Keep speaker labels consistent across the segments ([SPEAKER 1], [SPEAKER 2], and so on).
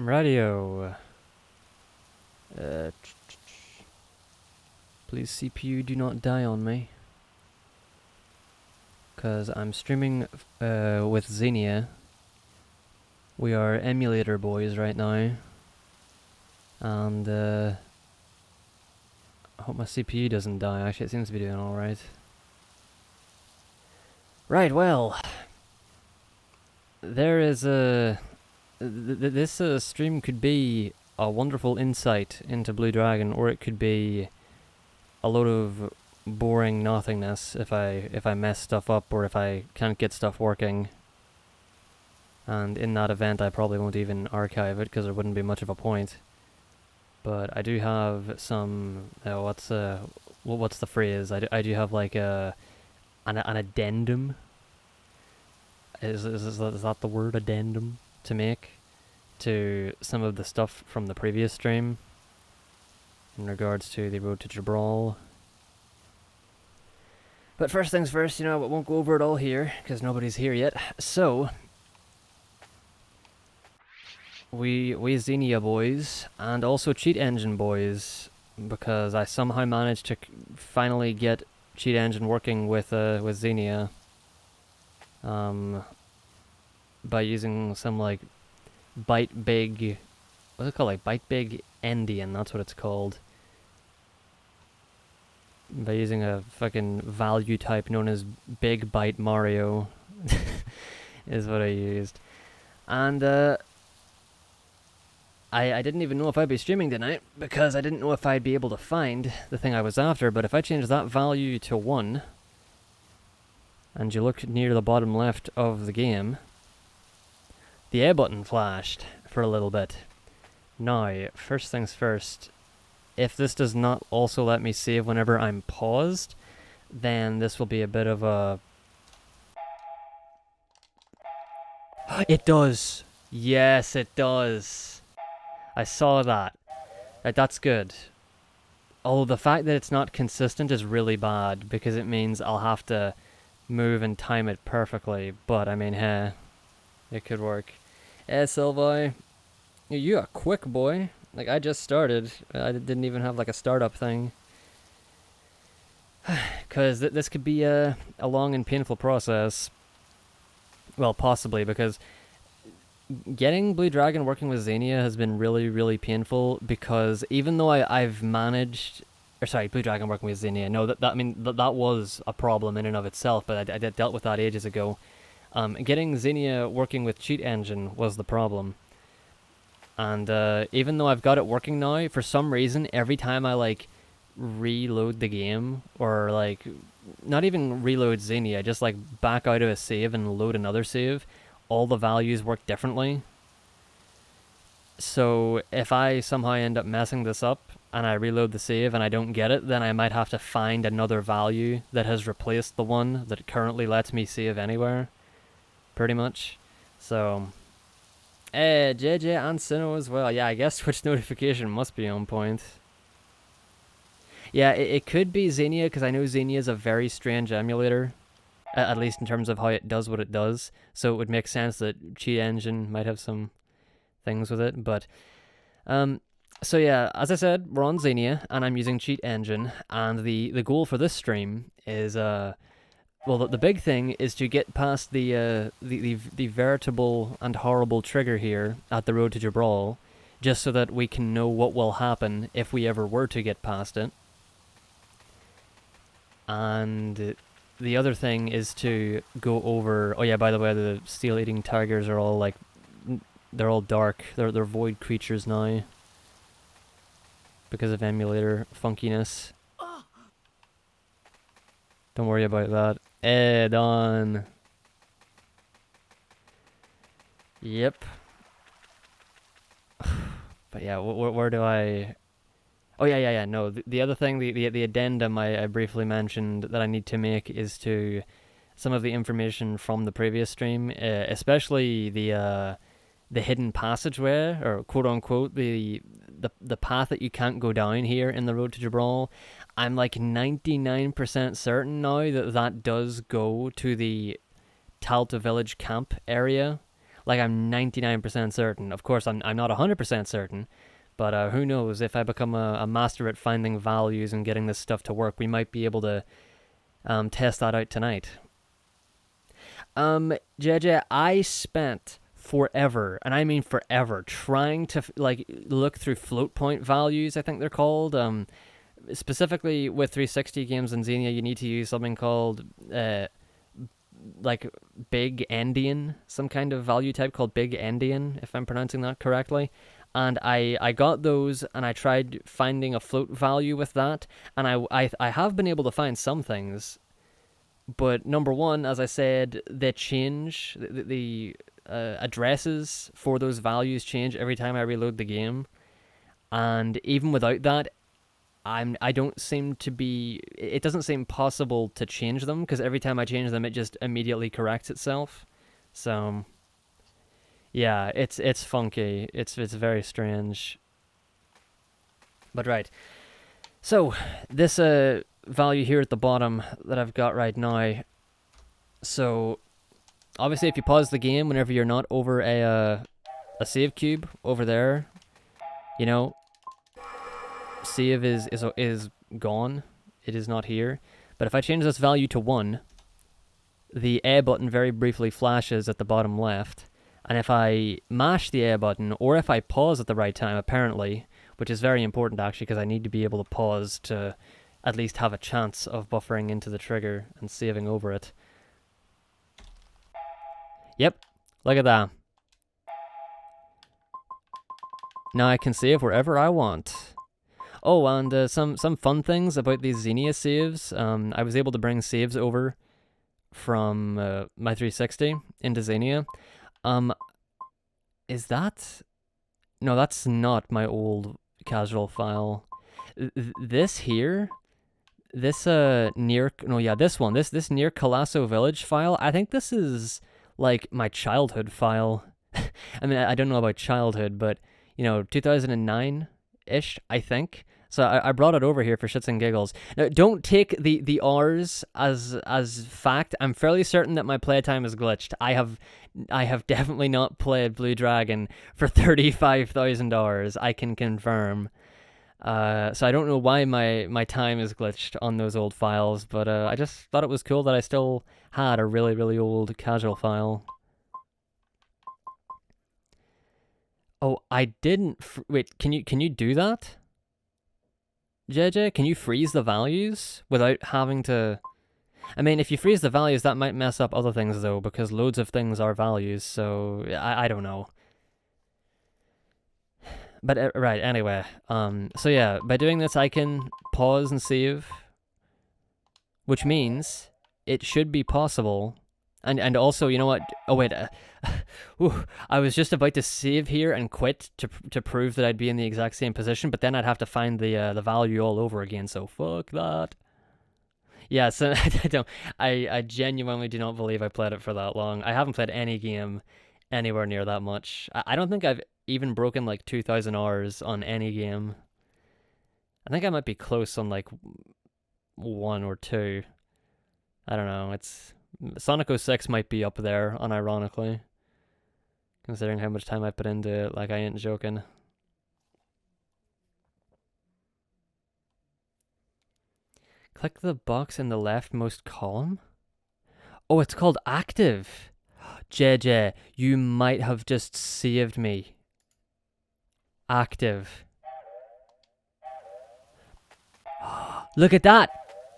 [SPEAKER 1] Radio. Uh, Please CPU do not die on me. Cause I'm streaming with Xenia. We are emulator boys right now. And I hope my CPU doesn't die. Actually, it seems to be doing alright. Right, well. There is a... this stream could be a wonderful insight into Blue Dragon, or it could be a load of boring nothingness if I mess stuff up or if I can't get stuff working. And in that event, I probably won't even archive it because there wouldn't be much of a point. But I do have some. What's the phrase? I do have like an addendum. Is that the word, addendum, to make to some of the stuff from the previous stream in regards to the road to Jibral. But first things first, I won't go over it all here because nobody's here yet. So we Xenia boys and also Cheat Engine boys, because I somehow managed to finally get Cheat Engine working with Xenia. By using some like byte big, what's it called, like byte big endian, that's what it's called. By using a fucking value type known as Big Byte Mario is what I used. And I didn't even know if I'd be streaming tonight because I didn't know if I'd be able to find the thing I was after, but if I change that value to 1 and you look near the bottom left of the game, the A button flashed for a little bit. Now, first things first, if this does not also let me save whenever I'm paused, then this will be a bit of a... It does! Yes, it does! I saw that. That's good. Although the fact that it's not consistent is really bad, because it means I'll have to move and time it perfectly, but I mean, hey, it could work. Hey, Silvi, you a quick boy. Like, I just started. I didn't even have like a startup thing. Because this could be a long and painful process. Well, possibly, because getting Blue Dragon working with Xenia has been really, really painful, because even though I've managed... Or sorry, Blue Dragon working with Xenia. No, that was a problem in and of itself, but I dealt with that ages ago. Getting Xenia working with Cheat Engine was the problem. And even though I've got it working now, for some reason, every time I like reload the game, or like not even reload Xenia, just like back out of a save and load another save, all the values work differently. So if I somehow end up messing this up and I reload the save and I don't get it, then I might have to find another value that has replaced the one that currently lets me save anywhere, pretty much. So JJ and Sinnoh as well. Yeah, I guess Twitch notification must be on point. Yeah, it could be Xenia, because I know Xenia is a very strange emulator, at least in terms of how it does what it does. So it would make sense that Cheat Engine might have some things with it. But so yeah, as I said, we're on Xenia, and I'm using Cheat Engine, and the goal for this stream is well, the big thing is to get past the veritable and horrible trigger here at the road to Jibral, just so that we can know what will happen if we ever were to get past it. And the other thing is to go over... Oh yeah, by the way, the steel-eating tigers are all like... They're all dark. They're void creatures now, because of emulator funkiness. Don't worry about that. On. Yep. But yeah, where do I... Oh yeah, no, the other thing, the addendum I briefly mentioned that I need to make is to some of the information from the previous stream, especially the hidden passageway, or quote unquote, the path that you can't go down here in the road to Jibral. I'm like 99% certain now that does go to the Talta village camp area. Like, I'm 99% certain. Of course, I'm not 100% certain, but who knows? If I become a master at finding values and getting this stuff to work, we might be able to test that out tonight. JJ, I spent forever, and I mean forever, trying to like look through float point values, I think they're called. Specifically with 360 games in Xenia, you need to use something called like big endian, some kind of value type called big endian, if I'm pronouncing that correctly. And I got those, and I tried finding a float value with that, and I have been able to find some things, but number one, as I said, they change. The addresses for those values change every time I reload the game, and even without that, I don't seem to be. It doesn't seem possible to change them because every time I change them, it just immediately corrects itself. So yeah, it's funky. It's very strange. But right, so this value here at the bottom that I've got right now. So obviously, if you pause the game whenever you're not over a save cube over there, you know, save is gone. It is not here. But if I change this value to 1, the A button very briefly flashes at the bottom left. And if I mash the A button, or if I pause at the right time, apparently, which is very important actually, because I need to be able to pause to at least have a chance of buffering into the trigger and saving over it. Yep, look at that. Now I can save wherever I want. Oh, and some fun things about these Xenia saves. I was able to bring saves over from my 360 into Xenia. Is that... No, that's not my old casual file. This here... This near... No, yeah, this one. This near Colasso Village file. I think this is like my childhood file. I mean, I don't know about childhood, but, you know, 2009-ish, I think. So I brought it over here for shits and giggles. Now, don't take the R's as fact. I'm fairly certain that my playtime is glitched. I have definitely not played Blue Dragon for 35,000 hours. I can confirm. So I don't know why my time is glitched on those old files, but I just thought it was cool that I still had a really, really old casual file. Oh, I didn't... Wait, can you do that? JJ, can you freeze the values without having to... I mean, if you freeze the values, that might mess up other things, though, because loads of things are values, so I don't know. But, right, anyway, so yeah, by doing this, I can pause and save, which means it should be possible, and also, you know what, oh wait, I was just about to save here and quit to prove that I'd be in the exact same position, but then I'd have to find the value all over again, so fuck that. Yeah, so I genuinely do not believe I played it for that long. I haven't played any game anywhere near that much. I don't think I've even broken like 2,000 hours on any game. I think I might be close on like 1 or 2. I don't know. It's Sonic 06 might be up there, unironically, considering how much time I put into it. Like, I ain't joking. Click the box in the leftmost column. Oh, it's called active. JJ, you might have just saved me. Active. Look at that.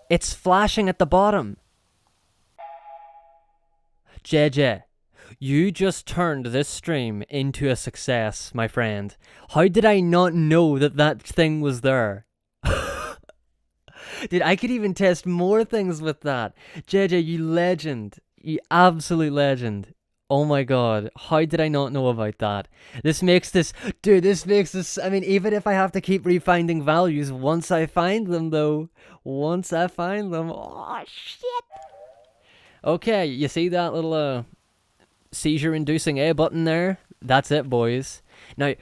[SPEAKER 1] It's flashing at the bottom. JJ, you just turned this stream into a success, my friend. How did I not know that thing was there? Dude, I could even test more things with that. JJ, you legend. You absolute legend. Oh my god, how did I not know about that? This makes this... Dude, this makes this... I mean, even if I have to keep refinding values, once I find them, though. Once I find them... Oh, shit! Okay, you see that little seizure-inducing A button there? That's it, boys. Now,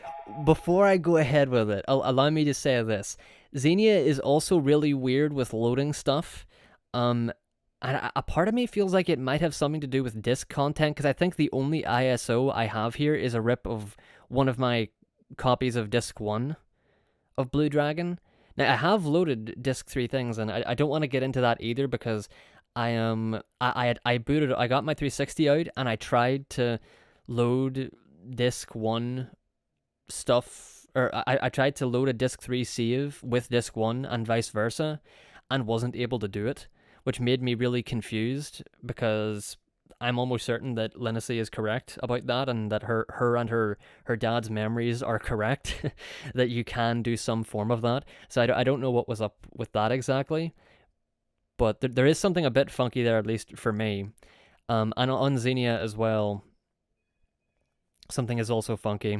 [SPEAKER 1] before I go ahead with it, allow me to say this. Xenia is also really weird with loading stuff. And a part of me feels like it might have something to do with disk content, because I think the only ISO I have here is a rip of one of my copies of Disc 1 of Blue Dragon. Now, I have loaded Disc 3 things, and I don't want to get into that either, because I booted, I got my 360 out, and I tried to load Disc 1 stuff, or I tried to load a Disc 3 save with Disc 1 and vice versa, and wasn't able to do it, which made me really confused, because I'm almost certain that Lindsay is correct about that, and that her and her dad's memories are correct, that you can do some form of that. So I don't know what was up with that exactly, but there is something a bit funky there, at least for me. And on Xenia as well, something is also funky.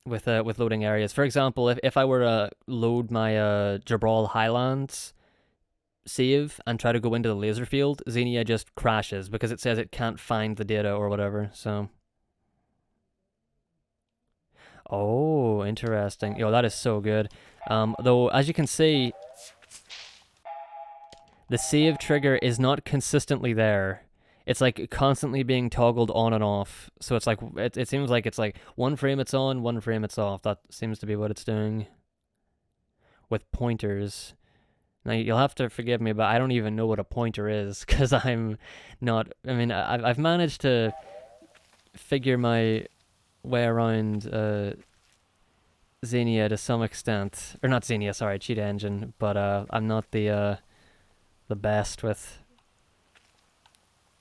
[SPEAKER 1] with loading areas. For example, if I were to load my Jibral Highlands save and try to go into the laser field, Xenia just crashes because it says it can't find the data or whatever. So, oh, interesting. Yo, that is so good. Though, as you can see, the save trigger is not consistently there. It's like constantly being toggled on and off. So it's like, it seems like it's like one frame it's on, one frame it's off. That seems to be what it's doing with pointers. Now, you'll have to forgive me, but I don't even know what a pointer is, because I'm not, I mean, I've managed to figure my way around Xenia to some extent. Or not Xenia, sorry, Cheat Engine, but I'm not the best with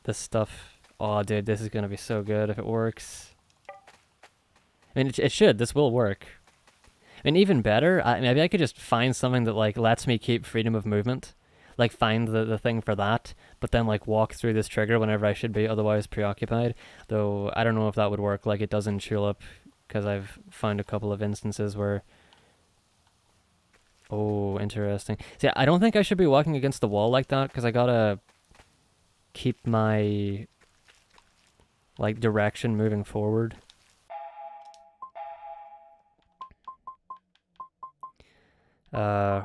[SPEAKER 1] this stuff. Oh, dude, this is gonna be so good if it works. I mean, it should. This will work. And even better, maybe I could just find something that like lets me keep freedom of movement. Like find the thing for that, but then like walk through this trigger whenever I should be otherwise preoccupied. Though I don't know if that would work. Like it does in Tulip, because I've found a couple of instances where... Oh, interesting. See, I don't think I should be walking against the wall like that, because I gotta keep my like direction moving forward. I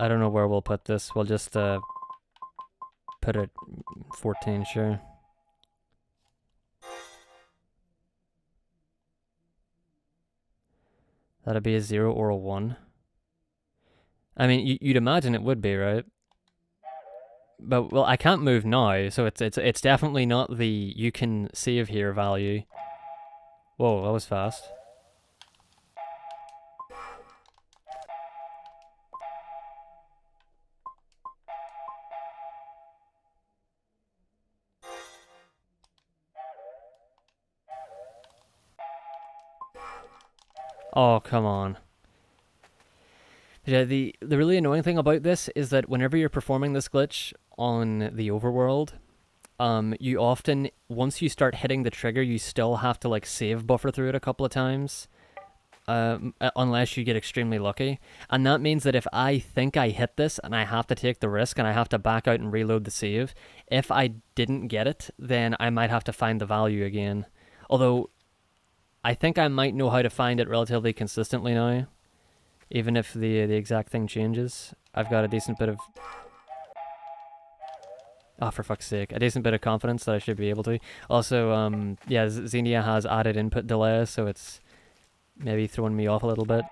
[SPEAKER 1] don't know where we'll put this. We'll just put it 14, sure. That'd be a 0 or a 1. I mean, you'd imagine it would be, right? But, well, I can't move now, so it's definitely not the you can save here value. Whoa, that was fast. Oh, come on. Yeah, the really annoying thing about this is that whenever you're performing this glitch on the overworld, you often, once you start hitting the trigger, you still have to like save buffer through it a couple of times, unless you get extremely lucky. And that means that if I think I hit this and I have to take the risk and I have to back out and reload the save, if I didn't get it, then I might have to find the value again. Although, I think I might know how to find it relatively consistently now, even if the exact thing changes. I've got a decent bit of... Oh, for fuck's sake. A decent bit of confidence that I should be able to. Also, yeah, Xenia has added input delay, so it's maybe throwing me off a little bit.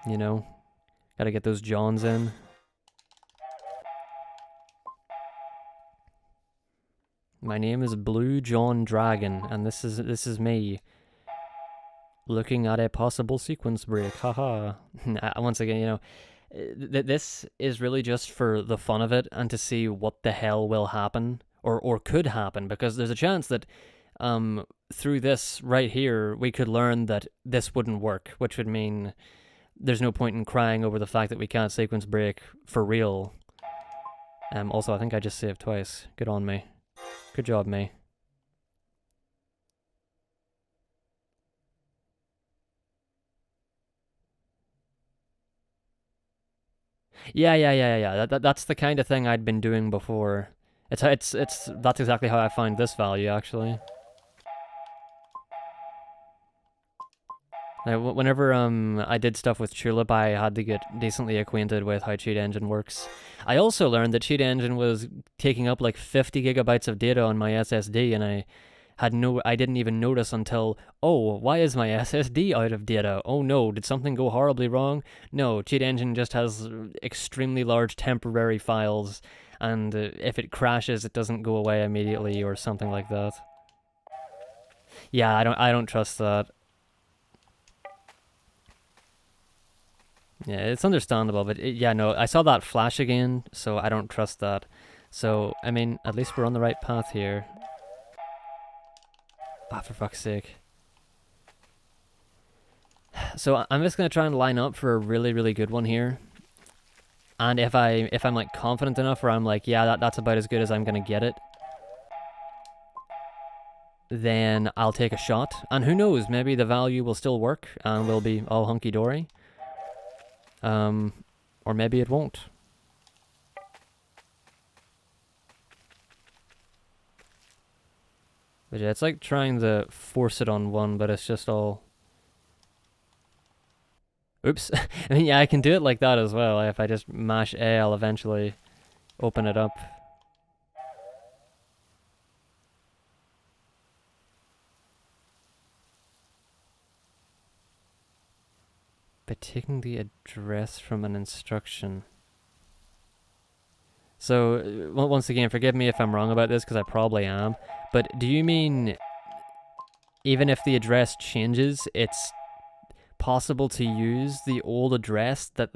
[SPEAKER 1] You know, gotta get those Johns in. My name is Blue John Dragon, and this is me looking at a possible sequence break. Haha. Once again, you know, this is really just for the fun of it and to see what the hell will happen or could happen, because there's a chance that through this right here we could learn that this wouldn't work, which would mean there's no point in crying over the fact that we can't sequence break for real. Also, I think I just saved twice. Good on me. Good job, me. Yeah. That's the kind of thing I'd been doing before. That's exactly how I find this value, actually. Now, whenever I did stuff with Tulip, I had to get decently acquainted with how Cheat Engine works. I also learned that Cheat Engine was taking up like 50 gigabytes of data on my SSD, and I didn't even notice until, oh, why is my SSD out of data? Oh no, did something go horribly wrong? No, Cheat Engine just has extremely large temporary files, and if it crashes, it doesn't go away immediately or something like that. Yeah, I don't trust that. Yeah, it's understandable, but yeah, no, I saw that flash again, so I don't trust that. So, I mean, at least we're on the right path here. Ah, for fuck's sake. So I'm just gonna try and line up for a really, really good one here. And if I'm like confident enough, where I'm like, yeah, that's about as good as I'm gonna get it, then I'll take a shot. And who knows, maybe the value will still work and we'll be all hunky dory. Or maybe it won't. But yeah, it's like trying to force it on one, but it's just all... Oops. I mean, yeah, I can do it like that as well. If I just mash A, I'll eventually open it up. By taking the address from an instruction. So, once again, forgive me if I'm wrong about this, because I probably am. But do you mean even if the address changes, it's possible to use the old address that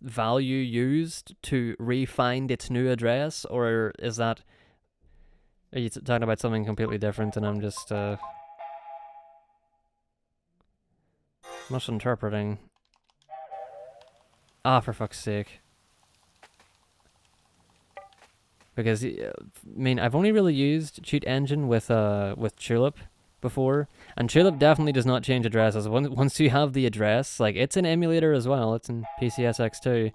[SPEAKER 1] value used to re-find its new address? Or is that... Are you talking about something completely different and I'm just misinterpreting? Ah, for fuck's sake. Because, I mean, I've only really used Cheat Engine with Tulip before, and Tulip definitely does not change addresses. Once you have the address, like, it's an emulator as well, it's in PCSX2,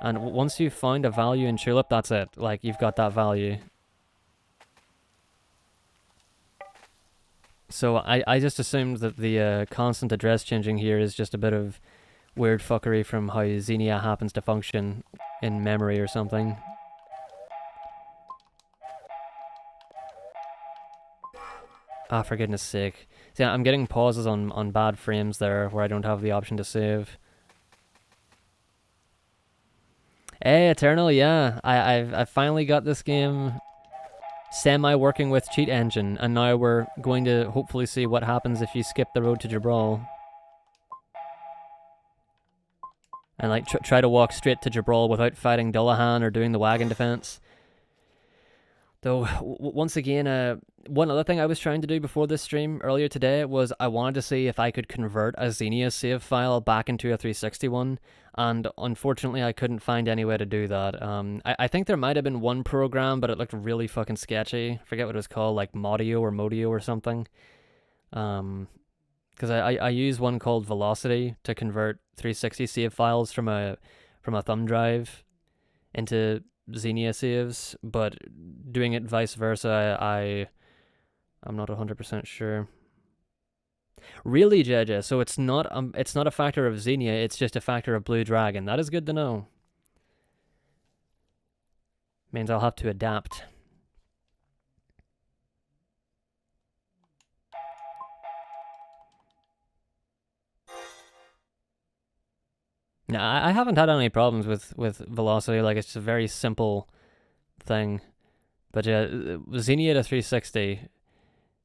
[SPEAKER 1] and once you've found a value in Tulip, that's it. Like, you've got that value. So I just assumed that the constant address changing here is just a bit of weird fuckery from how Xenia happens to function in memory or something. Ah, for goodness sake. See, I'm getting pauses on bad frames there where I don't have the option to save. Hey, Eternal, yeah. I've finally got this game semi-working with Cheat Engine, and now we're going to hopefully see what happens if you skip the road to Jibral. And like try to walk straight to Jibral without fighting Dullahan or doing the Wagon Defence. Though, once again, one other thing I was trying to do before this stream earlier today was I wanted to see if I could convert a Xenia save file back into a 360 one, and unfortunately I couldn't find any way to do that. I think there might have been one program, but it looked really fucking sketchy. I forget what it was called, like Modio or something. Because I use one called Velocity to convert 360 save files from a thumb drive into Xenia saves, but doing it vice versa, I'm not 100% sure. Really, JJ, so it's not a factor of Xenia, it's just a factor of Blue Dragon. That is good to know. Means I'll have to adapt. No, I haven't had any problems with Velocity. Like, it's a very simple thing. But yeah, Xenia to 360,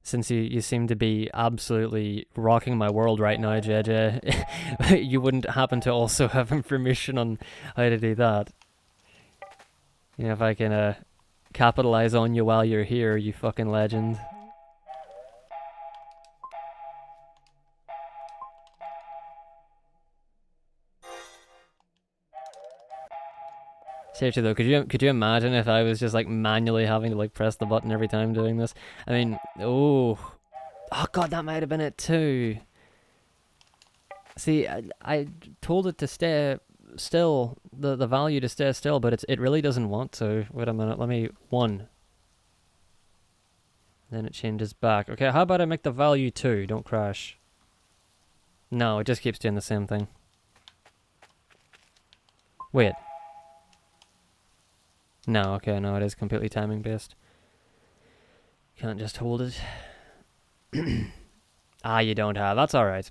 [SPEAKER 1] since you seem to be absolutely rocking my world right now, JJ, you wouldn't happen to also have information on how to do that. You know, if I can capitalize on you while you're here, you fucking legend. Seriously though, could you imagine if I was just like manually having to like press the button every time doing this? I mean, oh god, that might have been it too. See, I told it to stay still, the value to stay still, but it really doesn't want to. Wait a minute, let me 1. Then it changes back. Okay, how about I make the value 2? Don't crash. No, it just keeps doing the same thing. Wait. No, okay, no, it is completely timing based. Can't just hold it. Ah, you don't have. That's alright.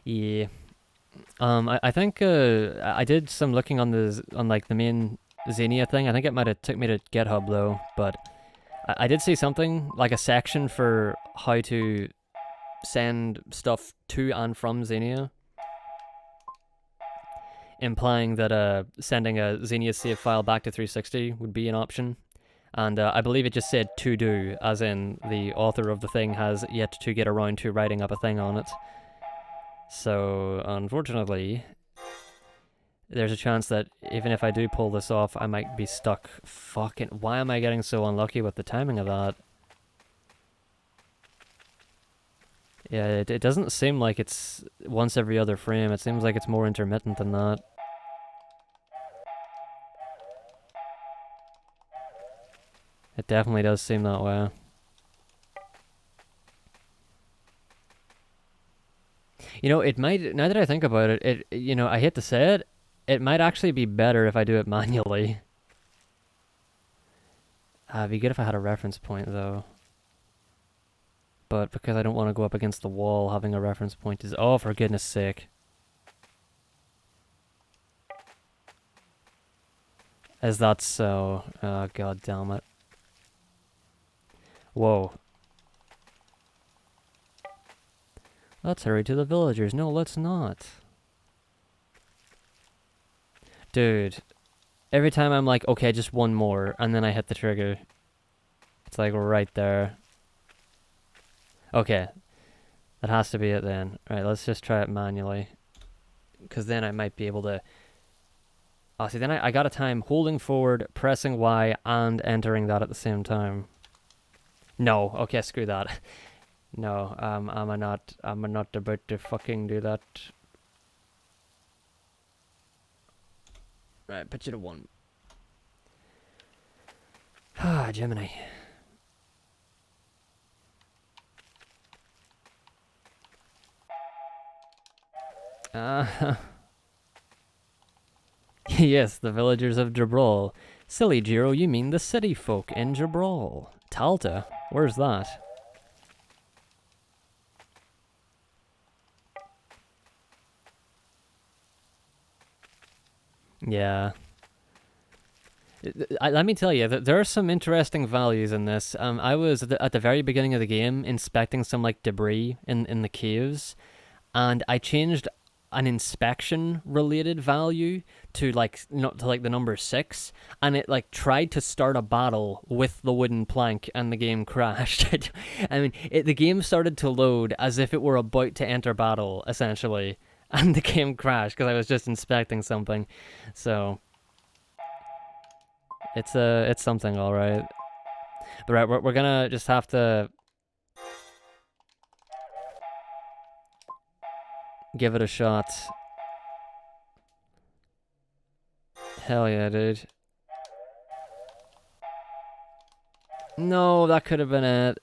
[SPEAKER 1] Yeah. I think I did some looking on like the main Xenia thing. I think it might have took me to GitHub though, but I did see something like a section for how to send stuff to and from Xenia, implying that sending a Xenia save file back to 360 would be an option. And I believe it just said to do, as in the author of the thing has yet to get around to writing up a thing on it. So, unfortunately, there's a chance that even if I do pull this off, I might be stuck. Fucking, why am I getting so unlucky with the timing of that? Yeah, it doesn't seem like it's once every other frame. It seems like it's more intermittent than that. It definitely does seem that way. You know, it might, now that I think about it, you know, I hate to say it, it might actually be better if I do it manually. It'd be good if I had a reference point, though. But because I don't want to go up against the wall, having a reference point is... Oh, for goodness sake. Is that so? Oh, god damn it. Whoa. Let's hurry to the villagers. No, let's not. Dude. Every time I'm like, okay, just one more, and then I hit the trigger. It's like right there. Okay. That has to be it then. Right, let's just try it manually. Because then I might be able to... Oh, see, then I got a time holding forward, pressing Y, and entering that at the same time. No, okay, screw that. No, I'm not about to fucking do that. Right, pitch it to 1. Ah, Gemini. Yes, the villagers of Jibral. Silly Jiro, you mean the city folk in Jibral. Talta? Where's that? Yeah. Let me tell you, there are some interesting values in this. I was at the very beginning of the game inspecting some like debris in the caves, and I changed an inspection related value to like not to like the number 6, and it like tried to start a battle with the wooden plank, and the game crashed. I mean, the game started to load as if it were about to enter battle, essentially, and the game crashed because I was just inspecting something. So it's something, all right. But right, we're gonna just have to give it a shot. Hell yeah, dude. No, that could have been it.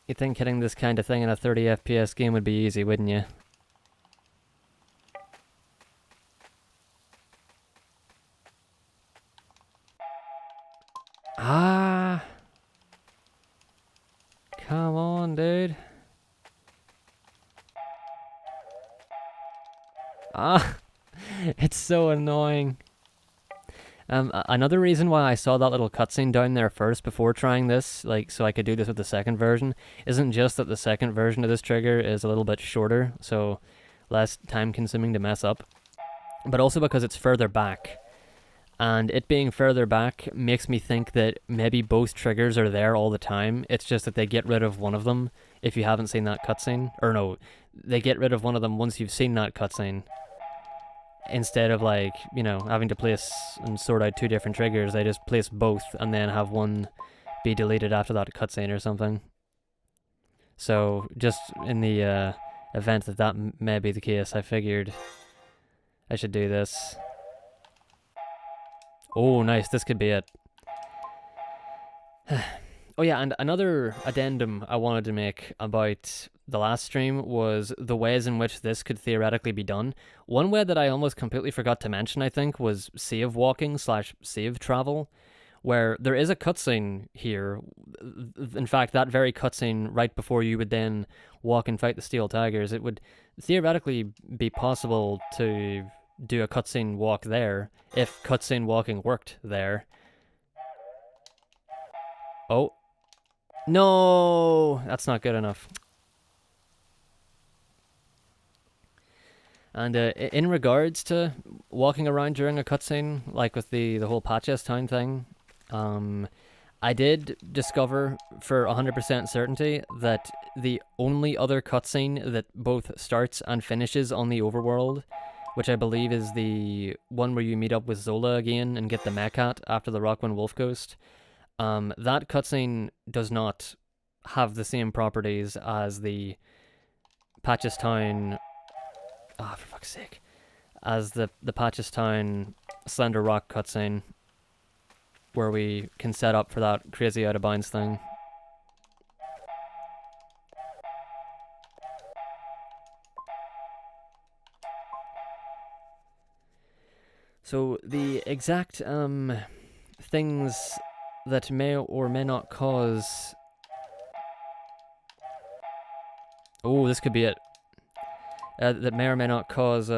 [SPEAKER 1] You'd think hitting this kind of thing in a 30 FPS game would be easy, wouldn't you? Ah! Come on, dude. Ah! It's so annoying. Another reason why I saw that little cutscene down there first before trying this, like, so I could do this with the second version, isn't just that the second version of this trigger is a little bit shorter, so less time consuming to mess up, but also because it's further back. And it being further back makes me think that maybe both triggers are there all the time. It's just that they get rid of one of them if you haven't seen that cutscene. Or no, they get rid of one of them once you've seen that cutscene. Instead of like, you know, having to place and sort out 2 different triggers, they just place both and then have one be deleted after that cutscene or something. So just in the event that may be the case, I figured I should do this. Oh, nice. This could be it. Oh yeah, and another addendum I wanted to make about the last stream was the ways in which this could theoretically be done. One way that I almost completely forgot to mention, I think, was save walking slash save travel, where there is a cutscene here. In fact, that very cutscene right before you would then walk and fight the Steel Tigers, it would theoretically be possible to do a cutscene walk there if cutscene walking worked there. Oh. No! That's not good enough. And in regards to walking around during a cutscene, like with the whole Patches Town thing, I did discover for 100% certainty that the only other cutscene that both starts and finishes on the overworld, which I believe is the one where you meet up with Zola again and get the mech hat after the Rockwind Wolf Ghost, that cutscene does not have the same properties as the Patches Town... Ah, for fuck's sake. As the Patches Town Slender Rock cutscene, where we can set up for that crazy out of bounds thing. So the exact things that may or may not cause... Oh, this could be it. That may or may not cause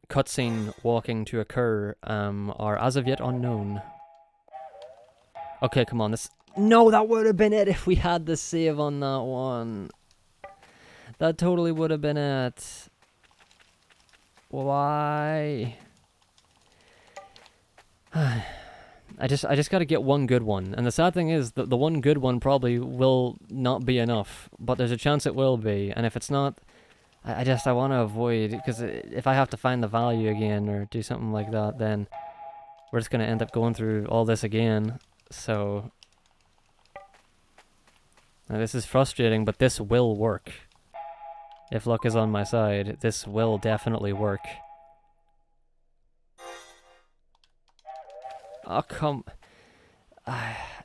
[SPEAKER 1] cutscene walking to occur are as of yet unknown. Okay, come on. This... No, that would have been it if we had the save on that one. That totally would have been it. Why? I just gotta get one good one. And the sad thing is that the one good one probably will not be enough. But there's a chance it will be. And if it's not, I want to avoid... Because if I have to find the value again or do something like that, then we're just going to end up going through all this again. So... Now this is frustrating, but this will work. If luck is on my side, this will definitely work. Oh, come...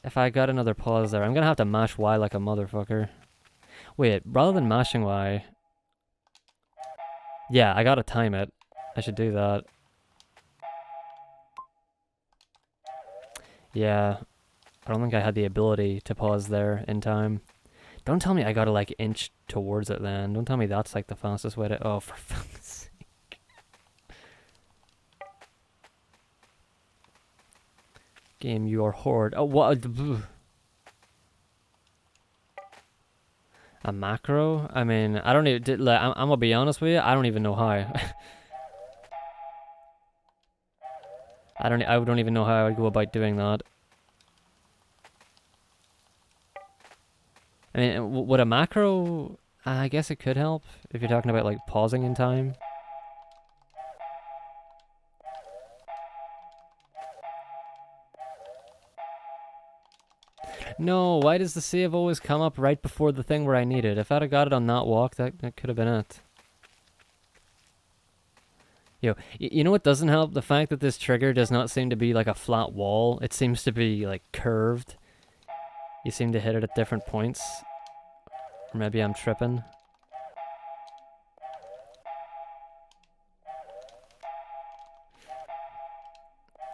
[SPEAKER 1] if I got another pause there, I'm gonna have to mash Y like a motherfucker. Wait, rather than mashing Y... Yeah, I gotta time it. I should do that. Yeah, I don't think I had the ability to pause there in time. Don't tell me I gotta, like, inch towards it then. Don't tell me that's, like, the fastest way to... Oh, for fuck's sake. Game, you are horde. Oh, what? A macro? I mean, I don't even... Like, I'm gonna be honest with you, I don't even know how. I don't even know how I would go about doing that. I mean, would a macro... I guess it could help, if you're talking about, like, pausing in time. No, why does the save always come up right before the thing where I need it? If I'd have got it on that walk, that could have been it. Yo, you know what doesn't help? The fact that this trigger does not seem to be like a flat wall. It seems to be, like, curved. You seem to hit it at different points. Or maybe I'm tripping.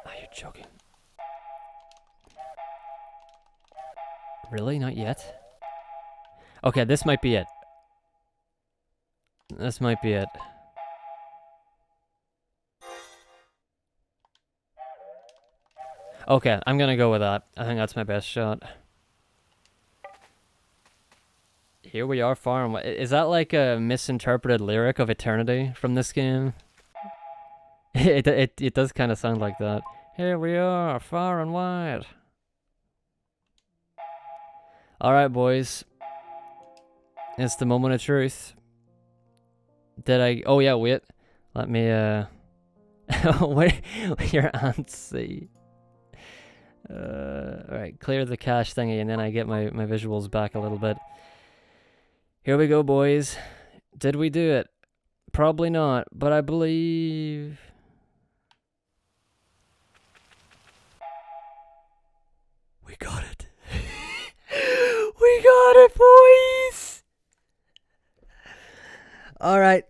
[SPEAKER 1] Are you joking? Really? Not yet? Okay, this might be it. This might be it. Okay, I'm gonna go with that. I think that's my best shot. Here we are far and wide. Is that like a misinterpreted lyric of Eternity from this game? It does kind of sound like that. Here we are, far and wide. Alright, boys. It's the moment of truth. Did I... Oh, yeah, wait. Let me, what your ants see? Alright, clear the cache thingy and then I get my visuals back a little bit. Here we go, boys. Did we do it? Probably not, but I believe... We got it. All right.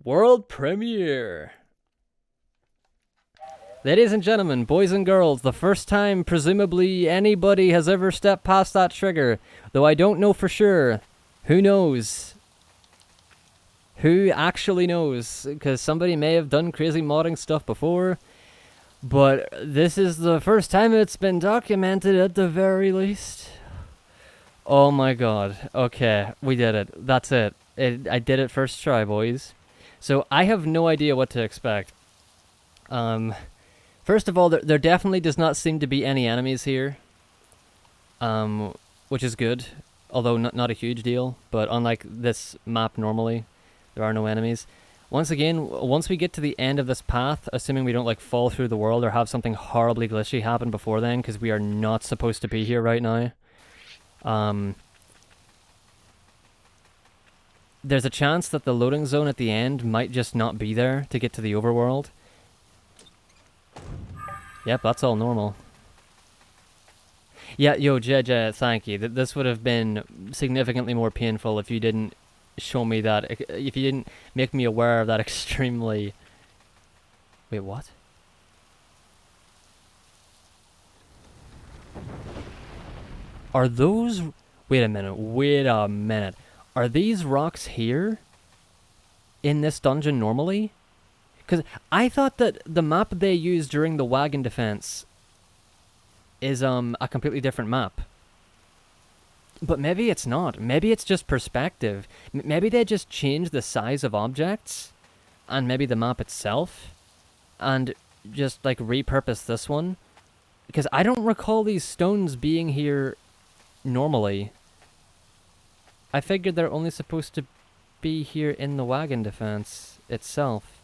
[SPEAKER 1] World premiere. Ladies and gentlemen, boys and girls, the first time presumably anybody has ever stepped past that trigger, though I don't know for sure. Who knows? Who actually knows? Because somebody may have done crazy modding stuff before, but this is the first time it's been documented at the very least. Oh my god. Okay, we did it. That's it. I did it first try, boys. So I have no idea what to expect. First of all, there definitely does not seem to be any enemies here, which is good, although not a huge deal, but unlike this map normally, there are no enemies. Once again, once we get to the end of this path, assuming we don't like fall through the world or have something horribly glitchy happen before then, because we are not supposed to be here right now, there's a chance that the loading zone at the end might just not be there to get to the overworld. Yep, that's all normal. Yeah, yo, JJ, thank you. This would have been significantly more painful if you didn't show me that, if you didn't make me aware of that extremely... Wait, what? Are those... Wait a minute. Are these rocks here? In this dungeon normally? Because I thought that the map they used during the Wagon Defence is a completely different map. But maybe it's not. Maybe it's just perspective. Maybe they just changed the size of objects, and maybe the map itself, and just like repurpose this one. Because I don't recall these stones being here normally. I figured they're only supposed to be here in the Wagon Defence itself.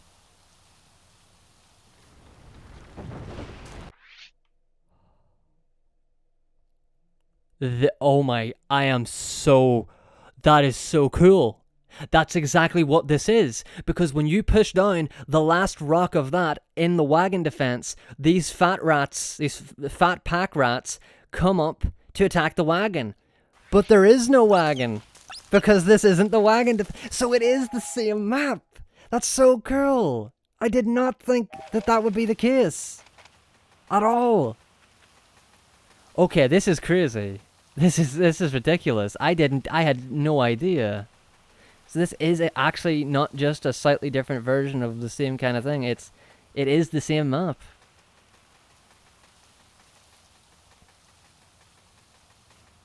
[SPEAKER 1] Oh my, that is so cool. That's exactly what this is, because when you push down the last rock of that in the Wagon Defence, these fat rats, these fat pack rats, come up to attack the wagon. But there is no wagon, because this isn't the Wagon Defence, so it is the same map. That's so cool. I did not think that would be the case. At all. Okay, this is crazy. This is ridiculous. I had no idea. So this is actually not just a slightly different version of the same kind of thing. It is the same map.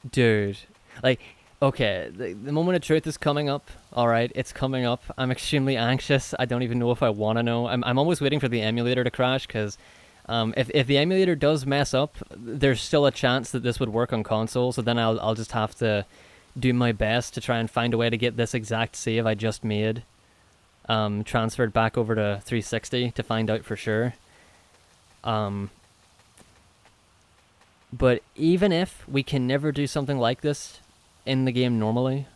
[SPEAKER 1] Dude, like, okay, the moment of truth is coming up. All right, it's coming up. I'm extremely anxious. I don't even know if I want to know. I'm almost waiting for the emulator to crash, because if the emulator does mess up, there's still a chance that this would work on console, so then I'll just have to do my best to try and find a way to get this exact save I just made transferred back over to 360 to find out for sure. But even if we can never do something like this in the game normally,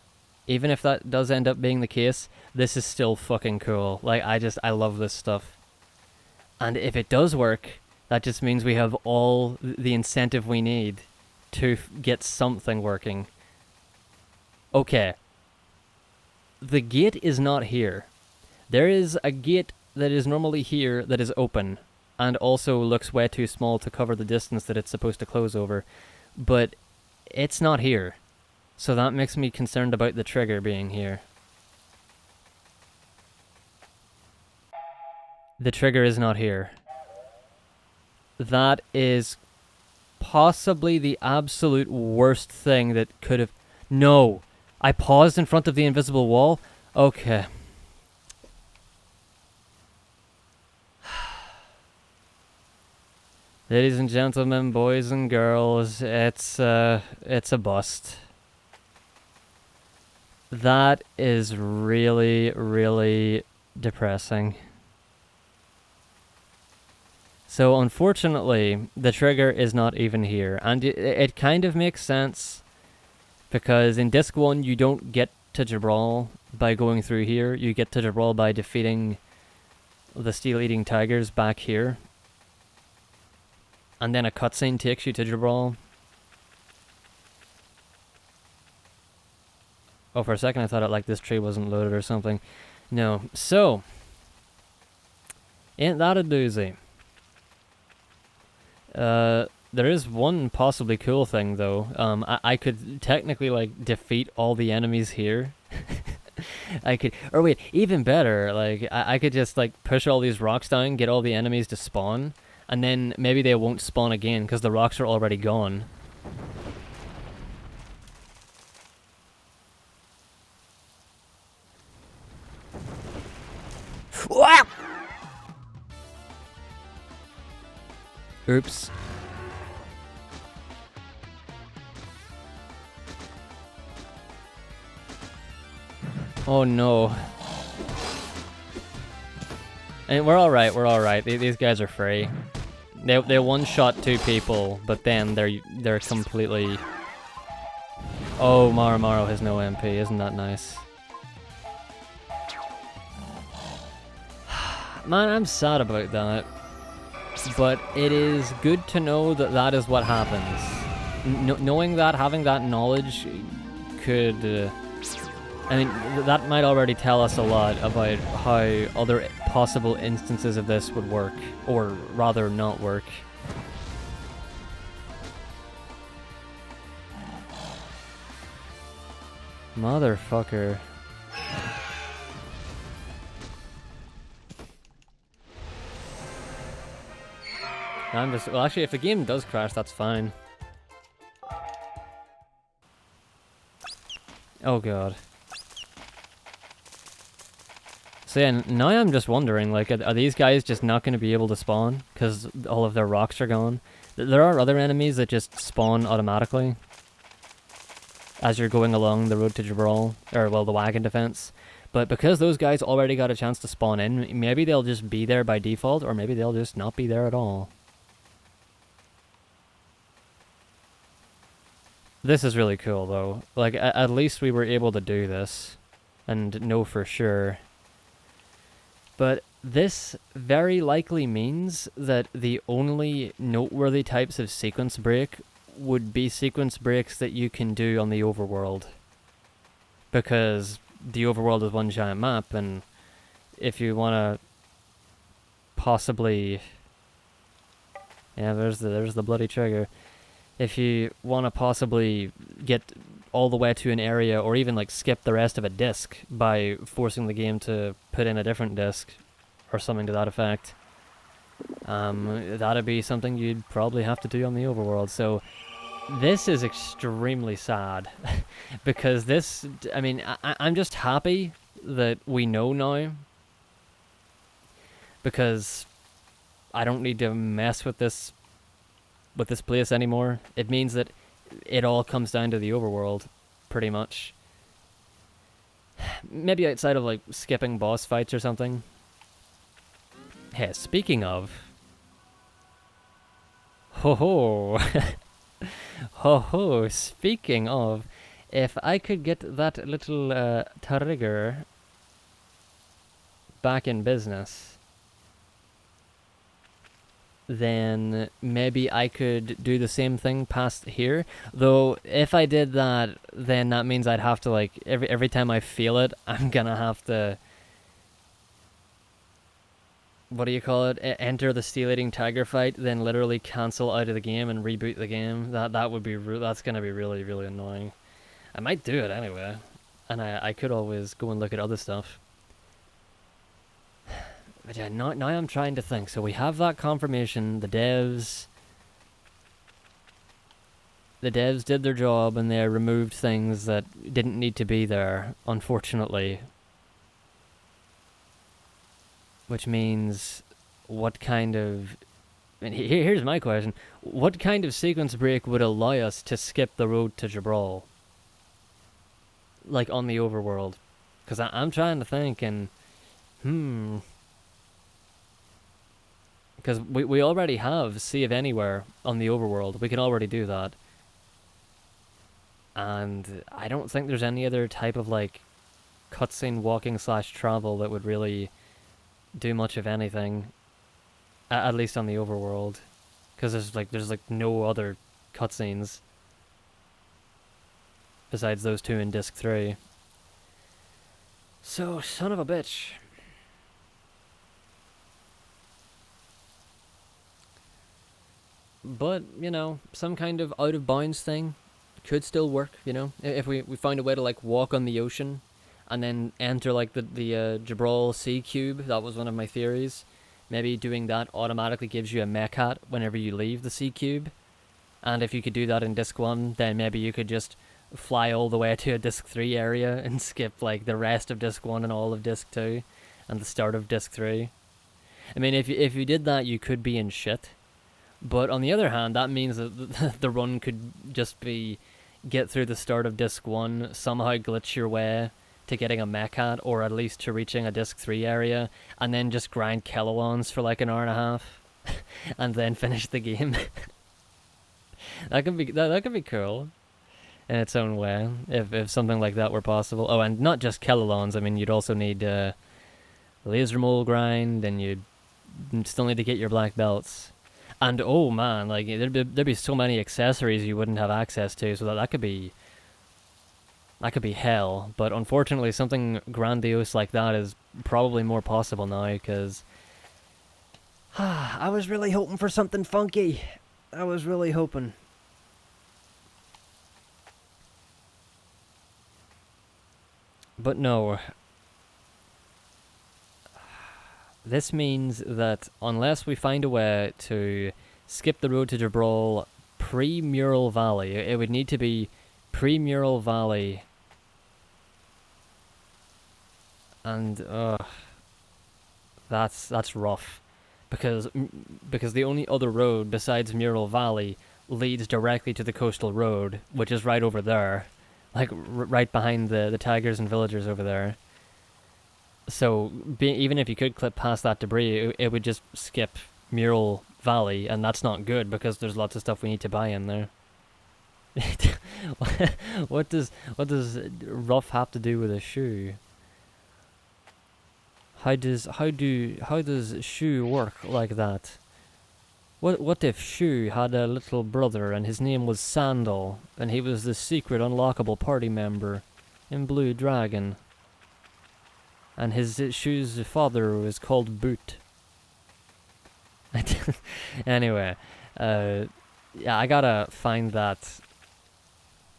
[SPEAKER 1] even if that does end up being the case, this is still fucking cool. Like, I love this stuff. And if it does work, that just means we have all the incentive we need to get something working. Okay. The gate is not here. There is a gate that is normally here that is open, and also looks way too small to cover the distance that it's supposed to close over. But it's not here. So that makes me concerned about the trigger being here. The trigger is not here. That is possibly the absolute worst thing that could have... No! I paused in front of the invisible wall? Okay. Ladies and gentlemen, boys and girls, it's a bust. That is really, really depressing. So unfortunately, the trigger is not even here, and it kind of makes sense, because in Disc 1 you don't get to Jibral by going through here, you get to Jibral by defeating the steel-eating tigers back here, and then a cutscene takes you to Jibral. Oh, for a second I thought like this tree wasn't loaded or something. No. So, ain't that a doozy? There is one possibly cool thing though. I could technically like defeat all the enemies here. I could, or wait, even better, like I could just like push all these rocks down, get all the enemies to spawn, and then maybe they won't spawn again because the rocks are already gone. Oops. Oh no. And we're alright, we're alright. These guys are free. They one-shot 2 people, but then they're completely... Oh, Maru has no MP, isn't that nice? Man, I'm sad about that. But it is good to know that that is what happens. Knowing that, having that knowledge could... I mean, that might already tell us a lot about how other possible instances of this would work, or rather not work. Motherfucker. I'm just, well actually if the game does crash, that's fine. Oh god. So yeah, now I'm just wondering, like, are these guys just not going to be able to spawn because all of their rocks are gone? There are other enemies that just spawn automatically as you're going along the road to Jibral, or well, the Wagon Defence. But because those guys already got a chance to spawn in, maybe they'll just be there by default, or maybe they'll just not be there at all. This is really cool, though. Like, at least we were able to do this and know for sure. But this very likely means that the only noteworthy types of sequence break would be sequence breaks that you can do on the overworld. Because the overworld is one giant map, and if you want to possibly... Yeah, there's the bloody trigger. If you want to possibly get all the way to an area, or even like skip the rest of a disc by forcing the game to put in a different disc, or something to that effect, that'd be something you'd probably have to do on the overworld. So this is extremely sad, because this, I mean, I'm just happy that we know now, because I don't need to mess with this place anymore. It means that it all comes down to the overworld, pretty much. Maybe outside of like skipping boss fights or something. Hey, speaking of... Ho ho! Ho ho! Speaking of, if I could get that little trigger back in business, then maybe I could do the same thing past here. Though, if I did that, then that means I'd have to, like, every time I feel it, I'm gonna have to... What do you call it? Enter the steel-eating tiger fight, then literally cancel out of the game and reboot the game. That would be... that's gonna be really, really annoying. I might do it anyway. And I could always go and look at other stuff. But yeah, now I'm trying to think. So we have that confirmation. The devs did their job and they removed things that didn't need to be there, unfortunately. Which means, what kind of... I mean, here's my question. What kind of sequence break would allow us to skip the road to Jibral? Like, on the overworld? Because I'm trying to think, and... Because we already have Sea of Anywhere on the overworld. We can already do that. And I don't think there's any other type of, like, cutscene walking / travel that would really do much of anything. At least on the overworld. Because there's no other cutscenes besides those two in Disc 3. So, son of a bitch. But, you know, some kind of out of bounds thing could still work, you know? If we find a way to, like, walk on the ocean and then enter, like, the Jibral Sea Cube, that was one of my theories. Maybe doing that automatically gives you a mech hat whenever you leave the Sea Cube. And if you could do that in Disc 1, then maybe you could just fly all the way to a Disc 3 area and skip, like, the rest of Disc 1 and all of Disc 2 and the start of Disc 3. I mean, if you did that, you could be in shit. But on the other hand, that means that the run could just be get through the start of Disc 1, somehow glitch your way to getting a mech hat, or at least to reaching a Disc 3 area, and then just grind kilowatts for like an hour and a half, and then finish the game. that could be cool in its own way, if something like that were possible. Oh, and not just kilowatts, I mean, you'd also need laser mole grind, and you'd still need to get your black belts. And oh man, like there'd be so many accessories you wouldn't have access to, so that could be hell. But unfortunately, something grandiose like that is probably more possible now, because I was really hoping for something funky. I was really hoping. But no. This means that unless we find a way to skip the road to Jibral pre-Mural Valley, it would need to be pre-Mural Valley. And that's rough, because the only other road besides Mural Valley leads directly to the coastal road, which is right over there, like right behind the tigers and villagers over there. So even if you could clip past that debris, it would just skip Mural Valley, and that's not good because there's lots of stuff we need to buy in there. what does rough have to do with a shoe? How does shoe work like that? What if Shu had a little brother and his name was Sandal, and he was the secret unlockable party member in Blue Dragon? And his Shu's father was called Boot. Anyway, yeah, I gotta find that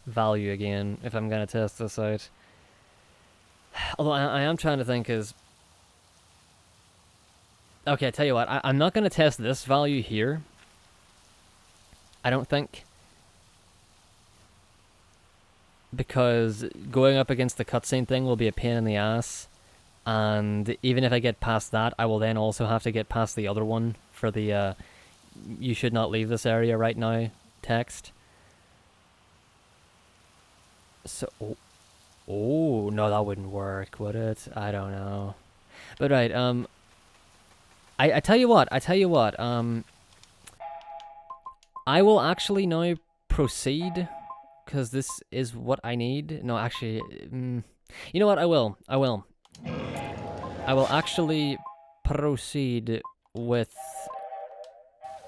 [SPEAKER 1] value again if I'm gonna test this out. Although I am trying to think is... Okay, I tell you what, I'm not gonna test this value here. I don't think. Because going up against the cutscene thing will be a pain in the ass. And even if I get past that, I will then also have to get past the other one for the you should not leave this area right now text. So, oh no, that wouldn't work, would it? I don't know. But right, I tell you what, I will actually now proceed, because this is what I need. No, actually, you know what, I will actually proceed with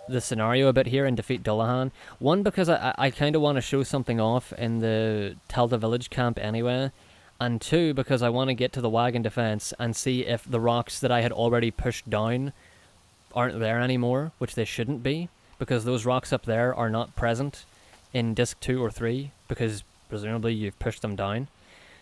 [SPEAKER 1] the scenario a bit here and defeat Dullahan. One, because I kind of want to show something off in the Telda village camp anyway. And two, because I want to get to the Wagon Defence and see if the rocks that I had already pushed down aren't there anymore, which they shouldn't be, because those rocks up there are not present in Disc 2 or 3, because presumably you've pushed them down.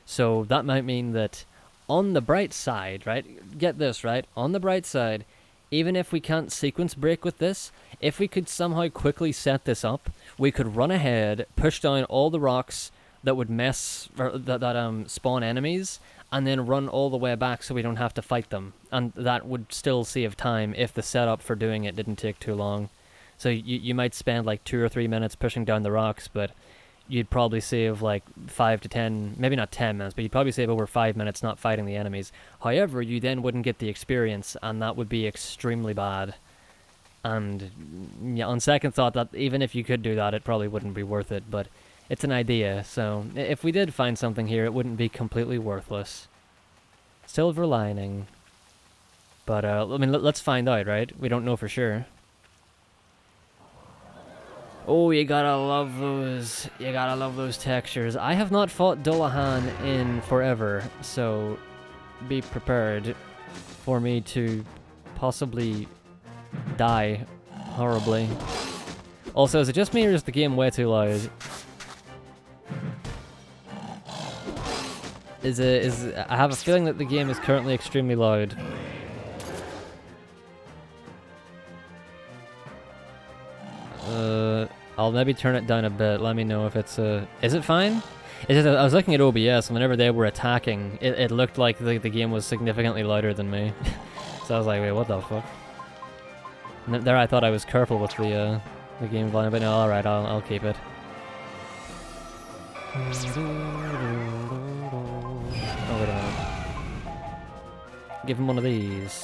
[SPEAKER 1] So that might mean that on the bright side, right, get this, right, on the bright side, even if we can't sequence break with this, if we could somehow quickly set this up, we could run ahead, push down all the rocks that would mess, or that spawn enemies, and then run all the way back so we don't have to fight them. And that would still save time if the setup for doing it didn't take too long. So you might spend like 2 or 3 minutes pushing down the rocks, but you'd probably save like 5 to 10, maybe not 10 minutes, but you'd probably save over 5 minutes not fighting the enemies. However, you then wouldn't get the experience, and that would be extremely bad. And yeah, on second thought, that even if you could do that, it probably wouldn't be worth it, but it's an idea, so if we did find something here, it wouldn't be completely worthless. Silver lining. But, I mean, let's find out, right? We don't know for sure. Oh, you gotta love those textures. I have not fought Dullahan in forever, so be prepared for me to possibly die horribly. Also, is it just me or is the game way too loud? I have a feeling that the game is currently extremely loud. I'll maybe turn it down a bit. Let me know if it's is it fine? I was looking at OBS and whenever they were attacking, it looked like the game was significantly louder than me. So I was like, wait, what the fuck? And there I thought I was careful with the game volume, but no, alright, I'll keep it. Oh, wait a minute. Give him one of these.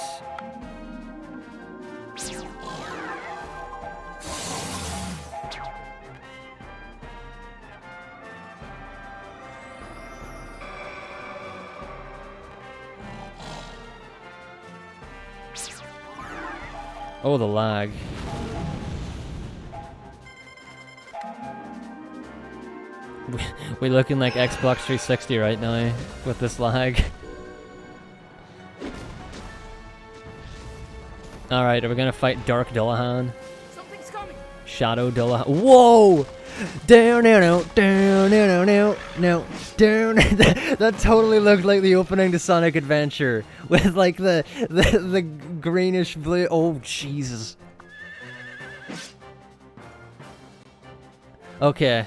[SPEAKER 1] Oh, the lag. We looking like Xbox 360 right now with this lag. Alright, are we gonna fight Dark Dullahan?
[SPEAKER 2] Something's coming.
[SPEAKER 1] Shadow Dullahan. Whoa! Down, down, down, down, down, down, down. That totally looked like the opening to Sonic Adventure with like the greenish blue. Oh Jesus. Okay.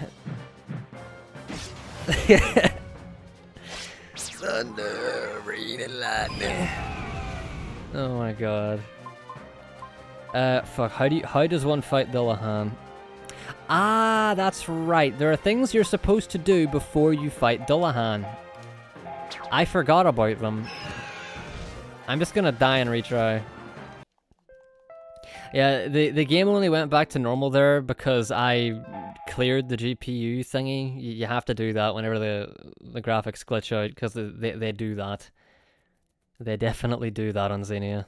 [SPEAKER 1] Thunder, rain, and lightning. Oh my god. Fuck. How does one fight Dullahan? Ah, that's right. There are things you're supposed to do before you fight Dullahan. I forgot about them. I'm just gonna die and retry. Yeah, the game only went back to normal there because I cleared the GPU thingy. You have to do that whenever the graphics glitch out because they do that. They definitely do that on Xenia.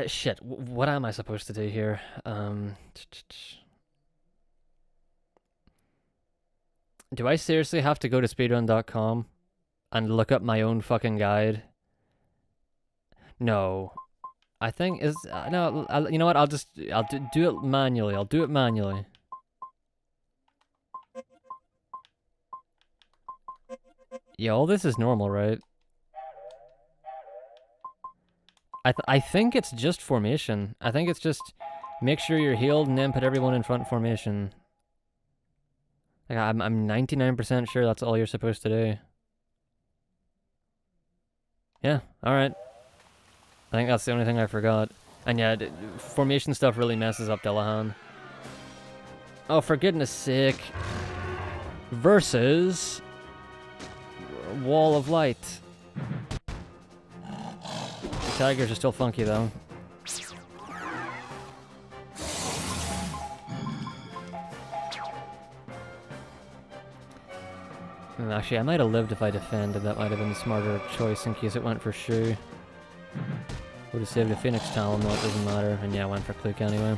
[SPEAKER 1] Shit. What am I supposed to do here? Do I seriously have to go to speedrun.com and look up my own fucking guide? No. I think is no. You know what? I'll do it manually. I'll do it manually. Yeah, all this is normal, right? I think it's just formation. I think it's just make sure you're healed and then put everyone in front formation. Like, I'm 99% sure that's all you're supposed to do. Yeah, alright. I think that's the only thing I forgot. And yeah, formation stuff really messes up Dullahan. Oh, for goodness sake. Versus Wall of Light. The tigers are still funky though. Actually, I might have lived if I defended. That might have been the smarter choice in case it went for Shu. Would have saved a Phoenix Talon, though it doesn't matter. And yeah, I went for Kluk anyway.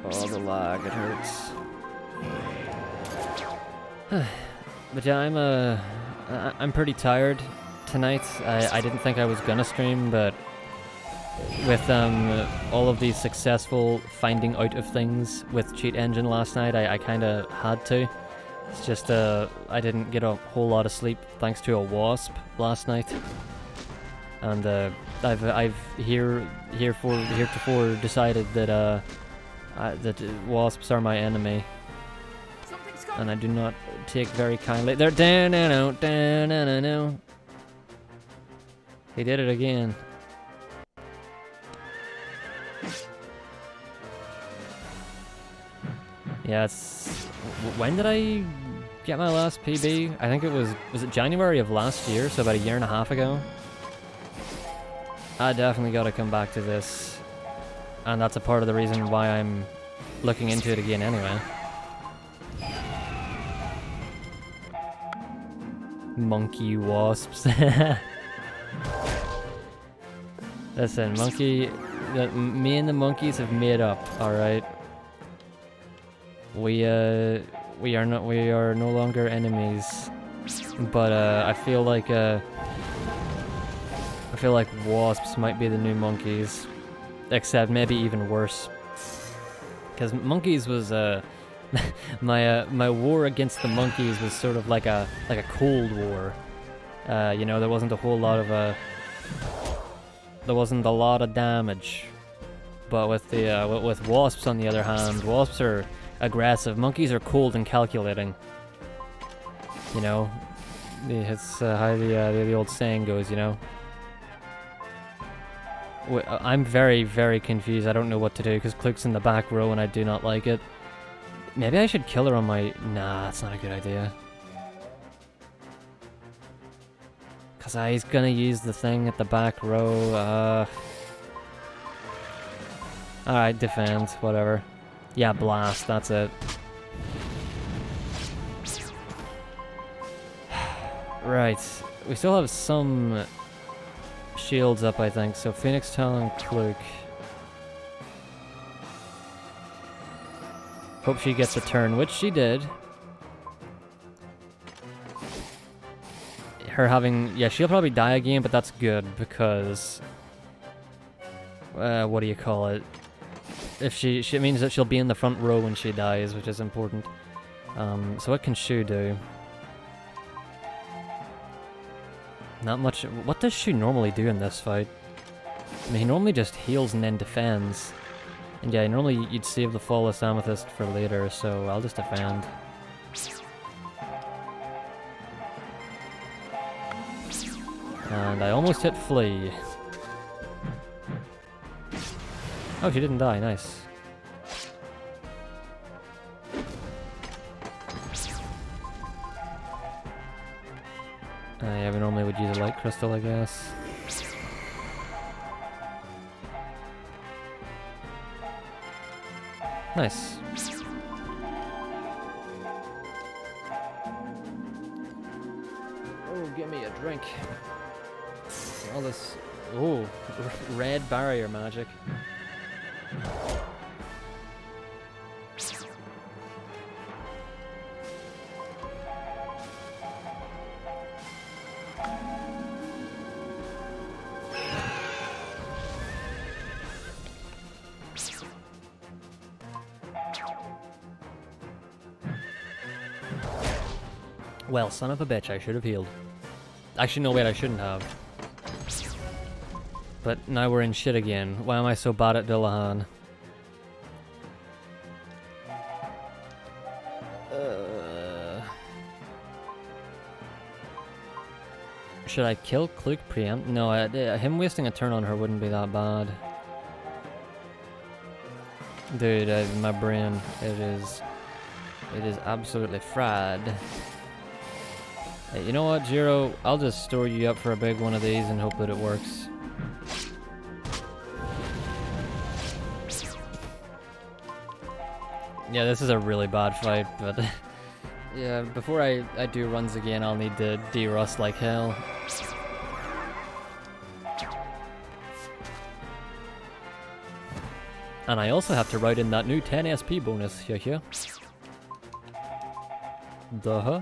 [SPEAKER 1] Oh, the lag, it hurts. But yeah, I'm pretty tired tonight. I didn't think I was gonna stream, but with all of these successful finding out of things with Cheat Engine last night, I kind of had to. It's just I didn't get a whole lot of sleep thanks to a wasp last night, and I've heretofore decided that that wasps are my enemy, and I do not take very kindly. They're down. He did it again. Yeah, it's... When did I get my last PB? I think it was it January of last year, so about a year and a half ago. I definitely gotta come back to this. And that's a part of the reason why I'm looking into it again anyway. Monkey wasps. Listen, me and the monkeys have made up, alright? We we are no longer enemies. But I feel like wasps might be the new monkeys, except maybe even worse. Because monkeys was my war against the monkeys was sort of like a cold war. You know, there wasn't a whole lot of there wasn't a lot of damage. But with the with wasps on the other hand, wasps are aggressive. Monkeys are cold and calculating. You know, it's how the old saying goes. You know. I'm very, very confused. I don't know what to do because Cluke's in the back row and I do not like it. Maybe I should kill her on my... Nah, that's not a good idea. Because he's gonna use the thing at the back row. Alright, defend, whatever. Yeah, blast, that's it. Right, we still have some shields up, I think, so Phoenix Talon, Cluke. Hope she gets a turn, which she did. Her having... Yeah, she'll probably die again, but that's good, because... what do you call it? If she means that she'll be in the front row when she dies, which is important. So what can Shu do? Not much. What does Shu normally do in this fight? I mean, he normally just heals and then defends. And yeah, normally you'd save the Flawless Amethyst for later, so I'll just defend. And I almost hit Flea. Oh, she didn't die, nice. Yeah, we normally would use a light crystal, I guess. Nice. Oh, give me a drink. All this... Oh, red barrier magic. Well, son of a bitch, I should have healed. Actually, no, wait, I shouldn't have. But now we're in shit again. Why am I so bad at Dullahan? Should I kill Cluke preempt? No, him wasting a turn on her wouldn't be that bad. Dude, my brain, it is absolutely fried. Hey, you know what, Jiro? I'll just store you up for a big one of these and hope that it works. Yeah, this is a really bad fight, but... yeah, before I do runs again, I'll need to de-rust like hell. And I also have to write in that new 10 SP bonus, here. Duh.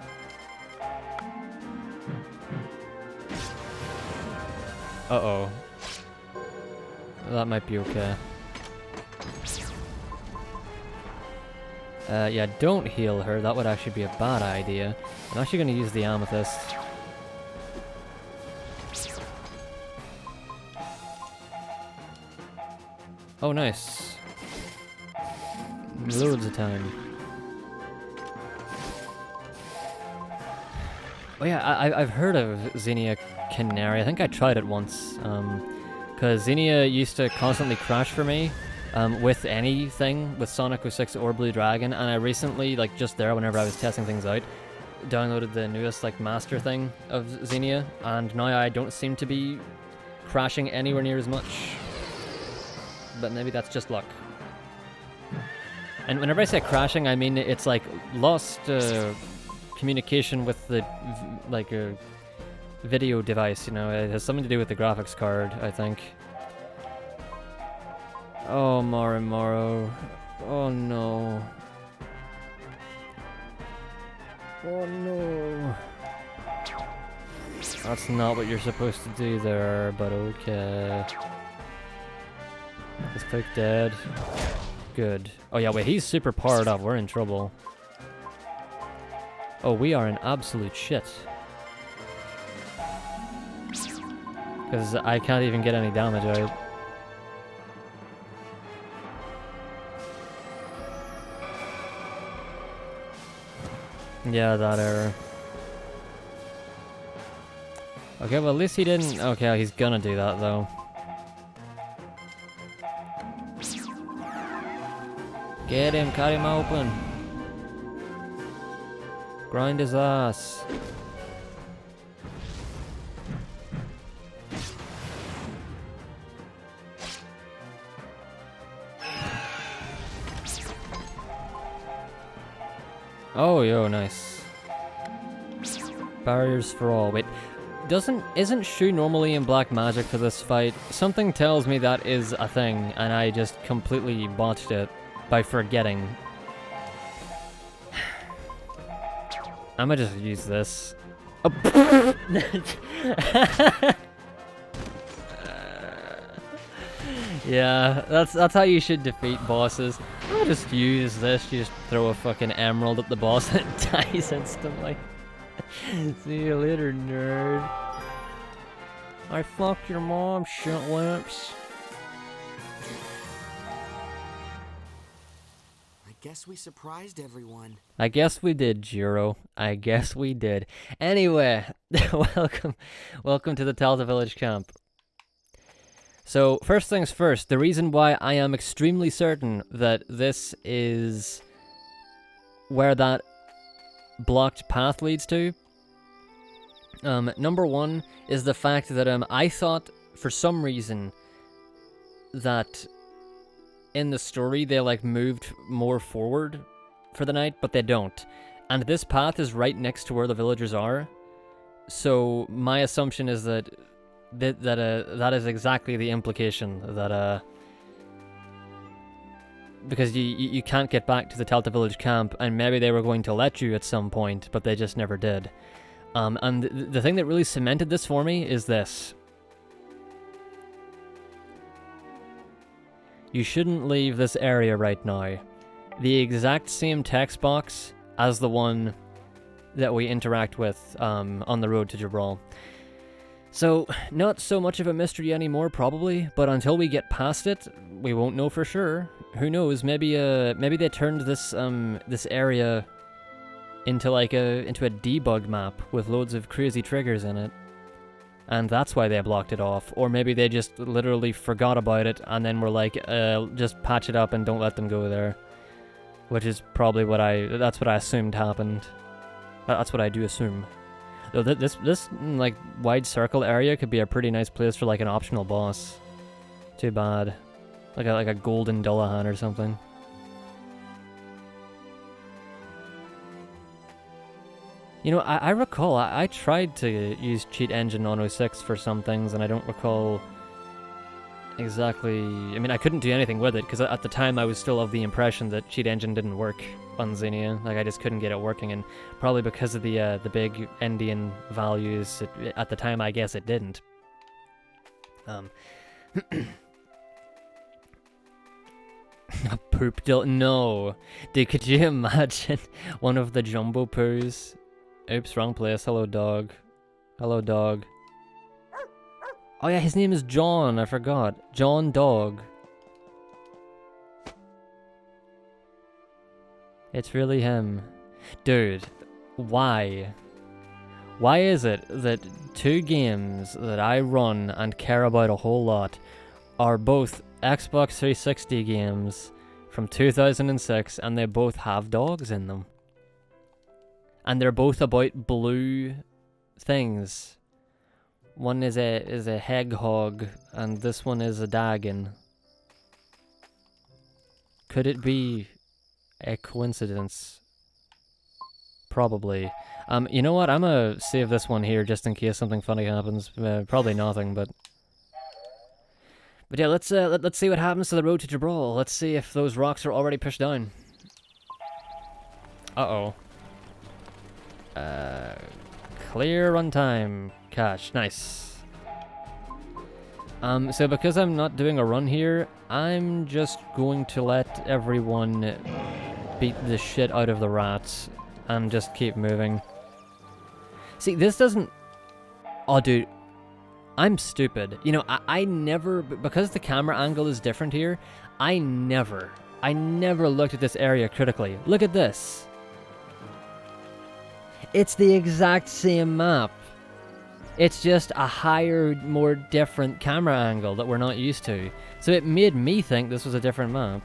[SPEAKER 1] Uh-oh. That might be okay. Yeah, don't heal her. That would actually be a bad idea. I'm actually going to use the Amethyst. Oh, nice. Loads of time. Oh yeah, I've heard of Xenia Canary. I think I tried it once. Because Xenia used to constantly crash for me. With anything, with Sonic 06 or Blue Dragon, and I recently, like just there whenever I was testing things out, downloaded the newest like master thing of Xenia, and now I don't seem to be crashing anywhere near as much. But maybe that's just luck. And whenever I say crashing, I mean it's like lost communication with the video device, you know, it has something to do with the graphics card, I think. Oh, Moro. Oh no. Oh no. That's not what you're supposed to do there, but okay. Is Cook dead? Good. Oh yeah, wait, he's super powered up. We're in trouble. Oh, we are in absolute shit. Because I can't even get any damage out. Yeah, that error. Okay, well at least he didn't... Okay, he's gonna do that though. Get him, cut him open. Grind his ass. Oh, yo, nice. Barriers for all. Wait, isn't Shu normally in black magic for this fight? Something tells me that is a thing, and I just completely botched it by forgetting. I'ma just use this. Oh. Yeah, that's how you should defeat bosses. I'll just use this. You just throw a fucking emerald at the boss and it dies instantly. See you later, nerd. I fucked your mom, shit lips.
[SPEAKER 2] I guess we surprised everyone.
[SPEAKER 1] I guess we did, Jiro. I guess we did. Anyway, welcome to the Talta Village camp. So, first things first, the reason why I am extremely certain that this is where that blocked path leads to, number one is the fact that I thought, for some reason, that in the story they, like, moved more forward for the night, but they don't. And this path is right next to where the villagers are, so my assumption is that that is exactly the implication, that because you can't get back to the Talta Village camp, and maybe they were going to let you at some point, but they just never did. And the thing that really cemented this for me is this. You shouldn't leave this area right now. The exact same text box as the one that we interact with on the road to Jibral. So, not so much of a mystery anymore, probably, but until we get past it, we won't know for sure. Who knows? Maybe they turned this this area into a debug map with loads of crazy triggers in it, and that's why they blocked it off. Or maybe they just literally forgot about it and then were like, just patch it up and don't let them go there, which is probably that's what I assumed happened. That's what I do assume. Though this like wide circle area could be a pretty nice place for like an optional boss. Too bad, like a golden Dullahan or something. You know, I recall I tried to use Cheat Engine on 06 for some things, and I don't recall exactly. I mean, I couldn't do anything with it because at the time I was still of the impression that Cheat Engine didn't work on Xenia. Like, I just couldn't get it working, and probably because of the big Endian values at the time, I guess it didn't. A poop no. Dude, could you imagine one of the jumbo poos? Oops, wrong place. Hello, dog. Hello, dog. Oh yeah, his name is John. I forgot. John Dog. It's really him. Dude, why? Why is it that two games that I run and care about a whole lot are both Xbox 360 games from 2006, and they both have dogs in them? And they're both about blue things. One is a hedgehog, and this one is a dragon. Could it be a coincidence? Probably. You know what? I'm gonna save this one here just in case something funny happens. Probably nothing, but yeah. Let's see what happens to the road to Jibral. Let's see if those rocks are already pushed down. Uh-oh. Clear runtime. Cache. Nice. So because I'm not doing a run here, I'm just going to let everyone beat the shit out of the rats and just keep moving. See, this doesn't... Oh, dude. I'm stupid. You know, I never... Because the camera angle is different here, I never looked at this area critically. Look at this. It's the exact same map. It's just a higher, more different camera angle that we're not used to. So it made me think this was a different map.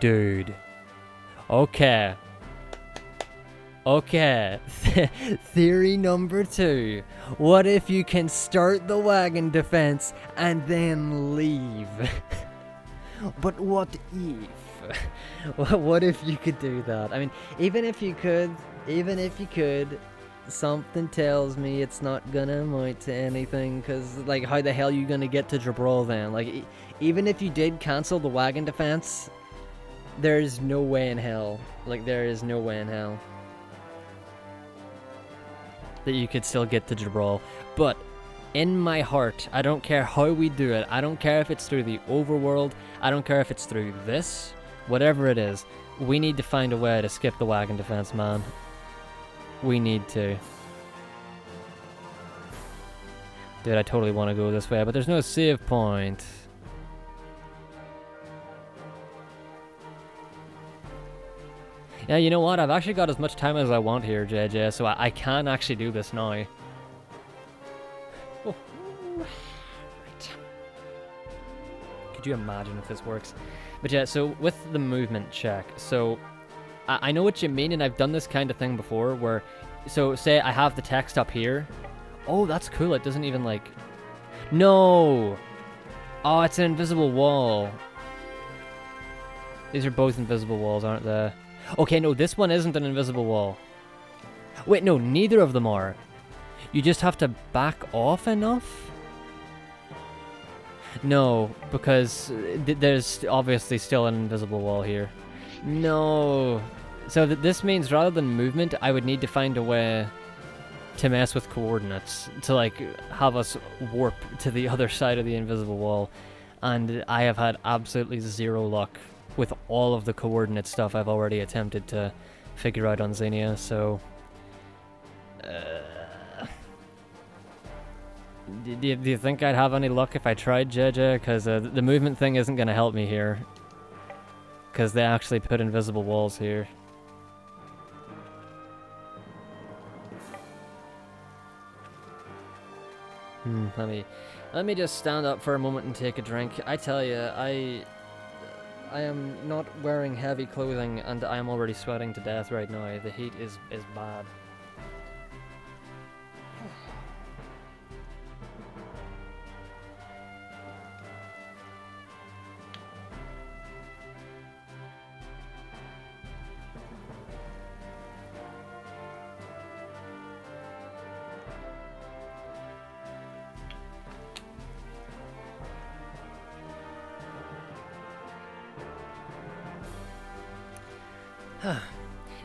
[SPEAKER 1] Dude. Okay. Okay. Theory number 2. What if you can start the Wagon Defence and then leave? But what if? What if you could do that? I mean, even if you could, something tells me it's not gonna amount to anything, because, like, how the hell are you gonna get to Jibral then? Like, even if you did cancel the Wagon Defence, there's no way in hell. Like, there is no way in hell that you could still get to Jibral. But in my heart, I don't care how we do it. I don't care if it's through the overworld. I don't care if it's through this. Whatever it is, we need to find a way to skip the Wagon Defence, man. We need to. Dude, I totally want to go this way, but there's no save point. Yeah, you know what? I've actually got as much time as I want here, JJ, so I can actually do this now. Oh. Right. Could you imagine if this works? But yeah, so with the movement check, so I know what you mean, and I've done this kind of thing before, where, so say I have the text up here. Oh, that's cool. It doesn't even, like... No! Oh, it's an invisible wall. These are both invisible walls, aren't they? Okay, no, this one isn't an invisible wall. Wait, no, neither of them are. You just have to back off enough? No, because there's obviously still an invisible wall here. No. So this means rather than movement, I would need to find a way to mess with coordinates, to, like, have us warp to the other side of the invisible wall. And I have had absolutely zero luck with all of the coordinate stuff I've already attempted to figure out on Xenia, so... Do you think I'd have any luck if I tried, JJ? Because the movement thing isn't going to help me here. Because they actually put invisible walls here. Let me just stand up for a moment and take a drink. I tell you, I am not wearing heavy clothing, and I am already sweating to death right now. The heat is bad.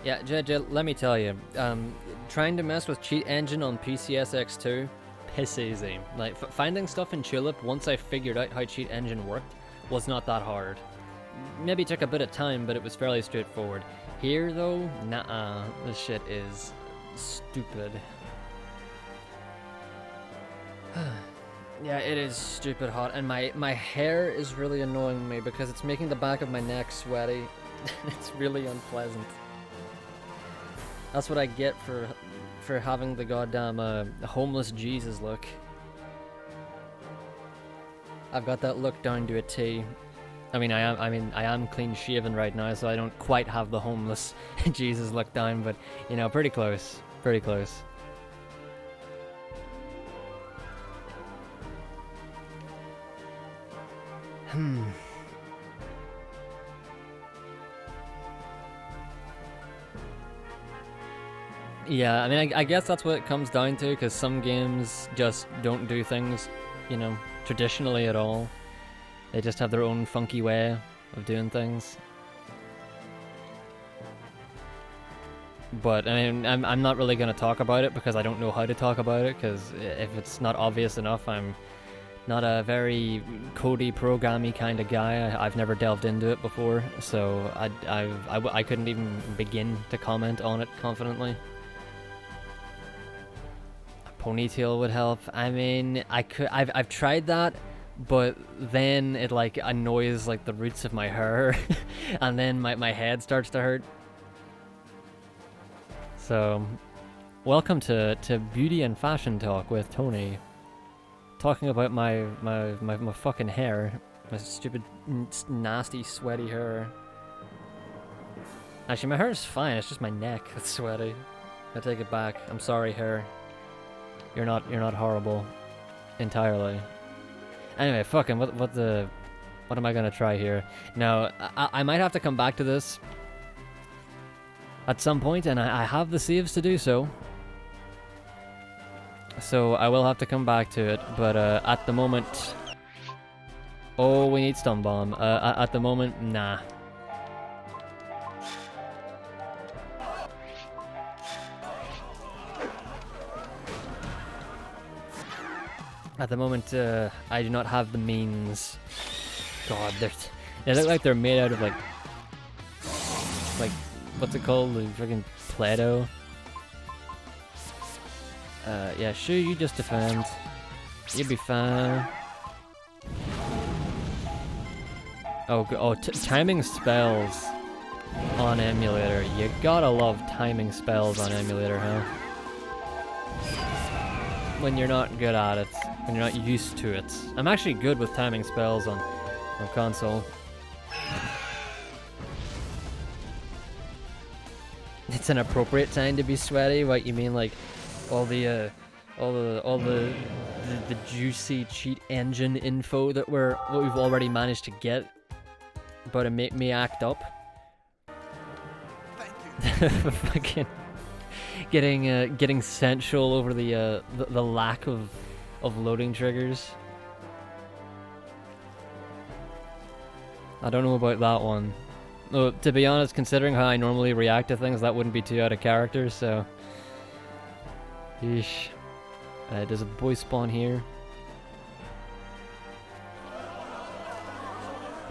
[SPEAKER 1] Yeah, JJ, let me tell you, trying to mess with Cheat Engine on PCSX2, piss easy. Like, finding stuff in Tulip once I figured out how Cheat Engine worked was not that hard. Maybe took a bit of time, but it was fairly straightforward. Here, though, nah, this shit is stupid. Yeah, it is stupid hot, and my hair is really annoying me because it's making the back of my neck sweaty. It's really unpleasant. That's what I get for having the goddamn homeless Jesus look. I've got that look down to a T. I mean, I am clean shaven right now, so I don't quite have the homeless Jesus look down, but you know, pretty close, pretty close. Yeah, I mean, I guess that's what it comes down to, because some games just don't do things, you know, traditionally at all. They just have their own funky way of doing things. But I mean, I'm not really gonna talk about it because I don't know how to talk about it. Because if it's not obvious enough, I'm not a very codey, programmy kind of guy. I've never delved into it before, so I couldn't even begin to comment on it confidently. A ponytail would help. I mean, I've tried that, but then it like annoys like the roots of my hair, and then my head starts to hurt. So, welcome to Beauty and Fashion Talk with Tony. Talking about my fucking hair. My stupid, nasty, sweaty hair. Actually, my hair is fine, it's just my neck that's sweaty. I take it back. I'm sorry, hair. You're not horrible. Entirely. Anyway, fucking, what am I gonna try here? Now, I might have to come back to this at some point, and I have the saves to do so. So I will have to come back to it, but at the moment... Oh, we need stun bomb. At the moment, nah. At the moment, I do not have the means. God, they look like they're made out of like, what's it called? The freaking Play-Doh. Yeah, sure, you just defend. You'll be fine. Timing spells on emulator. You gotta love timing spells on emulator, huh? When you're not good at it, when you're not used to it. I'm actually good with timing spells on console. It's an appropriate time to be sweaty. What you mean, like all the juicy cheat engine info that we've already managed to get, but to make me act up. Thank you. Fucking getting sensual over the lack of loading triggers. I don't know about that one. Well, to be honest, considering how I normally react to things, that wouldn't be too out of character, so... Yeesh. There's a boy spawn here.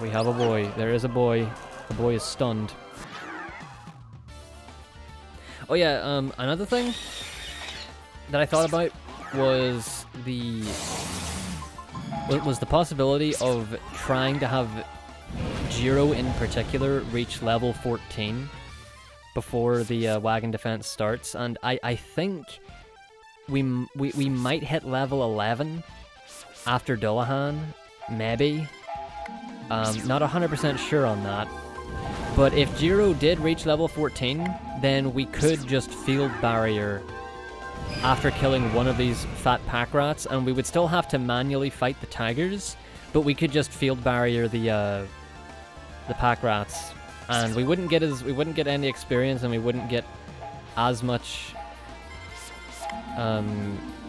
[SPEAKER 1] We have a boy. There is a boy. The boy is stunned. Oh yeah, another thing that I thought about was the possibility of trying to have Jiro in particular reach level 14 before the Wagon Defence starts, and I think we might hit level 11 after Dullahan, maybe. Not 100% sure on that. But if Jiro did reach level 14, then we could just field barrier after killing one of these fat pack rats, and we would still have to manually fight the tigers, but we could just field barrier the pack rats, and we wouldn't get any experience, and we wouldn't get as much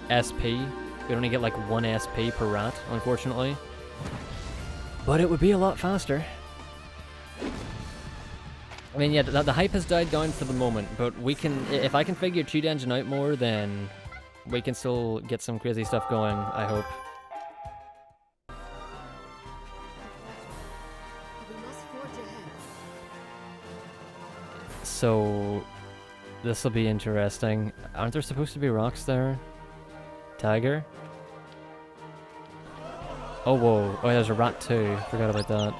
[SPEAKER 1] SP. We'd only get like 1 SP per rat, unfortunately. But it would be a lot faster. I mean, yeah, the hype has died down for the moment, but we can, if I can figure cheat engine out more, then we can still get some crazy stuff going, I hope. So, this will be interesting. Aren't there supposed to be rocks there? Tiger? Oh, whoa. Oh, there's a rat too. Forgot about that.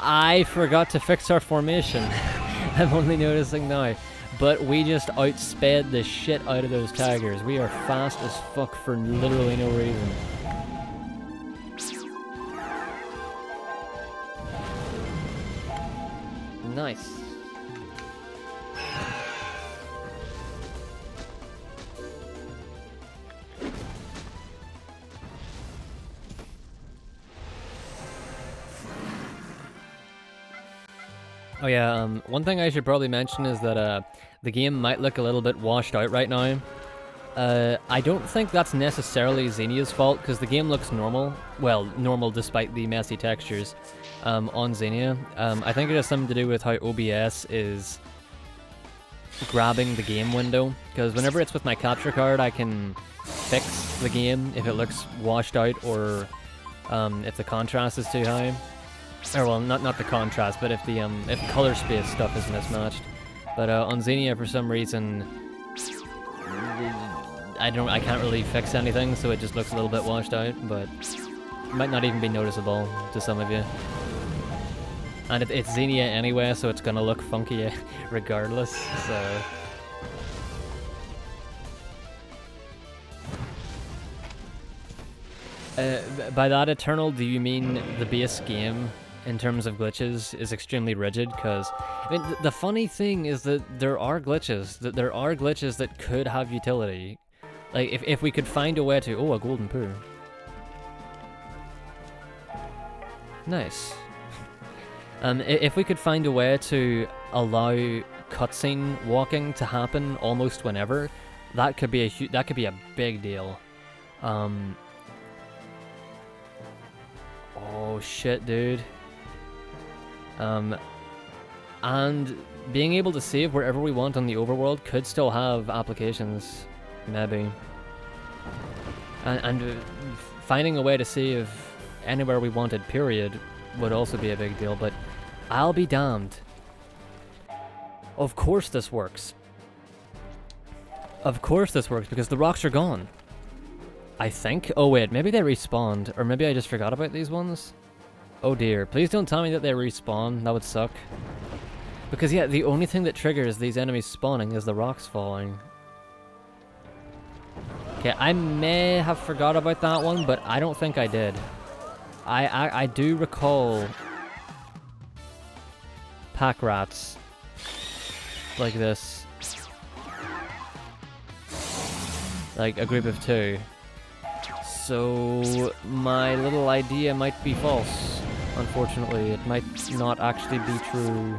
[SPEAKER 1] I forgot to fix our formation. I'm only noticing now. But we just outsped the shit out of those tigers. We are fast as fuck for literally no reason. Nice. Oh yeah, one thing I should probably mention is that the game might look a little bit washed out right now. I don't think that's necessarily Xenia's fault, because the game looks normal. Well, normal despite the messy textures on Xenia. I think it has something to do with how OBS is grabbing the game window, because whenever it's with my capture card, I can fix the game if it looks washed out, or if the contrast is too high. Or well, not the contrast, but if the color space stuff is mismatched. But on Xenia, for some reason, I can't really fix anything, so it just looks a little bit washed out, but it might not even be noticeable to some of you. And it's Xenia anyway, so it's gonna look funky regardless, so... by that, Eternal, do you mean the base game, in terms of glitches, is extremely rigid? Because, I mean, the funny thing is that there are glitches. That could have utility. Like, if we could find a way to... Oh, a golden poo. Nice. If we could find a way to allow cutscene walking to happen almost whenever, that could be a big deal. Oh shit, dude. And being able to save wherever we want on the overworld could still have applications, maybe. And finding a way to save anywhere we wanted, period, would also be a big deal, but I'll be damned. Of course this works. Of course this works, because the rocks are gone. I think. Oh wait, maybe they respawned, or maybe I just forgot about these ones. Oh dear, please don't tell me that they respawn, that would suck. Because yeah, the only thing that triggers these enemies spawning is the rocks falling. Okay, I may have forgot about that one, but I don't think I did. I do recall pack rats like this. Like a group of 2. So my little idea might be false. Unfortunately, it might not actually be true.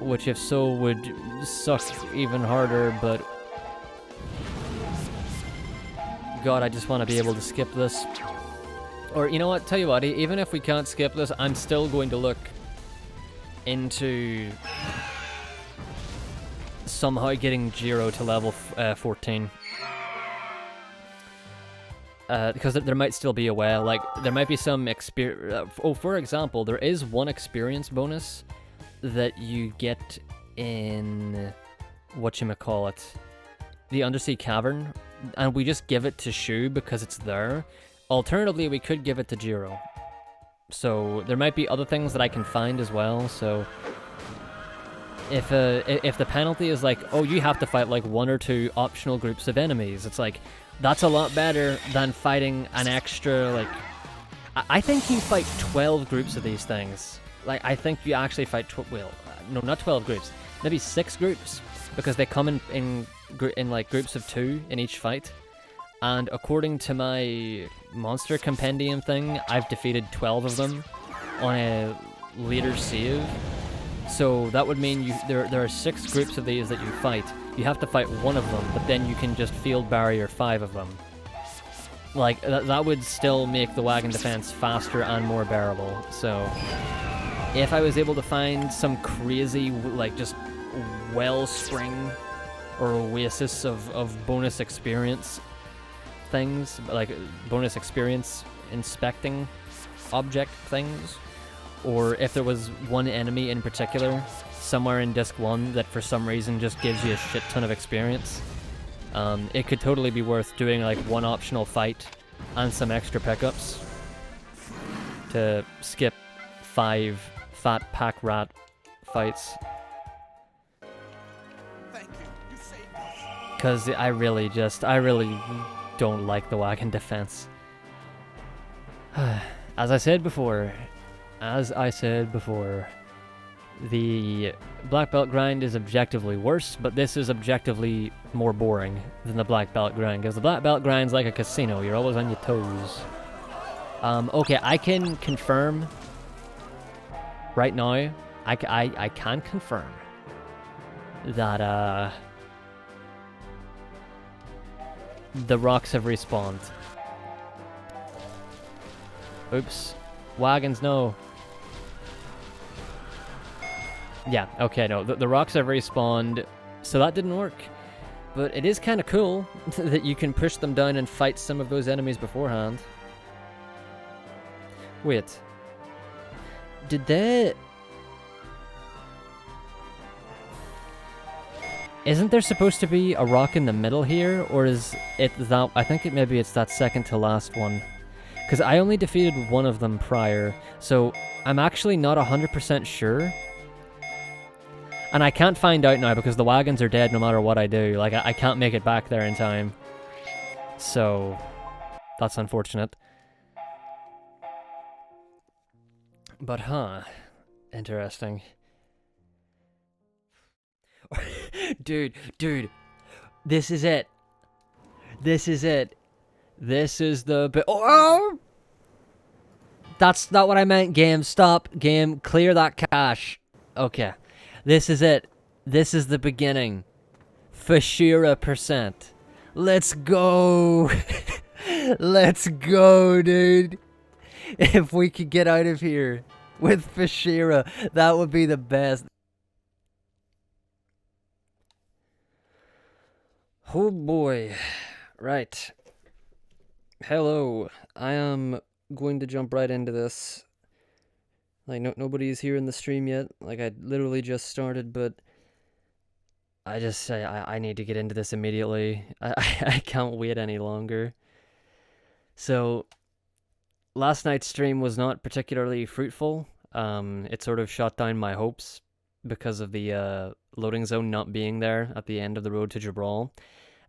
[SPEAKER 1] Which, if so, would suck even harder, but... God, I just want to be able to skip this. Or, you know what, tell you what, even if we can't skip this, I'm still going to look into somehow getting Jiro to level 14. Because there might still be a way, like, there might be some experience... for example, there is one experience bonus that you get in... whatchamacallit? The Undersea Cavern, and we just give it to Shu because it's there. Alternatively, we could give it to Jiro. So, there might be other things that I can find as well, so... If the penalty is like, oh, you have to fight like 1 or 2 optional groups of enemies, it's like... That's a lot better than fighting an extra, like... I think you fight 12 groups of these things. Like, I think you actually fight... well, no, not 12 groups. Maybe 6 groups. Because they come in like, groups of 2 in each fight. And according to my monster compendium thing, I've defeated 12 of them on a later save. So that would mean there are 6 groups of these that you fight. You have to fight 1 of them, but then you can just field barrier 5 of them. Like, that would still make the Wagon Defence faster and more bearable. So, if I was able to find some crazy, like, just wellspring or oasis of bonus experience things, like bonus experience inspecting object things, or if there was one enemy in particular somewhere in Disc 1 that for some reason just gives you a shit ton of experience, it could totally be worth doing like 1 optional fight and some extra pickups to skip 5 fat pack rat fights. Because I really don't like the Wagon Defence. As I said before, the Black Belt grind is objectively worse, but this is objectively more boring than the Black Belt grind, because the Black Belt grind's like a casino, you're always on your toes. Okay, I can confirm right now, I can confirm that, The rocks have respawned. Oops. Wagons, no. Yeah, okay, no. The rocks have respawned, so that didn't work. But it is kind of cool that you can push them down and fight some of those enemies beforehand. Wait. Did they... Isn't there supposed to be a rock in the middle here? Or is it that... I think maybe it's that second to last one. Because I only defeated one of them prior. So I'm actually not 100% sure. And I can't find out now because the wagons are dead no matter what I do. Like, I can't make it back there in time. So, that's unfortunate. But, interesting. Dude, this is it. This is it. This is the bit. Oh! That's not what I meant, game. Stop, game. Clear that cache. Okay. This is it. This is the beginning. Fashira percent. Let's go. Let's go, dude. If we could get out of here with Fashira, that would be the best. Oh boy. Right. Hello. I am going to jump right into this. Like, nobody's here in the stream yet. Like, I literally just started, but I need to get into this immediately. I can't wait any longer. So, last night's stream was not particularly fruitful. It sort of shot down my hopes because of the loading zone not being there at the end of the road to Jibral.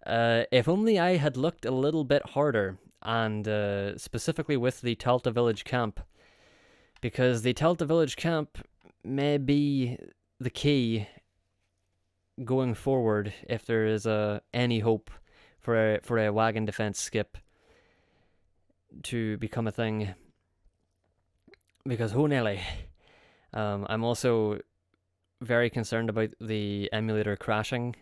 [SPEAKER 1] If only I had looked a little bit harder, and specifically with the Talta village camp. Because the Talta village camp may be the key going forward if there is any hope for a Wagon Defence skip to become a thing. Because ho Nelly. I'm also very concerned about the emulator crashing.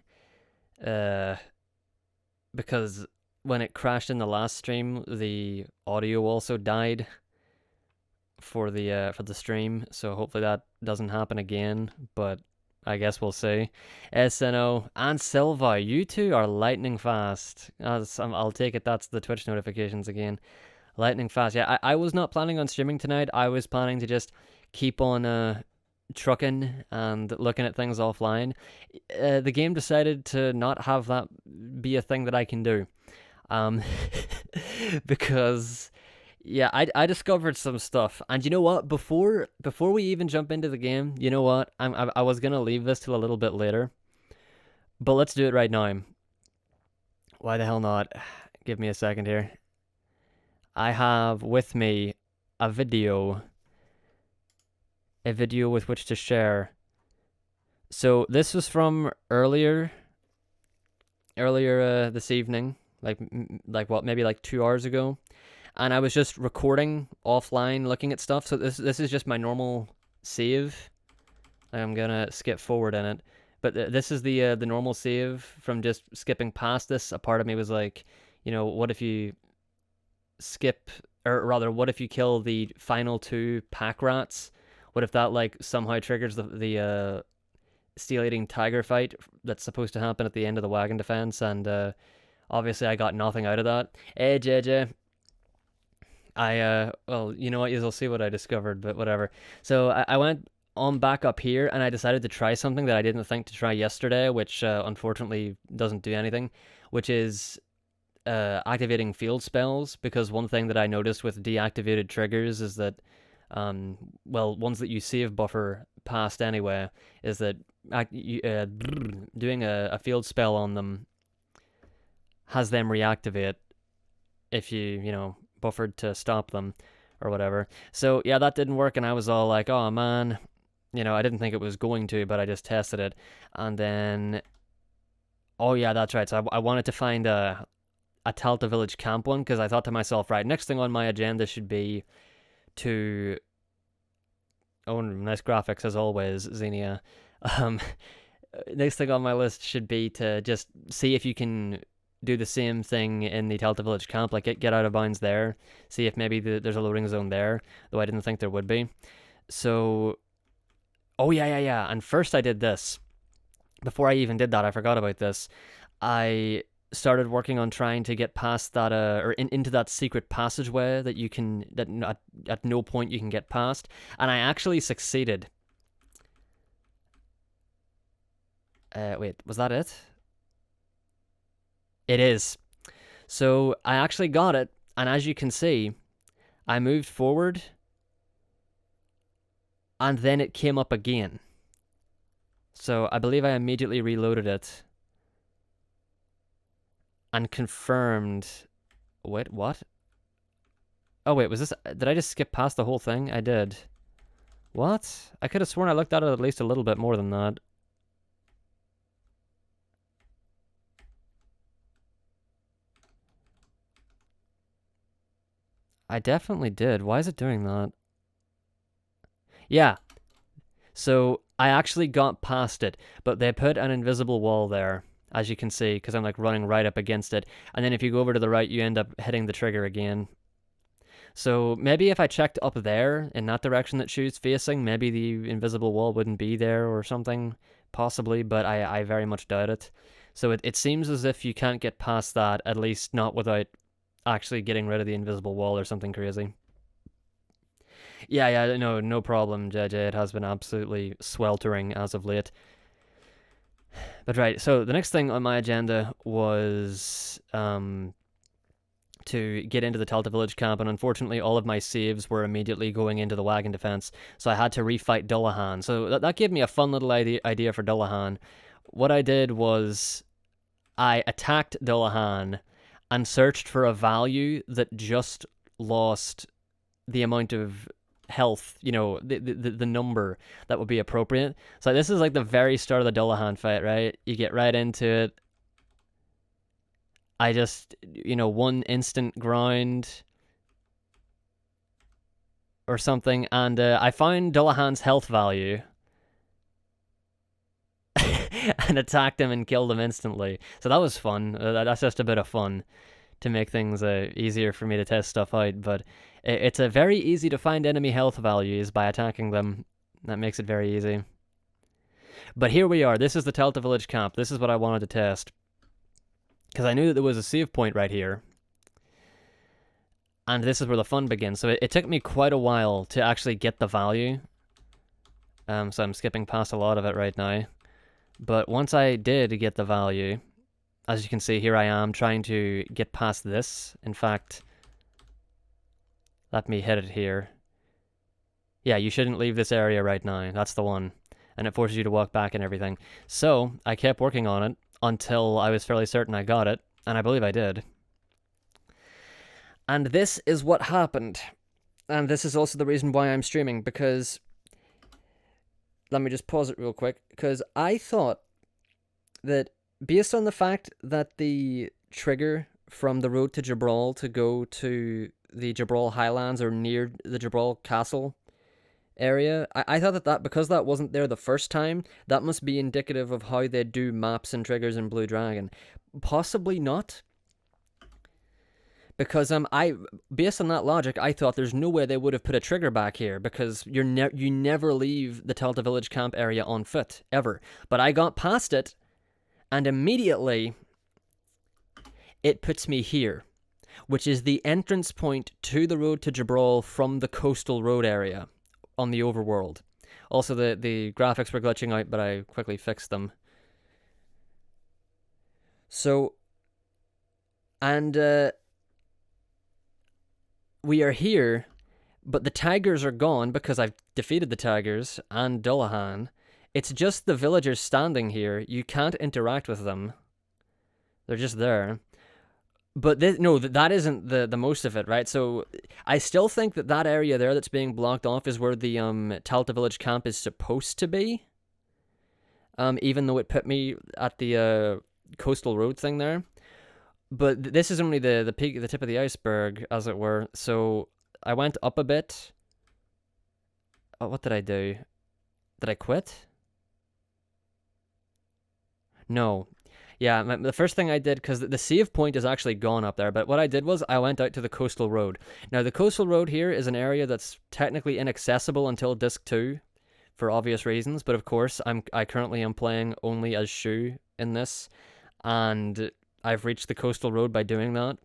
[SPEAKER 1] Because when it crashed in the last stream, the audio also died for the stream, so hopefully that doesn't happen again, but I guess we'll see. SNO and Silva, you two are lightning fast. I'll take it that's the Twitch notifications again. Lightning fast. Yeah, I was not planning on streaming tonight. I was planning to just keep on trucking and looking at things offline. The game decided to not have that be a thing that I can do. Because... yeah, I discovered some stuff, and you know what? Before we even jump into the game, you know what? I was gonna leave this till a little bit later, but let's do it right now. Why the hell not? Give me a second here. I have with me a video with which to share. So this was from earlier this evening, like what, maybe like 2 hours ago. And I was just recording offline, looking at stuff. So this is just my normal save. I'm gonna skip forward in it, but this is the normal save from just skipping past this. A part of me was like, you know, what if you skip, or rather, what if you kill the final 2 pack rats? What if that like somehow triggers the steel-eating tiger fight that's supposed to happen at the end of the Wagon Defence? And obviously, I got nothing out of that. Hey, JJ. Well, you know what, you'll see what I discovered, but whatever. So I went on back up here, and I decided to try something that I didn't think to try yesterday, which unfortunately doesn't do anything, which is activating field spells, because one thing that I noticed with deactivated triggers is that, well, ones that you save buffer past anyway, is that doing a field spell on them has them reactivate if you know, buffered to stop them or whatever. So yeah, that didn't work, and I was all like, oh man, you know, I didn't think it was going to, but I just tested it. And then, oh yeah, that's right, so I wanted to find a Talta village camp one, because I thought to myself, right, next thing on my agenda should be to, oh, nice graphics as always, Xenia. Next thing on my list should be to just see if you can do the same thing in the Telta Village camp, like get out of bounds there, see if maybe there's a loading zone there, though I didn't think there would be. So, oh yeah. And first I did this. Before I even did that, I forgot about this. I started working on trying to get past that, into that secret passageway that you can, that at no point you can get past, and I actually succeeded. Wait, was that it? It is. So I actually got it, and as you can see, I moved forward, and then it came up again. So I believe I immediately reloaded it and confirmed. Wait, what? Oh wait, was this? Did I just skip past the whole thing? I did. What? I could have sworn I looked at it at least a little bit more than that. I definitely did. Why is it doing that? Yeah. So I actually got past it, but they put an invisible wall there, as you can see, because I'm like running right up against it. And then if you go over to the right, you end up hitting the trigger again. So maybe if I checked up there in that direction that she's facing, maybe the invisible wall wouldn't be there or something, possibly, but I very much doubt it. So it seems as if you can't get past that, at least not without actually getting rid of the invisible wall or something crazy. Yeah, no problem, JJ. It has been absolutely sweltering as of late. But right, so the next thing on my agenda was to get into the Telta Village camp, and unfortunately all of my saves were immediately going into the Wagon Defence, so I had to refight Dullahan. So that gave me a fun little idea for Dullahan. What I did was I attacked Dullahan and searched for a value that just lost the amount of health, the number that would be appropriate. So this is like the very start of the Dullahan fight, right? You get right into it. I just, one instant grind or something, and I found Dullahan's health value and attacked him and killed him instantly. So that was fun. That's just a bit of fun to make things easier for me to test stuff out, but it's a very easy to find enemy health values by attacking them. That makes it very easy. But here we are. This is the Telta Village camp. This is what I wanted to test, because I knew that there was a save point right here, and this is where the fun begins. So it took me quite a while to actually get the value, so I'm skipping past a lot of it right now. But once I did get the value, as you can see, here I am trying to get past this. In fact, let me hit it here. Yeah, you shouldn't leave this area right now. That's the one. And it forces you to walk back and everything. So I kept working on it until I was fairly certain I got it, and I believe I did. And this is what happened. And this is also the reason why I'm streaming, because... Let me just pause it real quick, because I thought that based on the fact that the trigger from the road to Jibral to go to the Jibral Highlands or near the Jibral Castle area, I thought that because that wasn't there the first time, that must be indicative of how they do maps and triggers in Blue Dragon. Possibly not. Because based on that logic, I thought there's no way they would have put a trigger back here, because you never leave the Telta Village camp area on foot, ever. But I got past it, and immediately it puts me here, which is the entrance point to the road to Jibral from the coastal road area on the overworld. Also, the graphics were glitching out, but I quickly fixed them. So, and we are here, but the tigers are gone because I've defeated the tigers and Dullahan. It's just the villagers standing here. You can't interact with them. They're just there. But that isn't the most of it, right? So I still think that area there that's being blocked off is where the Telta Village camp is supposed to be. Even though it put me at the coastal road thing there. But this is only the peak, the tip of the iceberg, as it were. So I went up a bit. Oh, what did I do? Did I quit? No. Yeah, the first thing I did, because the save point is actually gone up there, but what I did was I went out to the coastal road. Now, the coastal road here is an area that's technically inaccessible until Disc 2, for obvious reasons, but of course, I currently am playing only as Shu in this, and I've reached the coastal road by doing that.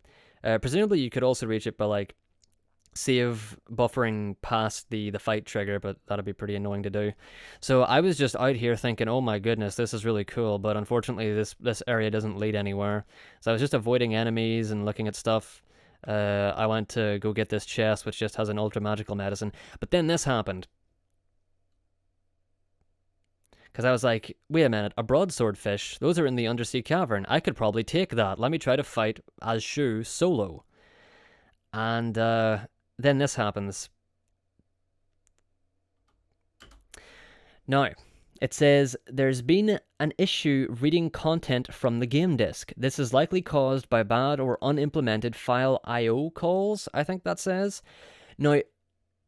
[SPEAKER 1] Presumably, you could also reach it by, like, save buffering past the fight trigger, but that'd be pretty annoying to do. So I was just out here thinking, oh my goodness, this is really cool, but unfortunately this area doesn't lead anywhere. So I was just avoiding enemies and looking at stuff. I went to go get this chest, which just has an ultra magical medicine, but then this happened. Because I was like, wait a minute, a broadsword fish, those are in the undersea cavern. I could probably take that. Let me try to fight as Shu solo. And then this happens. Now, it says, there's been an issue reading content from the game disk. This is likely caused by bad or unimplemented file IO calls, I think that says. Now,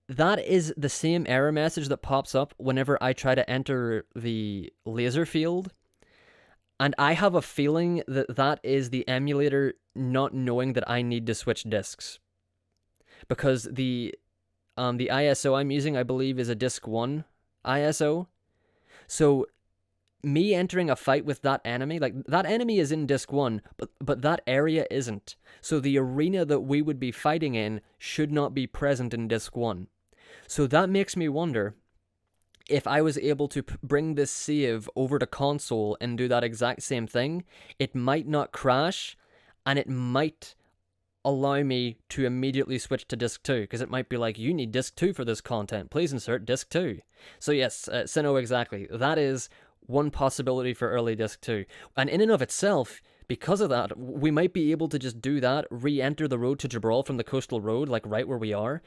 [SPEAKER 1] that is the same error message that pops up whenever I try to enter the laser field. And I have a feeling that that is the emulator not knowing that I need to switch disks. Because the ISO I'm using, I believe, is a Disc 1 ISO. So me entering a fight with that enemy, like, that enemy is in Disc 1, but that area isn't. So the arena that we would be fighting in should not be present in Disc 1. So that makes me wonder if I was able to bring this save over to console and do that exact same thing, it might not crash, and it might allow me to immediately switch to Disc 2, because it might be like, you need Disc 2 for this content, please insert Disc 2. So yes, Sinnoh, exactly. That is one possibility for early Disc 2. And in and of itself, because of that, we might be able to just do that, re-enter the road to Jibral from the coastal road, like right where we are,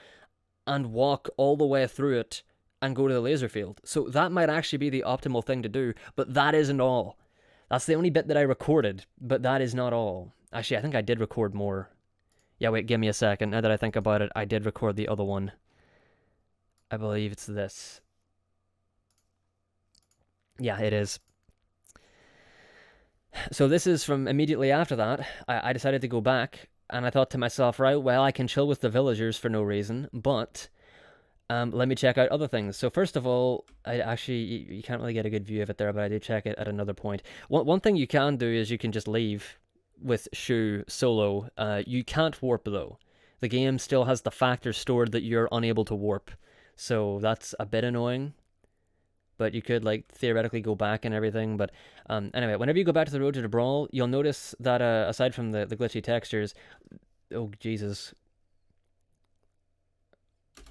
[SPEAKER 1] and walk all the way through it and go to the laser field. So that might actually be the optimal thing to do, but that isn't all. That's the only bit that I recorded, but that is not all. Actually, I think I did record more. Yeah, wait, give me a second. Now that I think about it, I did record the other one. I believe it's this. Yeah, it is. So this is from immediately after that. I decided to go back, and I thought to myself, right, well, I can chill with the villagers for no reason, but let me check out other things. So first of all, you can't really get a good view of it there, but I did check it at another point. One thing you can do is you can just leave with Shu solo. You can't warp though. The game still has the factor stored that you're unable to warp, so that's a bit annoying. But you could, like, theoretically go back and everything. But anyway, whenever you go back to the road to the Brawl, you'll notice that aside from the glitchy textures, oh Jesus,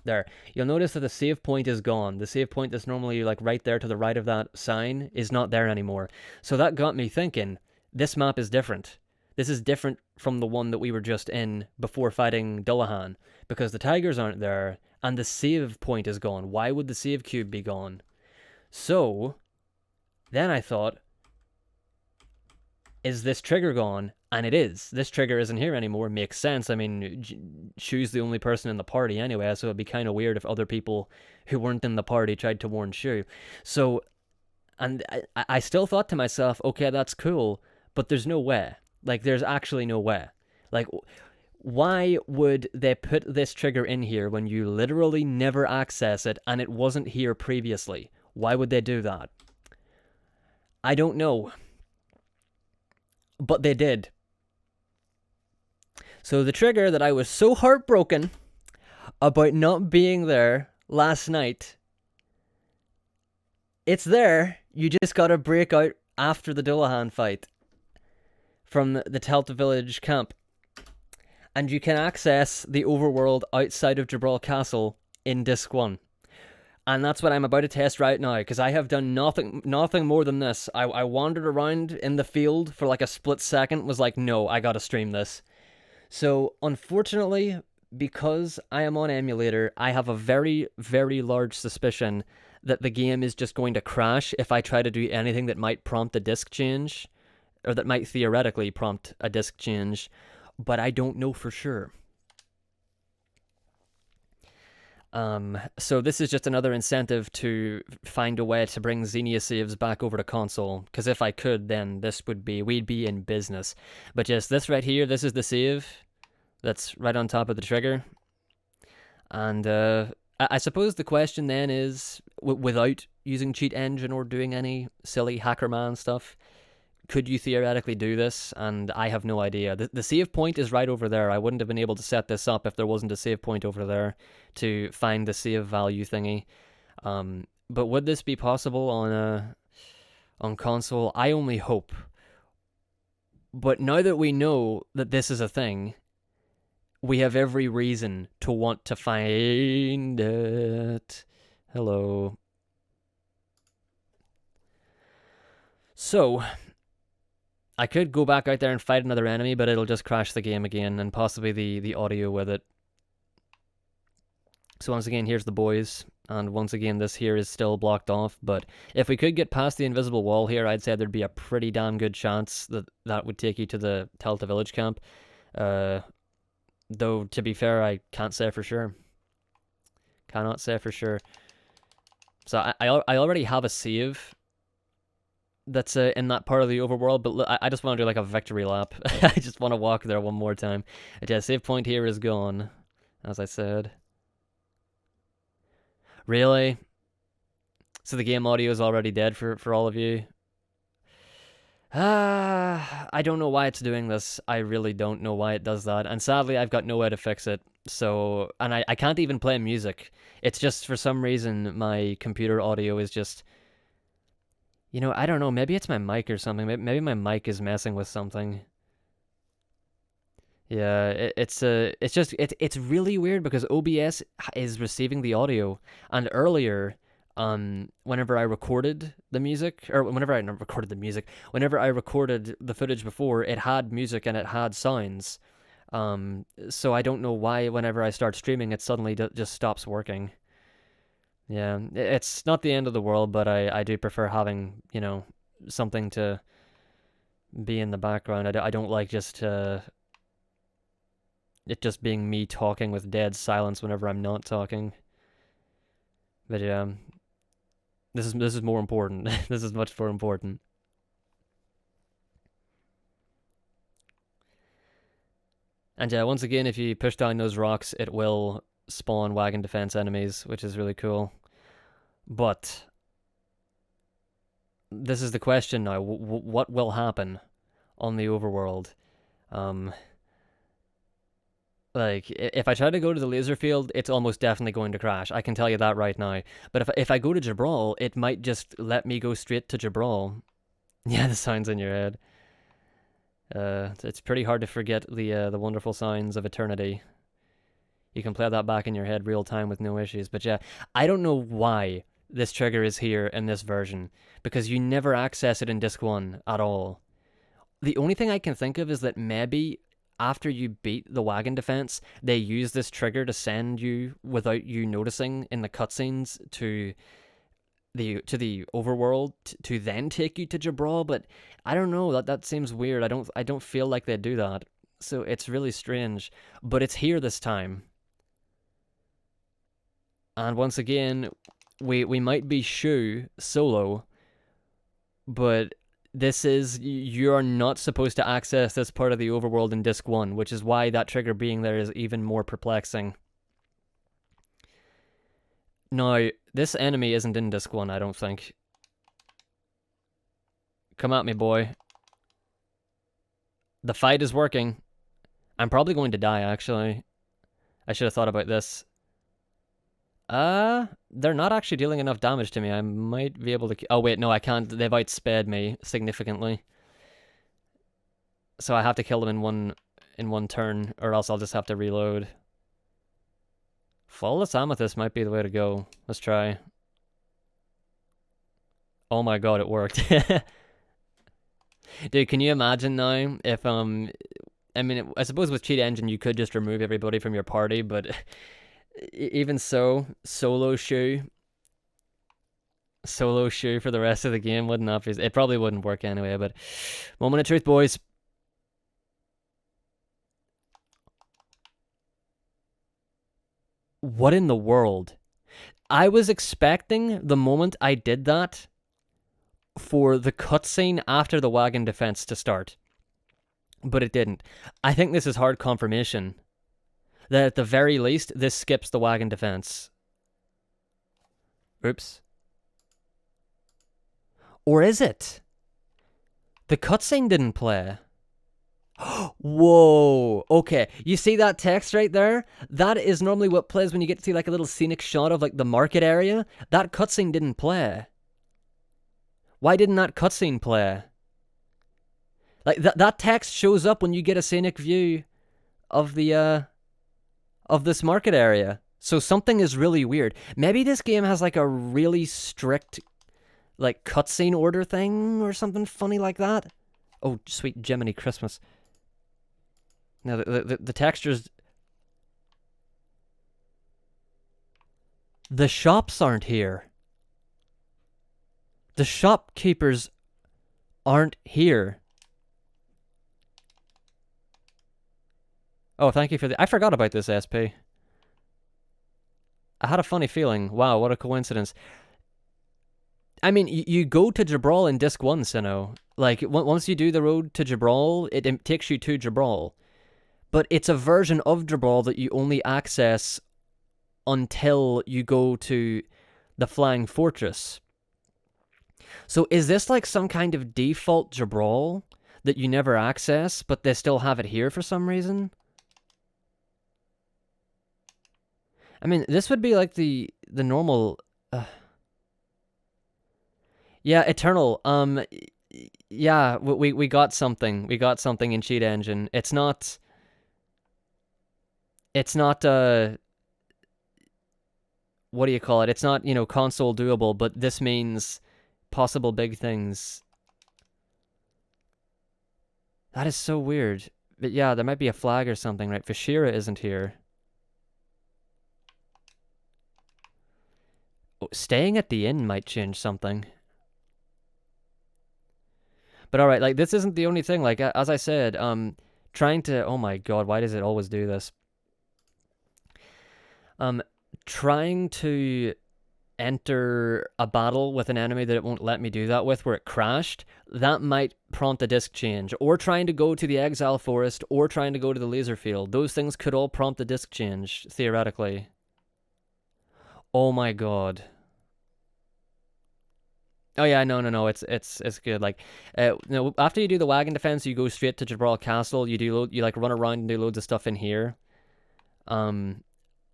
[SPEAKER 1] there, you'll notice that the save point is gone. The save point that's normally, like, right there to the right of that sign is not there anymore. So that got me thinking, this map is different. This is different from the one that we were just in before fighting Dullahan, because the tigers aren't there, and the save point is gone. Why would the save cube be gone? So, then I thought, is this trigger gone? And it is. This trigger isn't here anymore. Makes sense. I mean, Shu's the only person in the party anyway, so it'd be kind of weird if other people who weren't in the party tried to warn Shu. So, and I still thought to myself, okay, that's cool, but there's no way. Like, there's actually no way. Like, why would they put this trigger in here when you literally never access it and it wasn't here previously? Why would they do that? I don't know. But they did. So the trigger that I was so heartbroken about not being there last night, it's there. You just gotta break out after the Dullahan fight from the Telta village camp. And you can access the overworld outside of Jibral Castle in Disc 1. And that's what I'm about to test right now, because I have done nothing more than this. I wandered around in the field for like a split second, was like, no, I gotta stream this. So, unfortunately, because I am on emulator, I have a very, very large suspicion that the game is just going to crash if I try to do anything that might prompt a disc change, or that might theoretically prompt a disc change, but I don't know for sure. So this is just another incentive to find a way to bring Xenia saves back over to console, because if I could, then we'd be in business. But just this right here, this is the save that's right on top of the trigger. And I suppose the question then is, without using cheat engine or doing any silly hackerman stuff, could you theoretically do this? And I have no idea. The save point is right over there. I wouldn't have been able to set this up if there wasn't a save point over there to find the save value thingy. But would this be possible on console? I only hope. But now that we know that this is a thing, we have every reason to want to find it. Hello. So, I could go back out there and fight another enemy, but it'll just crash the game again, and possibly the audio with it. So once again, here's the boys, and once again, this here is still blocked off, but if we could get past the invisible wall here, I'd say there'd be a pretty damn good chance that that would take you to the Telta village camp. Though, to be fair, I can't say for sure. Cannot say for sure. So I already have a save that's in that part of the overworld, but I just want to do like a victory lap. I just want to walk there one more time. Yeah, save point here is gone, as I said. Really? So the game audio is already dead for all of you? I don't know why it's doing this. I really don't know why it does that. And sadly, I've got no way to fix it. So, and I can't even play music. It's just, for some reason, my computer audio is just... You know, I don't know. Maybe it's my mic or something. Maybe my mic is messing with something. Yeah, it's really weird because OBS is receiving the audio, and earlier, whenever I recorded the music, or whenever I recorded the music, whenever I recorded the footage before, it had music and it had sounds. So I don't know why whenever I start streaming, it suddenly just stops working. Yeah, it's not the end of the world, but I do prefer having, you know, something to be in the background. I don't like just it just being me talking with dead silence whenever I'm not talking. But yeah, this is more important. This is much more important. And yeah, once again, if you push down those rocks, it will spawn Wagon Defence enemies, which is really cool. But this is the question now. What will happen on the overworld? Like, if I try to go to the laser field, it's almost definitely going to crash. I can tell you that right now. But if I go to Jibral, it might just let me go straight to Jibral. Yeah, the sounds in your head. It's pretty hard to forget the wonderful sounds of eternity. You can play that back in your head real time with no issues. But yeah, I don't know why this trigger is here in this version, because you never access it in Disc 1 at all. The only thing I can think of is that maybe after you beat the Wagon Defence, they use this trigger to send you, without you noticing in the cutscenes, to the overworld to then take you to Jibral. But I don't know, that seems weird. I don't feel like they do that. So it's really strange. But it's here this time. And once again, we might be Shu solo, but you're not supposed to access this part of the overworld in Disc 1, which is why that trigger being there is even more perplexing. Now, this enemy isn't in Disc 1, I don't think. Come at me, boy. The fight is working. I'm probably going to die, actually. I should have thought about this. They're not actually dealing enough damage to me. I might be able to... Oh, wait, no, I can't. They've outsped me significantly. So I have to kill them in one turn, or else I'll just have to reload. Flawless Amethyst might be the way to go. Let's try. Oh my god, it worked. Dude, can you imagine now if, I mean, I suppose with Cheat Engine you could just remove everybody from your party, but... Even so, solo Shu for the rest of the game wouldn't have... It probably wouldn't work anyway, but... Moment of truth, boys. What in the world? I was expecting the moment I did that for the cutscene after the Wagon Defence to start. But it didn't. I think this is hard confirmation that at the very least, this skips the Wagon Defence. Oops. Or is it? The cutscene didn't play. Whoa. Okay. You see that text right there? That is normally what plays when you get to see like a little scenic shot of like the market area. That cutscene didn't play. Why didn't that cutscene play? Like that text shows up when you get a scenic view of the of this market area. So something is really weird. Maybe this game has like a really strict like cutscene order thing or something funny like that. Oh, sweet Jiminy Christmas. Now the textures. The shops aren't here. The shopkeepers aren't here. Oh, thank you for the... I forgot about this, SP. I had a funny feeling. Wow, what a coincidence. I mean, you go to Jibral in Disc 1, Sinnoh. Like, once you do the road to Jibral, it takes you to Jibral. But it's a version of Jibral that you only access until you go to the Flying Fortress. So is this like some kind of default Jibral that you never access, but they still have it here for some reason? I mean, this would be like the normal... Yeah, Eternal. Yeah, we got something. We got something in Cheat Engine. It's not, what do you call it? It's not, console doable, but this means possible big things. That is so weird. But yeah, there might be a flag or something, right? Vashira isn't here. Oh, staying at the inn might change something. But alright, like, this isn't the only thing. Like, as I said, trying to... Oh my god, why does it always do this? Trying to enter a battle with an enemy that it won't let me do that with, where it crashed, that might prompt a disc change. Or trying to go to the Exile Forest, or trying to go to the Laser Field. Those things could all prompt a disc change, theoretically. Oh my god. Oh yeah, no, it's good. Like, after you do the Wagon Defence, you go straight to Jibral Castle. You like run around and do loads of stuff in here.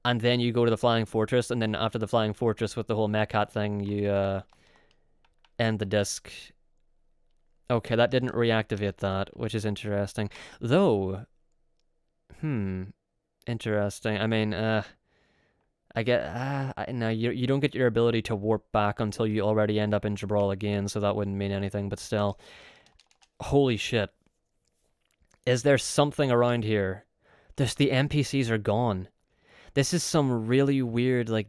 [SPEAKER 1] And then you go to the Flying Fortress, and then after the Flying Fortress with the whole Mechat thing, you end the disc. Okay, that didn't reactivate that, which is interesting. Though, interesting. I mean, I get, no, you don't get your ability to warp back until you already end up in Jibral again, so that wouldn't mean anything, but still. Holy shit. Is there something around here? The NPCs are gone. This is some really weird, like,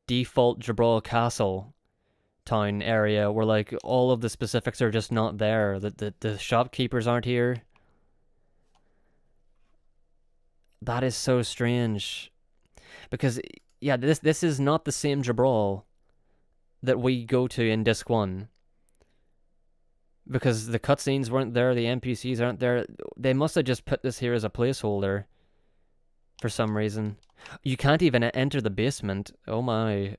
[SPEAKER 1] default Jibral Castle town area where, like, all of the specifics are just not there. The shopkeepers aren't here. That is so strange. Because... yeah, this is not the same Jibral that we go to in Disc 1. Because the cutscenes weren't there, the NPCs aren't there. They must have just put this here as a placeholder. For some reason. You can't even enter the basement. Oh my.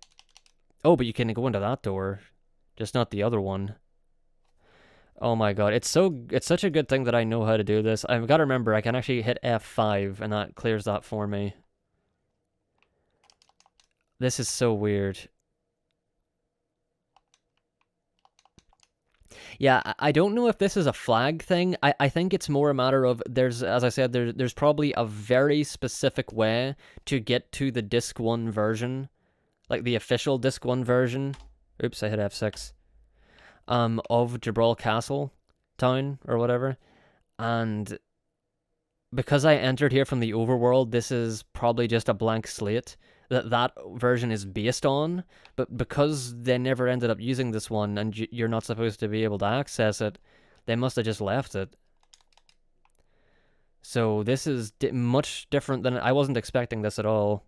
[SPEAKER 1] Oh, but you can go into that door. Just not the other one. Oh my god, it's such a good thing that I know how to do this. I've got to remember, I can actually hit F5 and that clears that for me. This is so weird. Yeah, I don't know if this is a flag thing. I think it's more a matter of, as I said, there's probably a very specific way to get to the Disc 1 version. Like the official Disc 1 version. Oops, I hit F6. Of Jibral Castle town or whatever. And because I entered here from the overworld, this is probably just a blank slate that version is based on, but because they never ended up using this one and you're not supposed to be able to access it, they must have just left it. So this is much different than... I wasn't expecting this at all.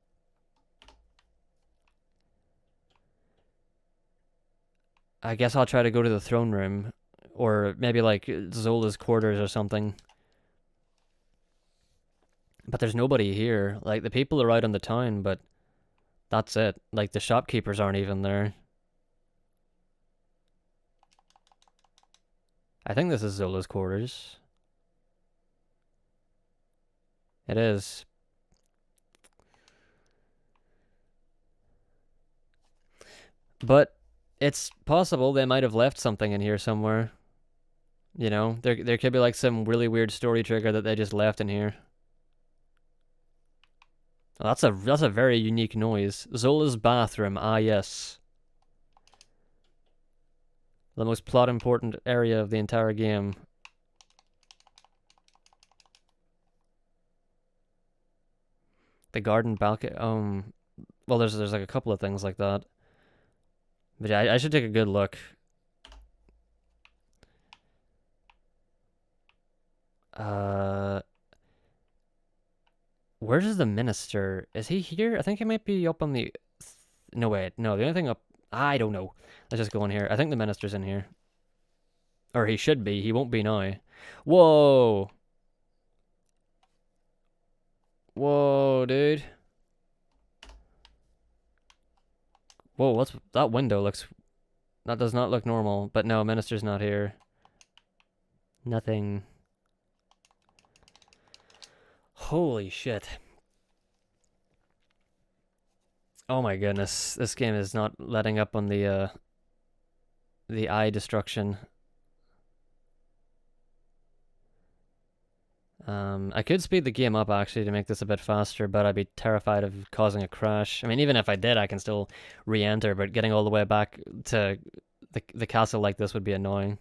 [SPEAKER 1] I guess I'll try to go to the throne room, or maybe like Zola's quarters or something. But there's nobody here. Like, the people are out on the town, but that's it. Like, the shopkeepers aren't even there. I think this is Zola's quarters. It is. But it's possible they might have left something in here somewhere. You know, there could be like some really weird story trigger that they just left in here. Oh, that's a very unique noise. Zola's bathroom. Ah, yes. The most plot important area of the entire game. The garden balcony. Well, there's like a couple of things like that. But yeah, I should take a good look. Uh, where's the minister? Is he here? I think he might be up on the. No, wait, no. The only thing up. I don't know. Let's just go in here. I think the minister's in here, or he should be. He won't be now. Whoa, whoa, dude. Whoa, what's that window? Looks. That does not look normal. But no, minister's not here. Nothing. Holy shit. Oh my goodness, this game is not letting up on the eye destruction. I could speed the game up actually to make this a bit faster, but I'd be terrified of causing a crash. I mean, even if I did, I can still re-enter, but getting all the way back to the castle like this would be annoying.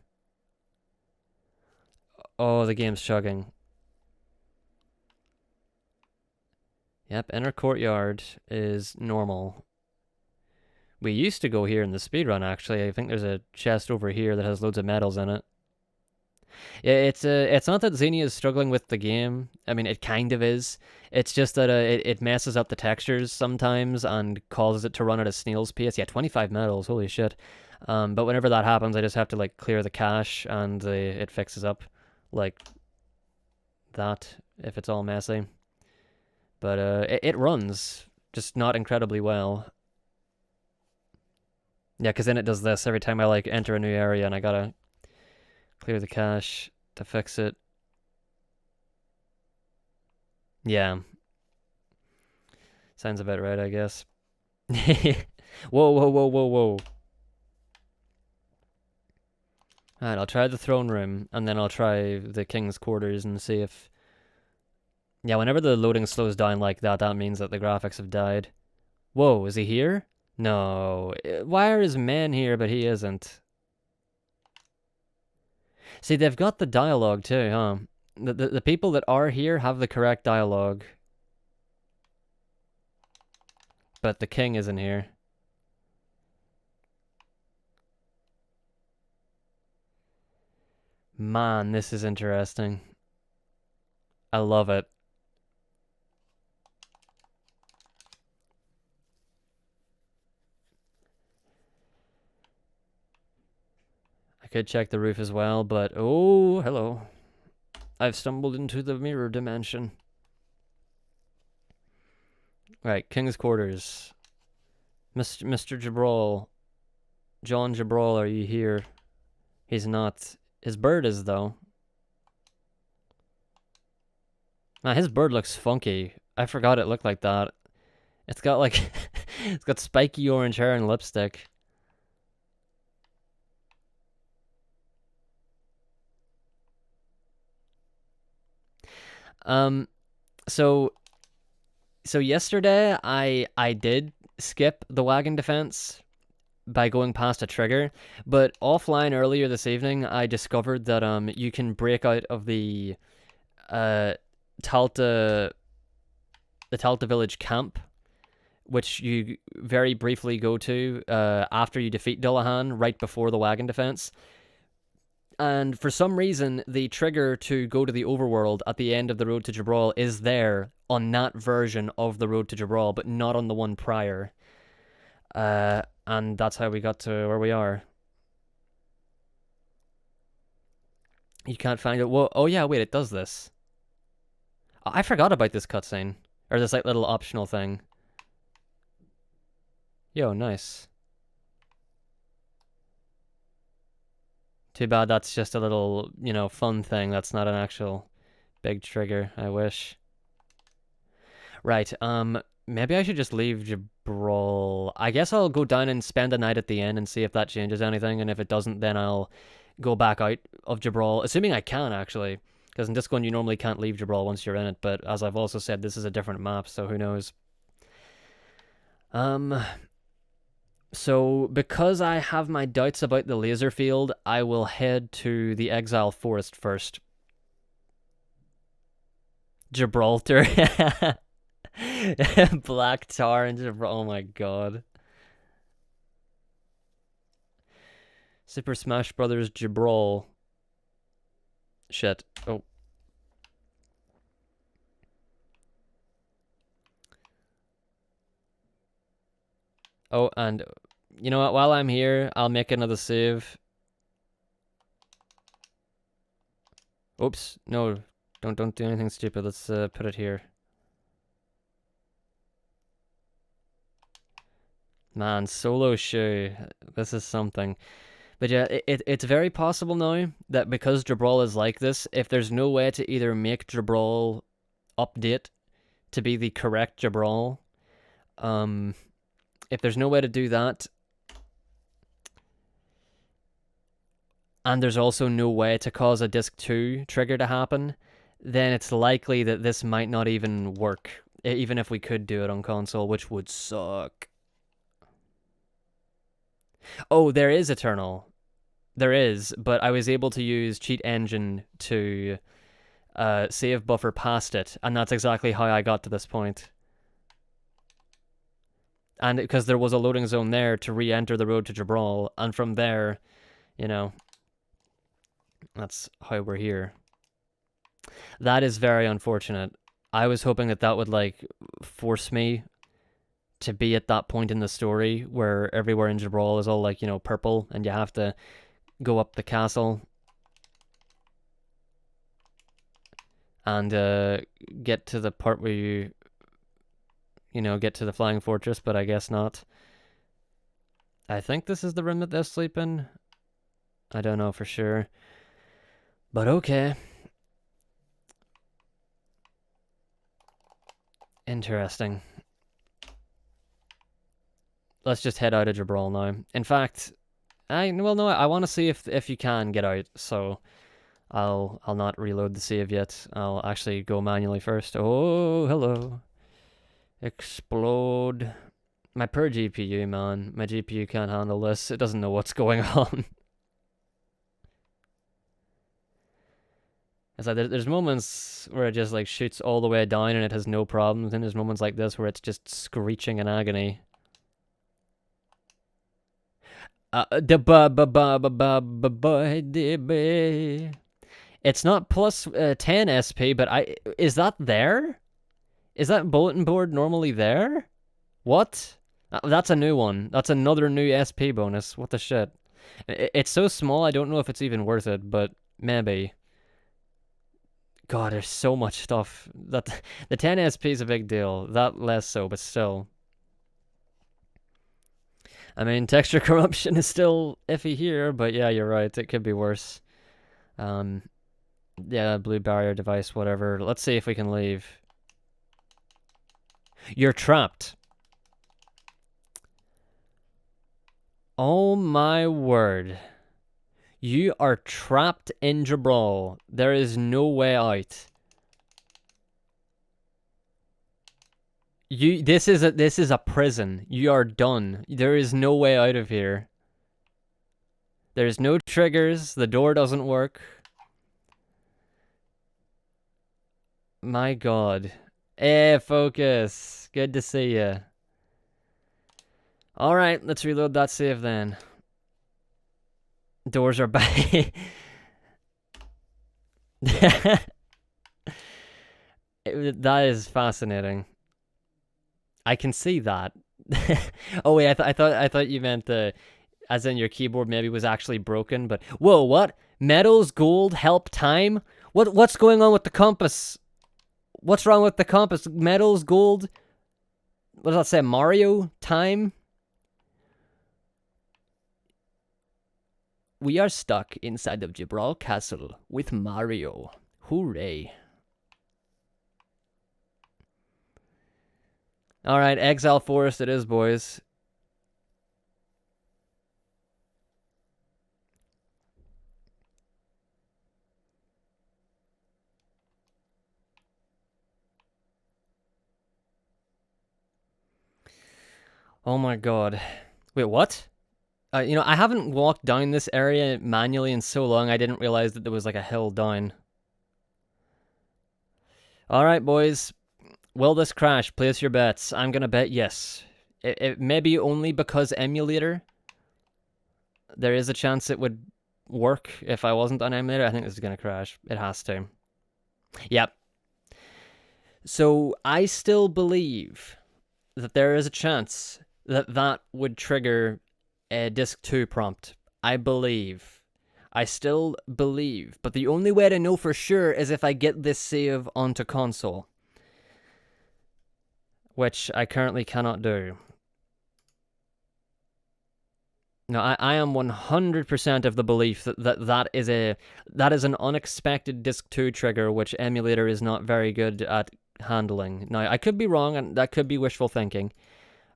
[SPEAKER 1] Oh, the game's chugging. Yep, inner courtyard is normal. We used to go here in the speedrun, actually. I think there's a chest over here that has loads of medals in it. Yeah, it's not that Xenia is struggling with the game. I mean, it kind of is. It's just that it messes up the textures sometimes and causes it to run at a snail's pace. Yeah, 25 medals, holy shit. But whenever that happens, I just have to like clear the cache and it fixes up like that if it's all messy. But it runs, just not incredibly well. Yeah, because then it does this every time I like enter a new area and I gotta clear the cache to fix it. Yeah. Sounds about right, I guess. Whoa, whoa, whoa, whoa, whoa. Alright, I'll try the throne room, and then I'll try the king's quarters and see if... Yeah, whenever the loading slows down like that, that means that the graphics have died. Whoa, is he here? No. Why are his men here, but he isn't? See, they've got the dialogue too, huh? The people that are here have the correct dialogue. But the king isn't here. Man, this is interesting. I love it. I could check the roof as well, but... Oh, hello. I've stumbled into the mirror dimension. Right, king's quarters. Mr. Jibral. John Jibral, are you here? He's not. His bird is, though. Man, his bird looks funky. I forgot it looked like that. It's got like... it's got spiky orange hair and lipstick. So yesterday I did skip the Wagon Defence by going past a trigger, but offline earlier this evening I discovered that you can break out of the Talta village camp, which you very briefly go to after you defeat Dullahan right before the Wagon Defence. And for some reason, the trigger to go to the overworld at the end of the Road to Jibral is there on that version of the Road to Jibral, but not on the one prior. And that's how we got to where we are. You can't find it. Whoa, oh yeah, wait, it does this. I forgot about this cutscene. Or this like little optional thing. Yo, nice. Too bad that's just a little, you know, fun thing. That's not an actual big trigger. I wish. Right, maybe I should just leave Jibral. I guess I'll go down and spend a night at the inn and see if that changes anything, and if it doesn't, then I'll go back out of Jibral, assuming I can, actually. Because in this one, you normally can't leave Jibral once you're in it, but as I've also said, this is a different map, so who knows. So, because I have my doubts about the laser field, I will head to the Exile Forest first. Gibraltar. Black tar and Gibraltar. Oh my god. Super Smash Brothers Jibral. Shit. Oh. Oh, and you know what? While I'm here, I'll make another save. Oops. No. Don't do anything stupid. Let's put it here. Man, solo shoe. This is something. But yeah, it's very possible now that because Jibral is like this, if there's no way to either make Jibral update to be the correct Jibral, if there's no way to do that, and there's also no way to cause a Disc 2 trigger to happen, then it's likely that this might not even work, even if we could do it on console, which would suck. Oh, there is Eternal. There is, but I was able to use Cheat Engine to save buffer past it, and that's exactly how I got to this point. And because there was a loading zone there to re-enter the road to Jibral, and from there, you know, that's how we're here. That is very unfortunate. I was hoping that that would, like, force me to be at that point in the story where everywhere in Jibral is all, like, you know, purple, and you have to go up the castle and get to the part where you know, get to the Flying Fortress, but I guess not. I think this is the room that they sleep in. I don't know for sure. But okay. Interesting. Let's just head out of Jibral now. In fact, I want to see if you can get out, so I'll not reload the save yet. I'll actually go manually first. Oh, hello. Explode. My poor GPU, man. My GPU can't handle this. It doesn't know what's going on. It's like there's moments where it just like shoots all the way down and it has no problems, and there's moments like this where it's just screeching in agony. It's not plus 10 SP, but is that there? Is that bulletin board normally there? What? That's a new one. That's another new SP bonus. What the shit? It's so small, I don't know if it's even worth it, but maybe. God, there's so much stuff. That the 10 SP is a big deal. That less so, but still. I mean, texture corruption is still iffy here, but yeah, you're right. It could be worse. Yeah, blue barrier device, whatever. Let's see if we can leave. You're trapped. Oh my word. You are trapped in Jibral. There is no way out. This is a prison. You are done. There is no way out of here. There's no triggers. The door doesn't work. My god. Focus. Good to see you. Alright, let's reload that save then. Doors are back. That is fascinating. I can see that. Oh wait, I thought you meant as in your keyboard maybe was actually broken, but whoa, what? Metals, gold, help, time? What's going on with the compass? What's wrong with the compass? Metals, gold, what does that say? Mario, time? We are stuck inside of Jibral Castle with Mario. Hooray. Alright, Exile Forest it is, boys. Oh my god. Wait, what? I haven't walked down this area manually in so long, I didn't realize that there was like a hill down. Alright, boys. Will this crash? Place your bets. I'm gonna bet yes. It may be only because emulator. There is a chance it would work if I wasn't on emulator. I think this is gonna crash. It has to. Yep. So I still believe that there is a chance that that would trigger a Disk 2 prompt. I believe. I still believe. But the only way to know for sure is if I get this save onto console. Which I currently cannot do. No, I am 100% of the belief that is an unexpected Disk 2 trigger, which emulator is not very good at handling. Now, I could be wrong, and that could be wishful thinking,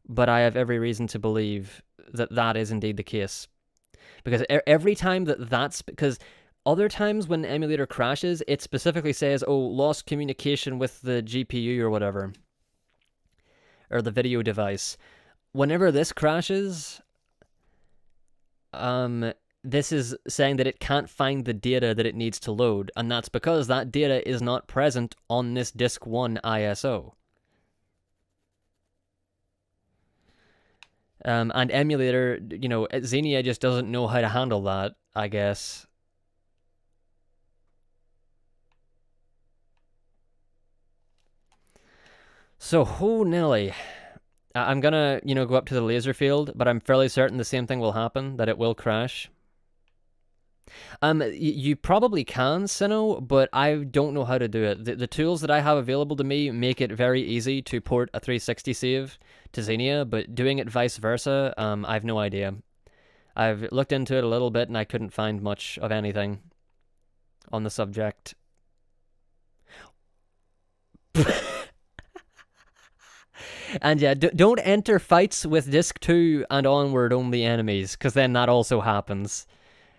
[SPEAKER 1] but I have every reason to believe that is indeed the case. Because every time because other times when emulator crashes, it specifically says, oh, lost communication with the GPU or whatever, or the video device. Whenever this crashes, this is saying that it can't find the data that it needs to load, and that's because that data is not present on this Disk 1 ISO. And emulator, Xenia just doesn't know how to handle that, I guess. So, oh Nelly. I'm gonna, go up to the laser field, but I'm fairly certain the same thing will happen, that it will crash. You probably can, Sinnoh, but I don't know how to do it. The tools that I have available to me make it very easy to port a 360 save to Xenia, but doing it vice versa, I have no idea. I've looked into it a little bit and I couldn't find much of anything on the subject. And yeah, don't enter fights with Disk 2 and onward only enemies, because then that also happens.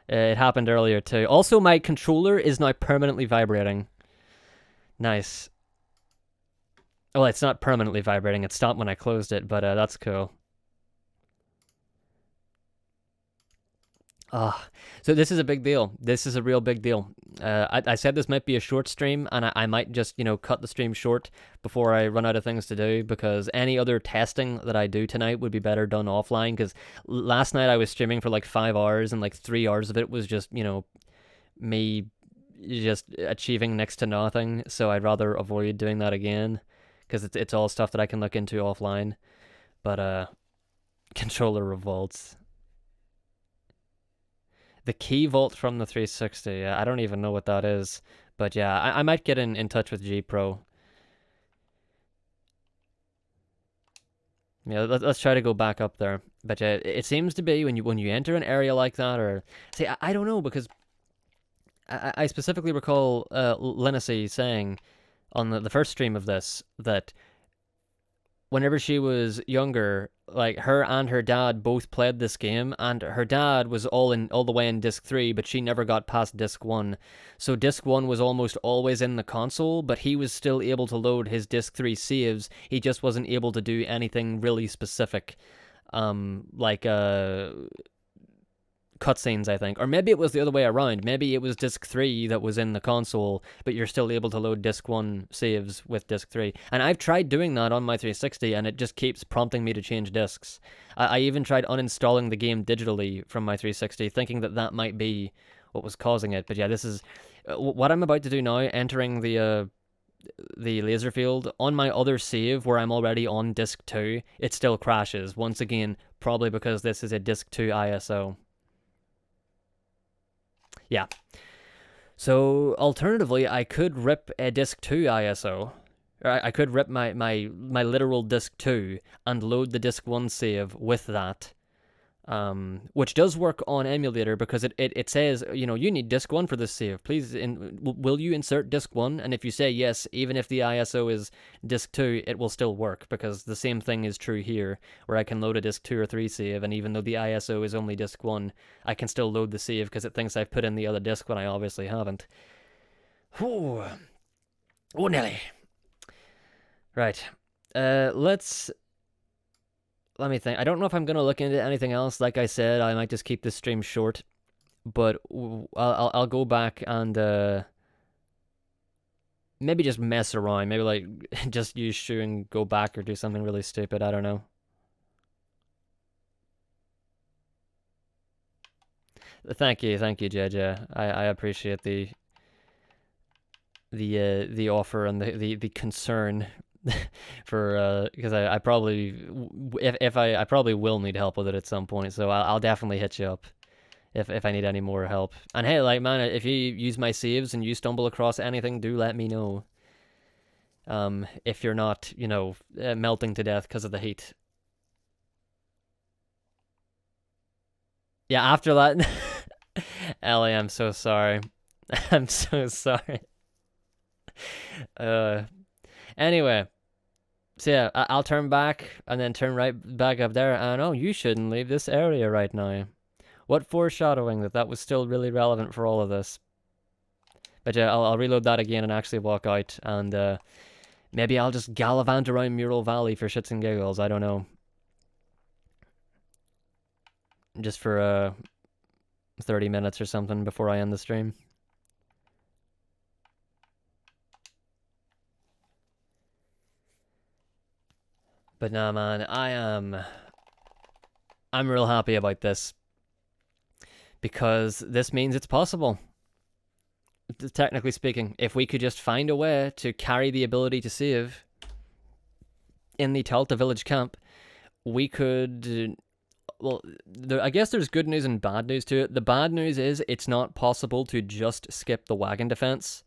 [SPEAKER 1] It happened earlier too. Also, my controller is now permanently vibrating. Nice. Well, it's not permanently vibrating. It stopped when I closed it, but that's cool. So this is a big deal. This is a real big deal. I said this might be a short stream, and I might just, cut the stream short before I run out of things to do, because any other testing that I do tonight would be better done offline, because last night I was streaming for like 5 hours, and like 3 hours of it was just, me just achieving next to nothing, so I'd rather avoid doing that again, because it's all stuff that I can look into offline. But, controller revolts. The key vault from the 360. I don't even know what that is. But yeah, I might get in touch with G Pro. Yeah, let's try to go back up there. But yeah, it seems to be when you enter an area like that, or see, I don't know, because I specifically recall Linnacy saying on the first stream of this that whenever she was younger, like her and her dad both played this game, and her dad was all the way in Disk 3, but she never got past Disk 1. So Disk 1 was almost always in the console, but he was still able to load his Disk 3 saves. He just wasn't able to do anything really specific, like cutscenes, I think. Or maybe it was the other way around. Maybe it was Disk 3 that was in the console, but you're still able to load Disk 1 saves with Disk 3. And I've tried doing that on my 360, and it just keeps prompting me to change discs. I even tried uninstalling the game digitally from my 360, thinking that might be what was causing it. But yeah, this is what I'm about to do now, entering the laser field. On my other save, where I'm already on Disk 2, it still crashes. Once again, probably because this is a Disk 2 ISO. Yeah. So alternatively, I could rip a Disk 2 ISO. Or I could rip my literal Disk 2 and load the Disk 1 save with that. Which does work on emulator because it says, you know, you need disk 1 for this save. Please, will you insert disk 1? And if you say yes, even if the ISO is disk 2, it will still work because the same thing is true here, where I can load a disk 2 or 3 save, and even though the ISO is only disk 1, I can still load the save because it thinks I've put in the other disk when I obviously haven't. Whew. Oh, Nelly. Right. Let me think. I don't know if I'm going to look into anything else. Like I said, I might just keep this stream short. But I'll go back and maybe just mess around. Maybe like just use Shu and go back or do something really stupid. I don't know. Thank you, JJ. I appreciate the offer and the concern. For because I probably if I probably will need help with it at some point, so I'll definitely hit you up if I need any more help. And hey, like, man, if you use my saves and you stumble across anything, do let me know. If you're not, you know, melting to death because of the heat. Yeah, after that, Ellie, I'm so sorry. I'm so sorry. Anyway. So yeah, I'll turn back and then turn right back up there. And oh, you shouldn't leave this area right now. What foreshadowing that was still really relevant for all of this. But yeah, I'll reload that again and actually walk out. And maybe I'll just gallivant around Mural Valley for shits and giggles. I don't know. Just for 30 minutes or something before I end the stream. But nah, man, I'm real happy about this because this means it's possible. Technically speaking, if we could just find a way to carry the ability to save in the Talta village camp, we could. Well, I guess there's good news and bad news to it. The bad news is it's not possible to just skip the Wagon Defence.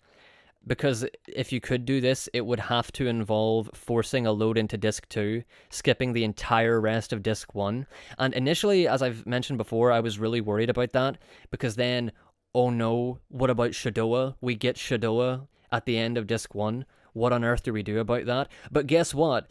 [SPEAKER 1] Because if you could do this, it would have to involve forcing a load into Disk 2, skipping the entire rest of Disk 1. And initially, as I've mentioned before, I was really worried about that, because then, oh no, what about Shadoa? We get Shadoa at the end of Disk 1. What on earth do we do about that? But guess what?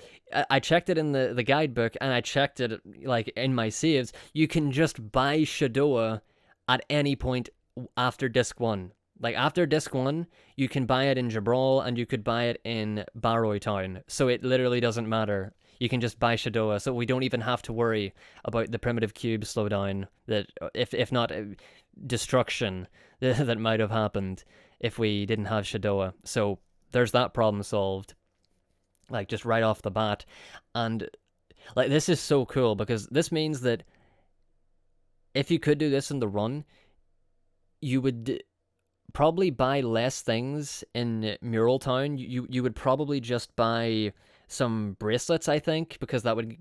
[SPEAKER 1] I checked it in the guidebook, and I checked it like in my saves. You can just buy Shadoa at any point after Disk 1. Like, after Disk 1, you can buy it in Jibral, and you could buy it in Barrow Town. So it literally doesn't matter. You can just buy Shadoa, so we don't even have to worry about the primitive cube slowdown, that if not destruction, that might have happened if we didn't have Shadoa. So there's that problem solved, like, just right off the bat. And, like, this is so cool, because this means that if you could do this in the run, you would probably buy less things in Mural Town. You would probably just buy some bracelets, I think, because that would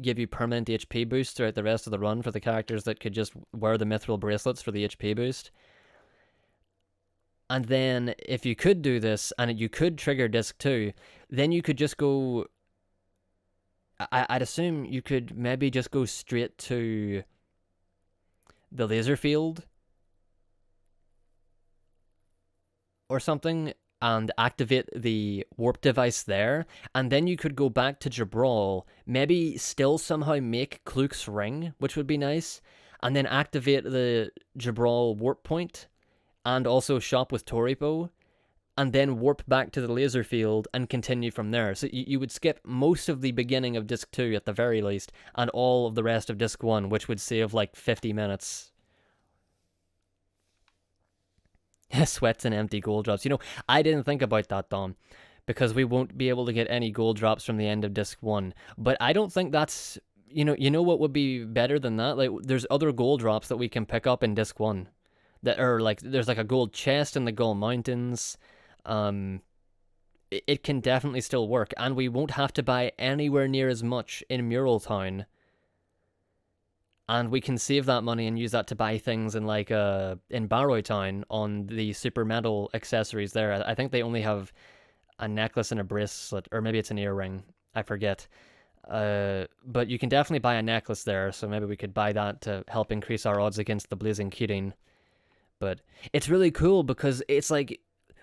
[SPEAKER 1] give you permanent HP boost throughout the rest of the run for the characters that could just wear the mithril bracelets for the HP boost. And then if you could do this and you could trigger Disk 2, then you could just go. I'd assume you could maybe just go straight to the laser field or something and activate the warp device there, and then you could go back to Jibral, maybe still somehow make Kluk's ring, which would be nice, and then activate the Jibral warp point, and also shop with Toripo, and then warp back to the laser field and continue from there. So you would skip most of the beginning of Disk 2 at the very least, and all of the rest of Disk 1, which would save like 50 minutes. Sweats and empty gold drops. You know, I didn't think about that, Dom, because we won't be able to get any gold drops from the end of Disk 1. But I don't think that's, you know what would be better than that? Like, there's other gold drops that we can pick up in Disk 1. That are like, there's like a gold chest in the Gull Mountains. It can definitely still work, and we won't have to buy anywhere near as much in Mural Town and we can save that money and use that to buy things in like in Barrow Town on the super metal accessories there. I think they only have a necklace and a bracelet, or maybe it's an earring. I forget. But you can definitely buy a necklace there, so maybe we could buy that to help increase our odds against the Blazing Keating. But it's really cool because it's like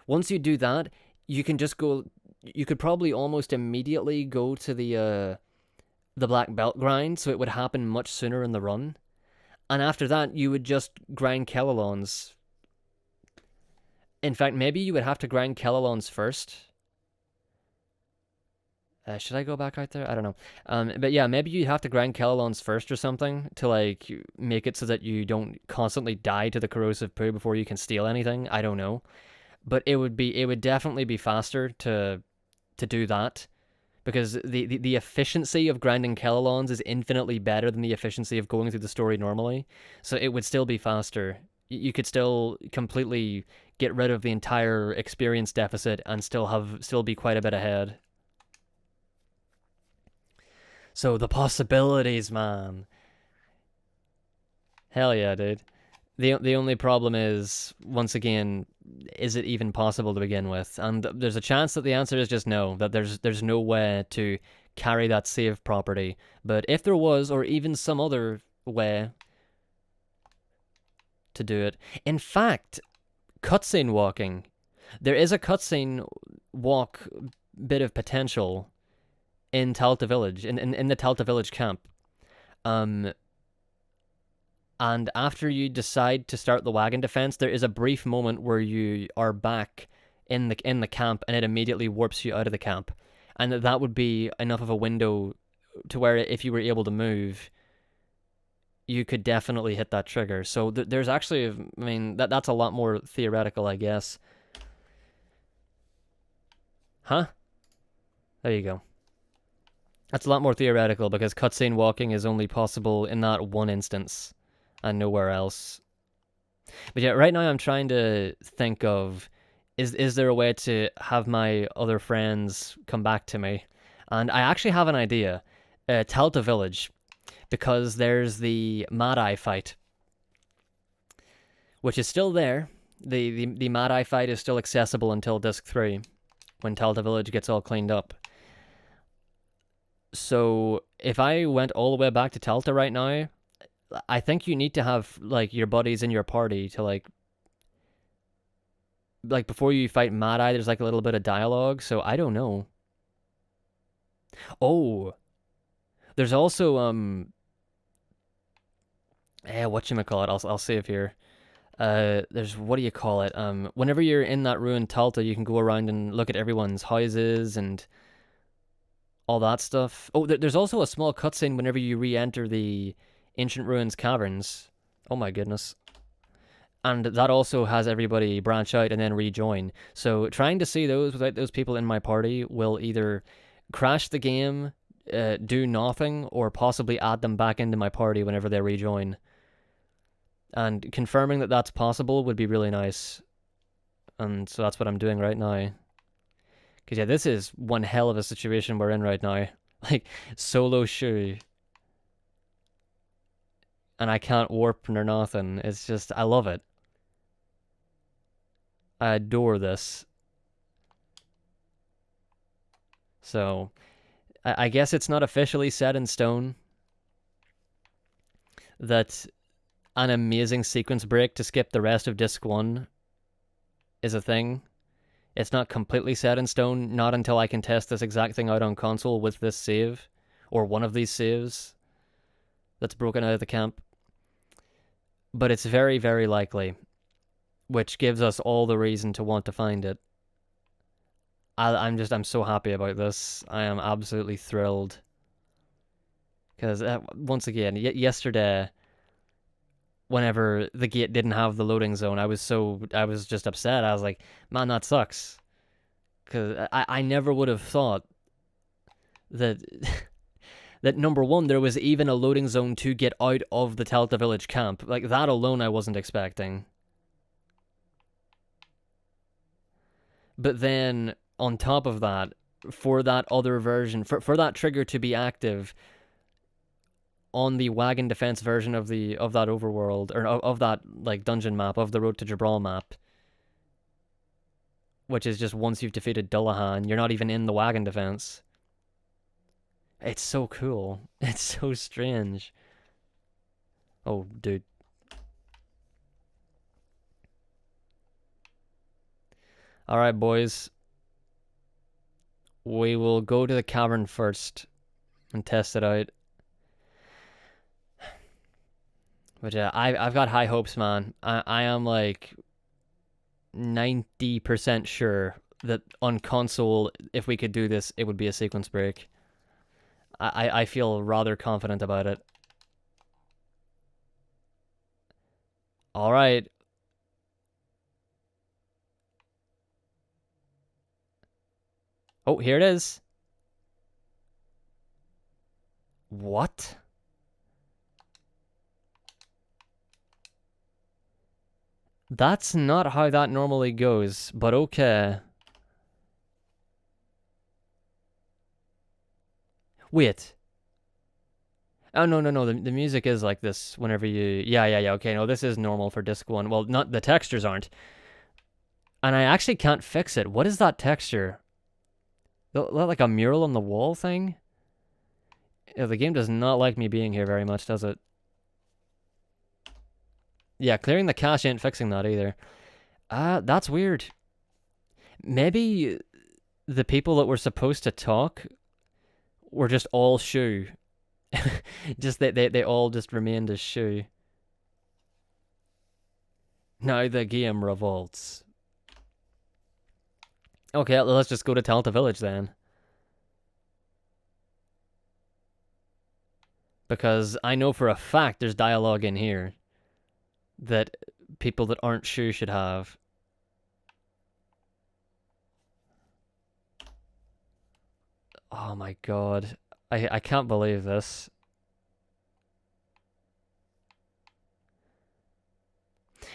[SPEAKER 1] once you do that, you can just go. You could probably almost immediately go to the black belt grind, so it would happen much sooner in the run. And after that, you would just grind Kellalons. In fact, maybe you would have to grind Kellalons first. Should I go back out there? I don't know. But yeah, maybe you have to grind Kellalons first or something to like make it so that you don't constantly die to the corrosive poo before you can steal anything. I don't know, but it would definitely be faster to do that because the efficiency of grinding Kellalons is infinitely better than the efficiency of going through the story normally. So it would still be faster. You could still completely get rid of the entire experience deficit and still be quite a bit ahead. So the possibilities, man. Hell yeah, dude. The only problem is, once again, is it even possible to begin with? And there's a chance that the answer is just no, that there's no way to carry that save property. But if there was, or even some other way to do it. In fact, cutscene walking. There is a cutscene walk bit of potential in Talta Village, in the Talta Village camp. And after you decide to start the Wagon Defence, there is a brief moment where you are back in the camp, and it immediately warps you out of the camp. And that would be enough of a window to where if you were able to move, you could definitely hit that trigger. So there's actually, I mean, that's a lot more theoretical, I guess. Huh? There you go. That's a lot more theoretical because cutscene walking is only possible in that one instance and nowhere else. But yeah, right now I'm trying to think of, is there a way to have my other friends come back to me? And I actually have an idea. Talta Village, because there's the Mad Eye fight, which is still there. The Mad Eye fight is still accessible until Disc 3, when Talta Village gets all cleaned up. So if I went all the way back to Talta right now, I think you need to have like your buddies in your party to like before you fight Mad Eye, there's like a little bit of dialogue. So I don't know. Oh, there's also whatchamacallit, I'll save here. There's, what do you call it? Whenever you're in that ruined Talta, you can go around and look at everyone's houses and all that stuff. Oh, there's also a small cutscene whenever you re-enter the Ancient Ruins caverns. Oh my goodness. And that also has everybody branch out and then rejoin. So trying to see those without those people in my party will either crash the game, do nothing, or possibly add them back into my party whenever they rejoin. And confirming that that's possible would be really nice. And so that's what I'm doing right now. Because yeah, this is one hell of a situation we're in right now. Like, solo Shu. And I can't warp nor nothing. It's just, I love it. I adore this. So, I guess it's not officially set in stone that an amazing sequence break to skip the rest of Disc 1 is a thing. It's not completely set in stone, not until I can test this exact thing out on console with this save, or one of these saves that's broken out of the camp. But it's very, very likely, which gives us all the reason to want to find it. I'm so happy about this. I am absolutely thrilled. Because, once again, yesterday, whenever the gate didn't have the loading zone, I was just upset. I was like, man, that sucks. Because I never would have thought that that number one, there was even a loading zone to get out of the Talta Village camp. Like, that alone I wasn't expecting. But then, on top of that, for that other version, for that trigger to be active, on the Wagon Defence version of that overworld, or of that like dungeon map, of the Road to Jibral map, which is just once you've defeated Dullahan, you're not even in the Wagon Defence. It's so cool. It's so strange. Oh, dude. Alright, boys. We will go to the cavern first and test it out. But yeah, I've got high hopes, man. I am like 90% sure that on console, if we could do this, it would be a sequence break. I feel rather confident about it. Alright. Oh, here it is. What? That's not how that normally goes, but okay. Wait. Oh, no, the music is like this whenever you... Yeah, okay, no, this is normal for disc 1. Well, not the textures aren't. And I actually can't fix it. What is that texture? Like a mural on the wall thing? Yeah, the game does not like me being here very much, does it? Yeah, clearing the cache ain't fixing that either. That's weird. Maybe the people that were supposed to talk were just all Shu. Just they all just remained as Shu. Now the game revolts. Okay, let's just go to Talta Village then. Because I know for a fact there's dialogue in here that people that aren't Shu should have. Oh my god. I can't believe this.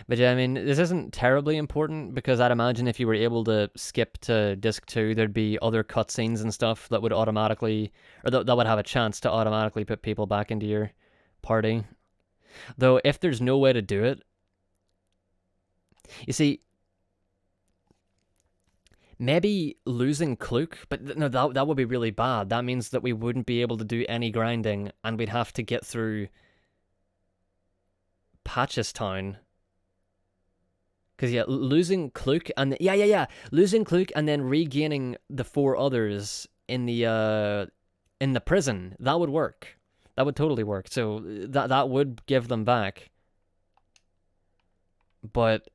[SPEAKER 1] But yeah, I mean, this isn't terribly important because I'd imagine if you were able to skip to disc 2, there'd be other cutscenes and stuff that would automatically, or that would have a chance to automatically put people back into your party. Though, if there's no way to do it, you see, maybe losing Kluk, but no, that would be really bad. That means that we wouldn't be able to do any grinding, and we'd have to get through Patches Town. Because yeah, losing Kluk and losing Kluk and then regaining the 4 others in the prison, that would work. That would totally work. So that would give them back. But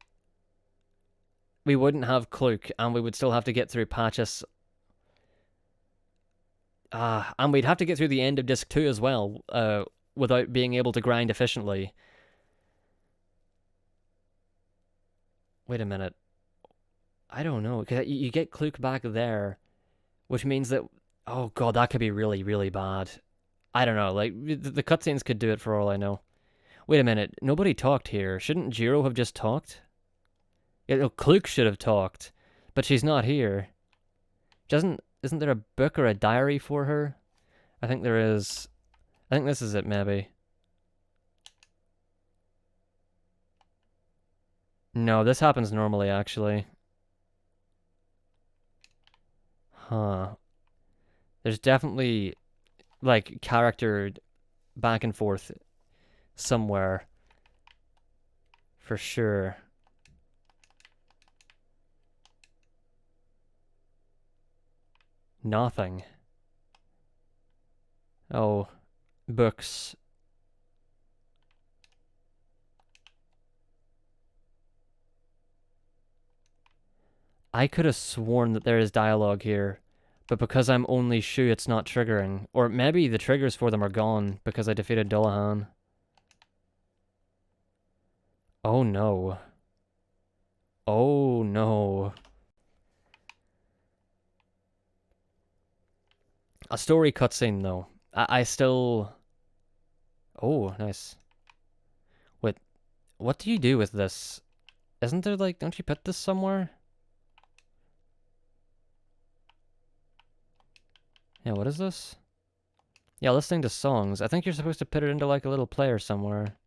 [SPEAKER 1] we wouldn't have Kluk, and we would still have to get through Patches. And we'd have to get through the end of disc 2 as well, without being able to grind efficiently. Wait a minute. I don't know, because you get Kluk back there, which means that... Oh god, that could be really, really bad. I don't know, like, the cutscenes could do it for all I know. Wait a minute, nobody talked here. Shouldn't Jiro have just talked? Yeah, no, Kluk should have talked, but she's not here. Isn't there a book or a diary for her? I think there is. I think this is it, maybe. No, this happens normally, actually. Huh. There's definitely, like, character back and forth somewhere. For sure. Nothing. Oh, books. I could have sworn that there is dialogue here, but because I'm only Shu, it's not triggering. Or maybe the triggers for them are gone because I defeated Dullahan. Oh no. Oh no. A story cutscene though. I still... Oh, nice. Wait, what do you do with this? Isn't there like, don't you put this somewhere? Yeah, what is this? Yeah, listening to songs. I think you're supposed to put it into like a little player somewhere.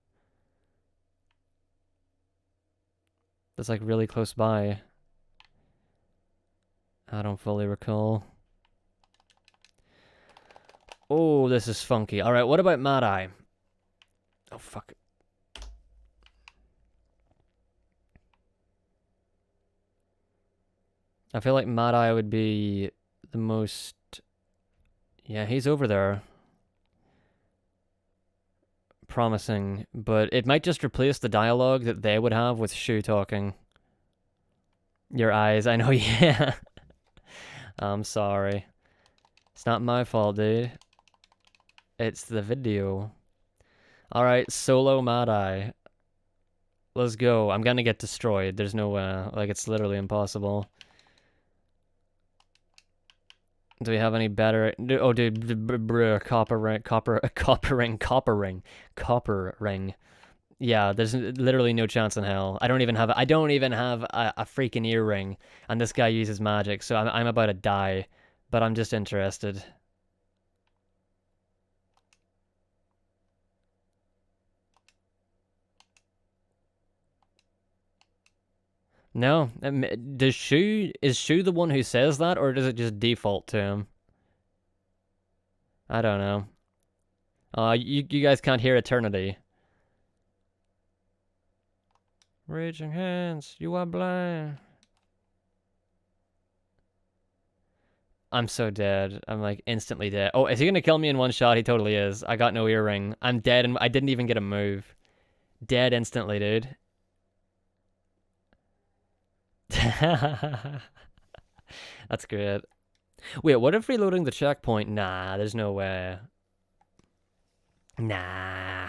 [SPEAKER 1] That's like really close by. I don't fully recall. Oh, this is funky. Alright, what about Mad Eye? Oh, fuck. I feel like Mad Eye would be the most... Yeah, he's over there. Promising, but it might just replace the dialogue that they would have with Shu talking. Your eyes, I know, yeah. I'm sorry. It's not my fault, dude. It's the video. Alright, solo Mad Eye. Let's go. I'm gonna get destroyed. There's no way. Like, it's literally impossible. Do we have any better? Oh, dude, copper ring. Yeah, there's literally no chance in hell. I don't even have a freaking earring, and this guy uses magic, so I'm about to die, but I'm just interested. No, is Shu the one who says that, or does it just default to him? I don't know. You guys can't hear eternity. Raging hands, you are blind. I'm so dead. I'm like instantly dead. Oh, is he gonna kill me in one shot? He totally is. I got no earring. I'm dead, and I didn't even get a move. Dead instantly, dude. That's great. Wait, what if reloading the checkpoint? Nah, there's no way. Nah.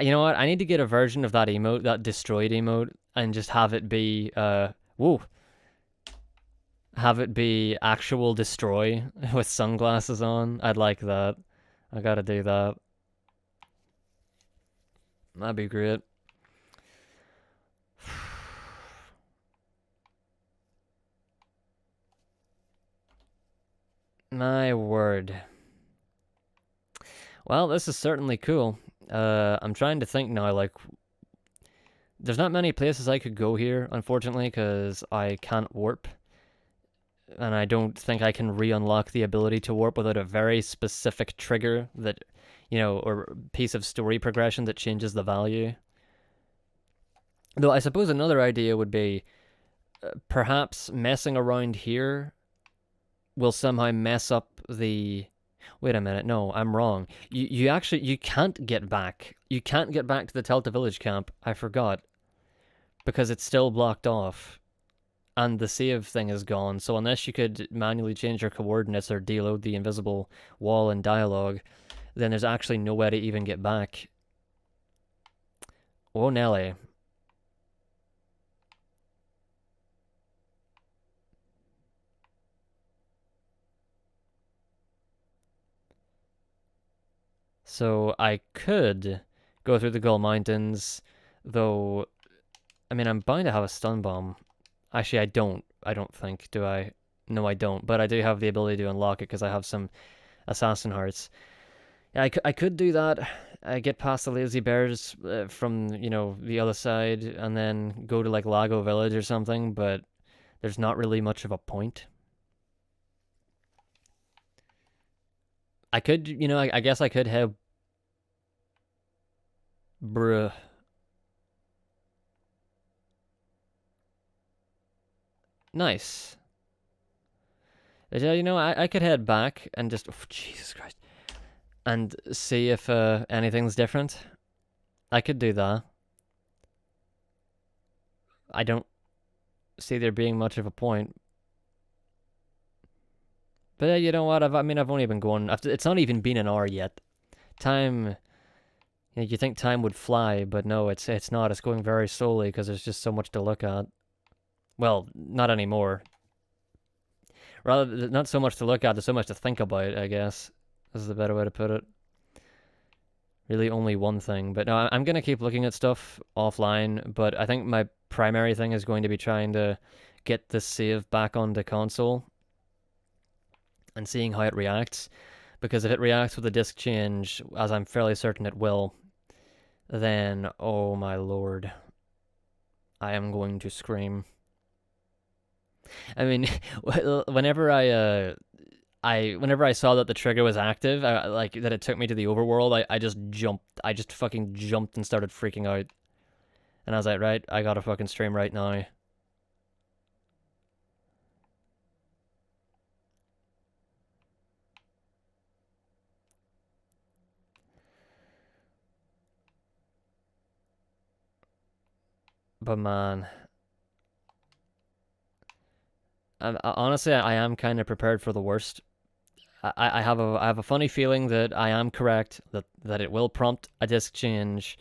[SPEAKER 1] You know what? I need to get a version of that emote, that destroyed emote, and just have it be, whoa. Have it be actual destroy with sunglasses on. I'd like that. I gotta do that. That'd be great. My word. Well, this is certainly cool. I'm trying to think now, like, there's not many places I could go here, unfortunately, because I can't warp. And I don't think I can re-unlock the ability to warp without a very specific trigger that, you know, or piece of story progression that changes the value. Though I suppose another idea would be perhaps messing around here will somehow mess up the... Wait a minute, no, I'm wrong. You can't get back. You can't get back to the Telta village camp. I forgot. Because it's still blocked off. And the save thing is gone, so unless you could manually change your coordinates or deload the invisible wall in dialogue, then there's actually no way to even get back. Oh, Nelly. So I could go through the Gull Mountains, though, I mean, I'm bound to have a stun bomb. Actually, I don't think, do I? No, I don't, but I do have the ability to unlock it because I have some assassin hearts. Yeah, I could do that. I get past the lazy bears from, you know, the other side and then go to like Lago Village or something, but there's not really much of a point. I could, you know, I guess I could have... Bruh. Nice. Yeah, you know, I could head back and just... Oh, Jesus Christ. And see if anything's different. I could do that. I don't see there being much of a point. But you know what? I've only been going... It's not even been an hour yet. Time... You know, you think time would fly, but no, it's not. It's going very slowly because there's just so much to look at. Well, not anymore. Rather, not so much to look at, there's so much to think about, I guess. This is the better way to put it. Really only one thing. But no, I'm going to keep looking at stuff offline, but I think my primary thing is going to be trying to get this save back onto console. and seeing how it reacts. Because if it reacts with a disc change, as I'm fairly certain it will, then, oh my lord, I am going to scream. I mean, whenever whenever I saw that the trigger was active, like that it took me to the overworld, I just jumped. I just fucking jumped and started freaking out. And I was like, right, I gotta fucking stream right now. But man, honestly, I am kind of prepared for the worst. I have a funny feeling that I am correct, that it will prompt a disc change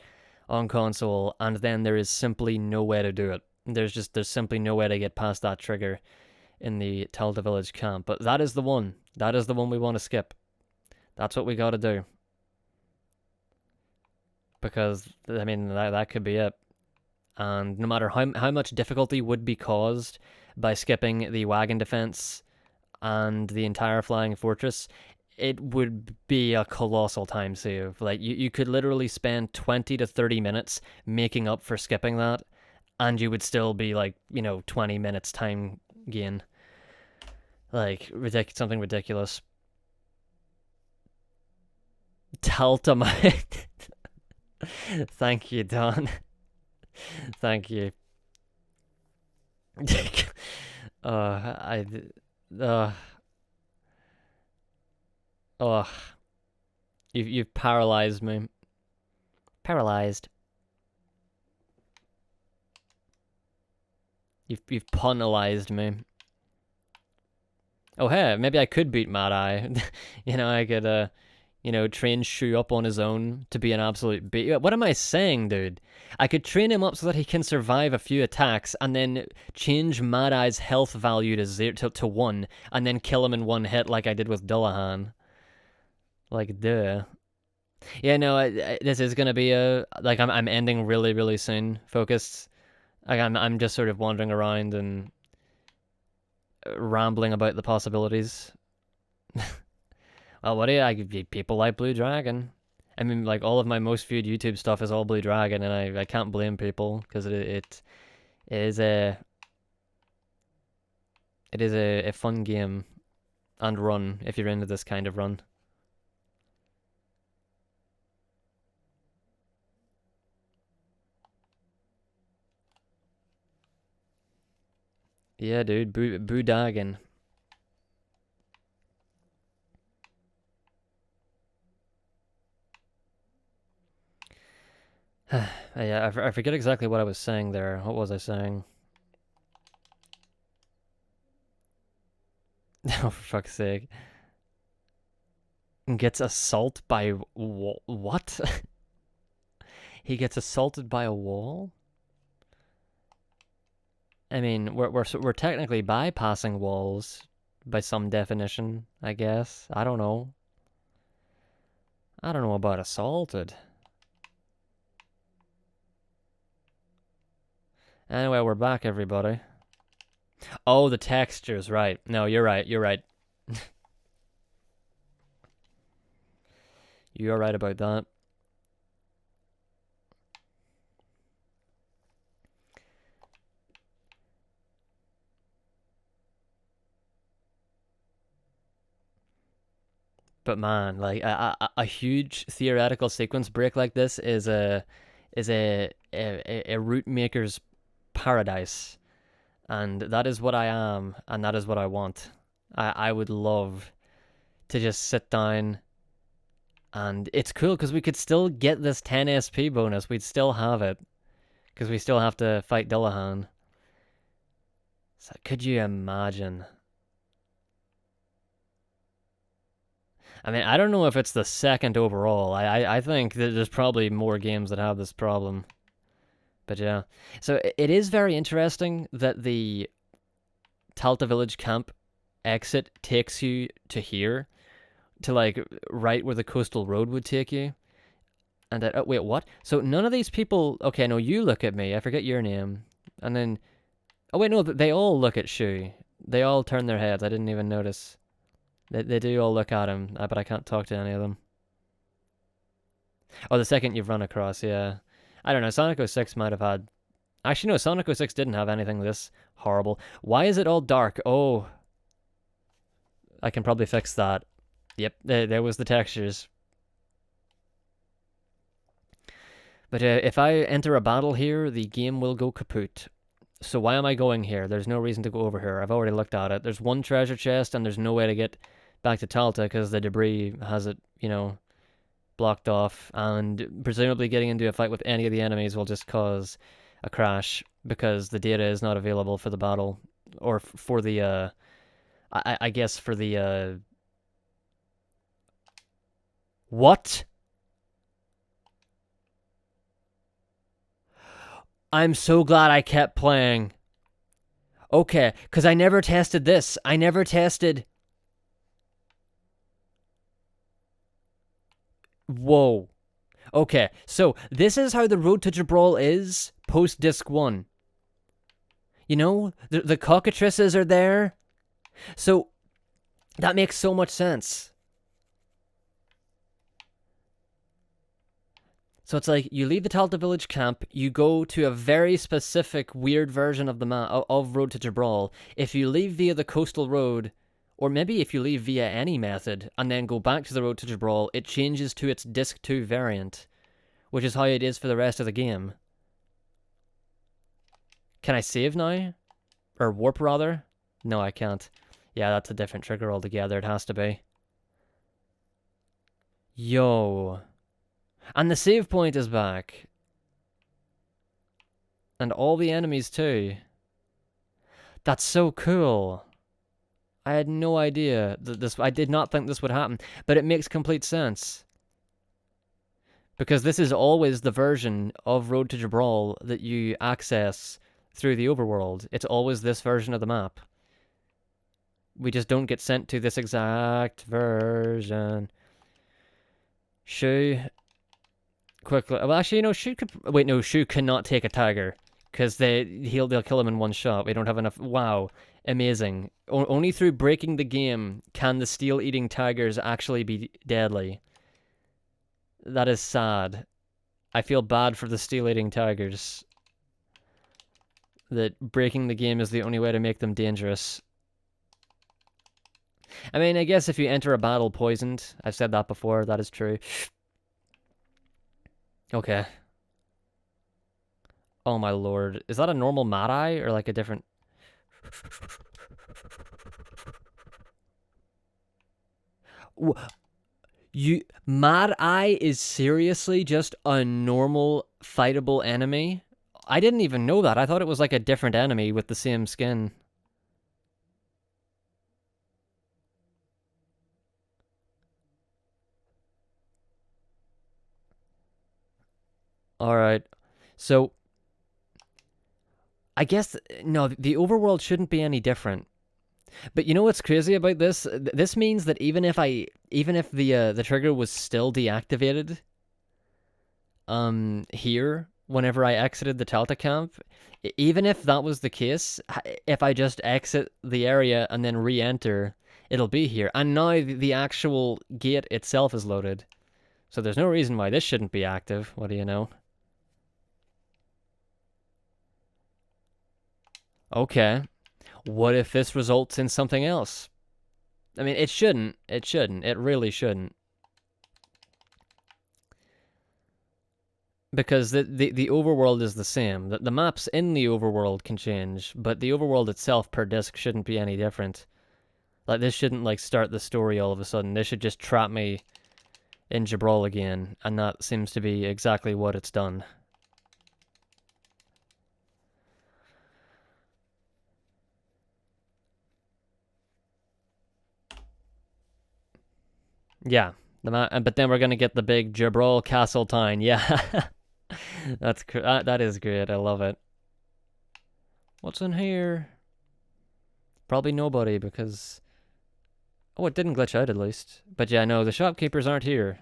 [SPEAKER 1] on console, and then there is simply no way to do it. There's simply no way to get past that trigger in the Telta Village camp. But that is the one. That is the one we want to skip. That's what we got to do. Because I mean that could be it. And no matter how much difficulty would be caused by skipping the Wagon Defence and the entire Flying Fortress, it would be a colossal time save. Like, you could literally spend 20 to 30 minutes making up for skipping that, and you would still be, like, 20 minutes time gain. Like, something ridiculous. Taltamite. Thank you, Don. Thank you. uh, uh, oh, you've paralyzed me. Paralyzed. You've punalized me. Oh hey, maybe I could beat Mad Eye. I could train Shu up on his own to be an absolute beat. What am I saying, dude? I could train him up so that he can survive a few attacks, and then change Mad Eye's health value to 1, and then kill him in one hit like I did with Dullahan. Like, duh. Yeah, no, this is gonna be I'm ending really, really soon. Focused. Like, I'm just sort of wandering around and rambling about the possibilities. Well, what do you? People like Blue Dragon. I mean, like, all of my most viewed YouTube stuff is all Blue Dragon, and I can't blame people, because it is a fun game and run if you're into this kind of run. Yeah, dude, Blue Dragon. Yeah, I forget exactly what I was saying there. What was I saying? Oh, for fuck's sake. Gets assaulted by what? He gets assaulted by a wall? I mean, we're technically bypassing walls by some definition, I guess. I don't know. I don't know about assaulted. Anyway, we're back, everybody. Oh, the textures, right. No, you're right, you're right. You're right about that. But man, like a huge theoretical sequence break like this is a root maker's paradise, and that is what I am, and that is what I want. I would love to just sit down, and it's cool because we could still get this 10 SP bonus. We'd still have it because we still have to fight Dullahan. So could you imagine? I mean, I don't know if it's the second overall. I think that there's probably more games that have this problem. But yeah. So it is very interesting that the Talta Village camp exit takes you to here. To, like, right where the coastal road would take you. And wait, what? So none of these people... Okay, no, you look at me. I forget your name. And then... Oh, wait, no, they all look at Shu. They all turn their heads. I didn't even notice. They do all look at him, but I can't talk to any of them. Oh, the second you've run across, yeah. I don't know, Sonic 06 might have had... Actually, no, Sonic 06 didn't have anything this horrible. Why is it all dark? Oh. I can probably fix that. Yep, there was the textures. But if I enter a battle here, the game will go kaput. So why am I going here? There's no reason to go over here. I've already looked at it. There's one treasure chest, and there's no way to get back to Talta because the debris has it, you know, blocked off. And presumably getting into a fight with any of the enemies will just cause a crash because the data is not available for the battle. Or for the, I guess for the, What? I'm so glad I kept playing. Okay, because I never tested this. I never tested... Whoa. Okay, so this is how the Road to Jibral is post Disc 1. You know, the cockatrices are there. So, that makes so much sense. So it's like, you leave the Talta village camp, you go to a very specific, weird version of the map, of Road to Jibral. If you leave via the coastal road, or maybe if you leave via any method, and then go back to the Road to Jibral, it changes to its Disc 2 variant, which is how it is for the rest of the game. Can I save now? Or warp, rather? No, I can't. Yeah, that's a different trigger altogether, it has to be. Yo... And the save point is back. And all the enemies too. That's so cool. I had no idea that this... I did not think this would happen. But it makes complete sense. Because this is always the version of Road to Jibral that you access through the overworld. It's always this version of the map. We just don't get sent to this exact version. Shu... Quickly. Well, actually, you know, Shu could... Wait, no, Shu cannot take a tiger. Because they'll kill him in one shot. We don't have enough... Wow. Amazing. Only through breaking the game can the steel-eating tigers actually be deadly. That is sad. I feel bad for the steel-eating tigers. That breaking the game is the only way to make them dangerous. I mean, I guess if you enter a battle poisoned... I've said that before, that is true. Okay. Oh my lord. Is that a normal Mad Eye or like a different... Mad Eye is seriously just a normal fightable enemy? I didn't even know that. I thought it was like a different enemy with the same skin. Alright. So... I guess... No, the overworld shouldn't be any different. But you know what's crazy about this? This means that even if the trigger was still deactivated, here, whenever I exited the Talta camp, even if that was the case, if I just exit the area and then re-enter, it'll be here. And now the actual gate itself is loaded. So there's no reason why this shouldn't be active. What do you know? Okay. What if this results in something else? I mean, it shouldn't. It shouldn't. It really shouldn't. Because the overworld is the same. The maps in the overworld can change, but the overworld itself per disc shouldn't be any different. Like, this shouldn't, like, start the story all of a sudden. This should just trap me in Jibral again, and that seems to be exactly what it's done. Yeah, but then we're gonna get the big Jibral Castle town. Yeah, that is great. I love it. What's in here? Probably nobody because... Oh, it didn't glitch out at least. But yeah, no, the shopkeepers aren't here.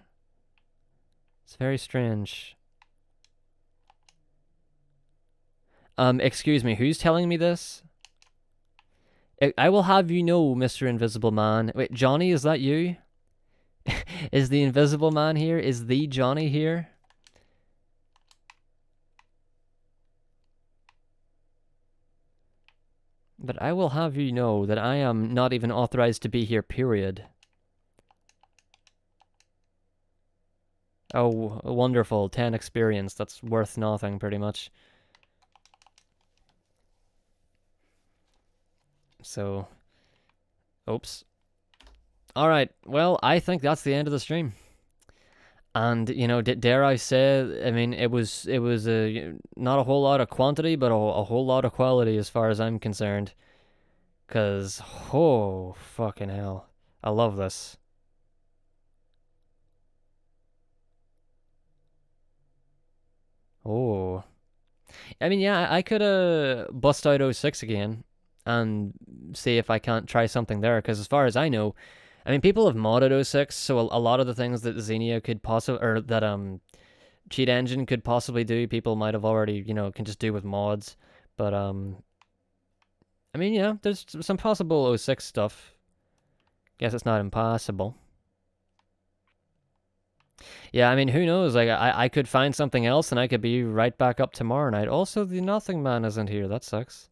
[SPEAKER 1] It's very strange. Excuse me, who's telling me this? I will have you know, Mr. Invisible Man. Wait, Johnny, is that you? Is the Invisible Man here? Is the Johnny here? But I will have you know that I am not even authorized to be here, period. Oh, wonderful. 10 experience. That's worth nothing, pretty much. So, oops. Alright, well, I think that's the end of the stream. And, you know, dare I say, I mean, it was not a whole lot of quantity, but a whole lot of quality as far as I'm concerned. Because, oh, fucking hell. I love this. Oh. I mean, yeah, I could bust out '06 again and see if I can't try something there. Because as far as I know, I mean, people have modded '06, so a lot of the things that Xenia could possibly, or that Cheat Engine could possibly do, people might have already, can just do with mods. But I mean, yeah, there's some possible '06 stuff. Guess it's not impossible. Yeah, I mean, who knows? Like, I could find something else and I could be right back up tomorrow night. Also, the Nothing Man isn't here. That sucks.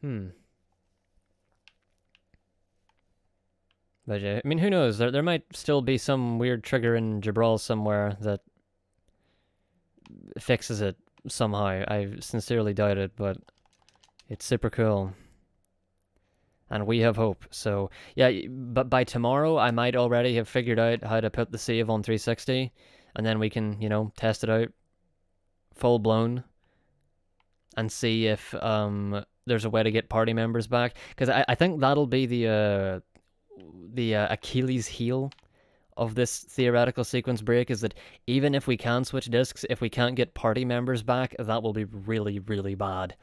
[SPEAKER 1] Hmm. But yeah, I mean, who knows? There might still be some weird trigger in Jibral somewhere that fixes it somehow. I sincerely doubt it, but it's super cool. And we have hope. So, yeah, but by tomorrow, I might already have figured out how to put the save on 360, and then we can, test it out full blown and see if there's a way to get party members back. Because I think that'll be the Achilles heel of this theoretical sequence break, is that even if we can switch discs, if we can't get party members back, that will be really, really bad.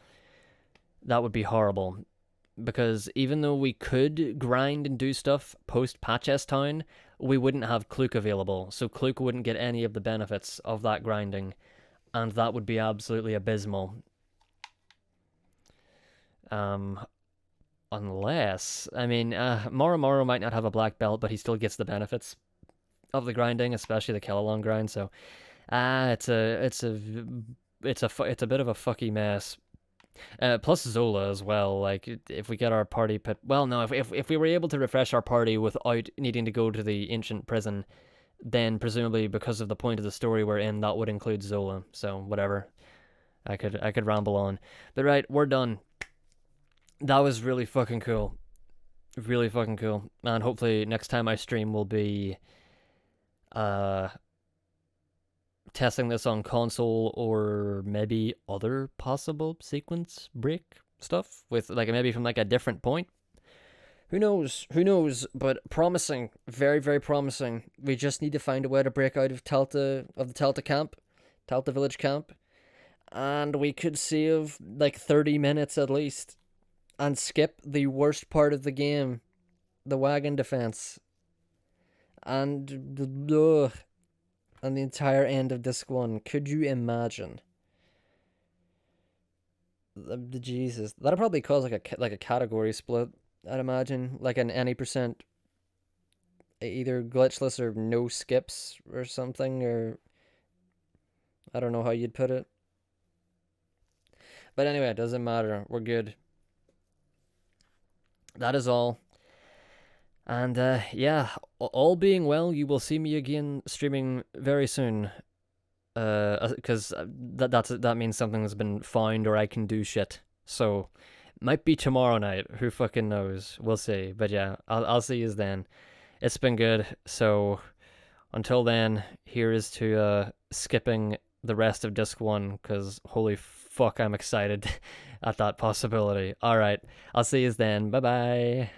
[SPEAKER 1] That would be horrible. Because even though we could grind and do stuff post Patch S Town, we wouldn't have Kluk available. So Kluk wouldn't get any of the benefits of that grinding. And that would be absolutely abysmal. Unless, I mean, Moro might not have a black belt, but he still gets the benefits of the grinding, especially the Kellalong grind. So, it's a bit of a fucky mess. Plus Zola as well. Like, if we get our party put, well, no, if we were able to refresh our party without needing to go to the ancient prison, then presumably because of the point of the story we're in, that would include Zola. So whatever. I could ramble on, but right, we're done. That was really fucking cool. Really fucking cool. And hopefully next time I stream will be testing this on console or maybe other possible sequence break stuff with like maybe from like a different point. Who knows? Who knows? But promising, very very promising. We just need to find a way to break out of the Telta camp, Telta village camp, and we could save like 30 minutes at least and skip the worst part of the game, the Wagon Defence, and the entire end of Disc 1. Could you imagine? The Jesus, that'd probably cause like a category split. I'd imagine like an any percent, either glitchless or no skips or something, or I don't know how you'd put it. But anyway, it doesn't matter. We're good. That is all. And yeah, all being well, you will see me again streaming very soon. Because that means something has been found or I can do shit. So, might be tomorrow night. Who fucking knows? We'll see. But yeah, I'll see you then. It's been good. So, until then, here is to skipping the rest of Disc 1, because holy fuck, I'm excited at that possibility. Alright, I'll see you then. Bye bye.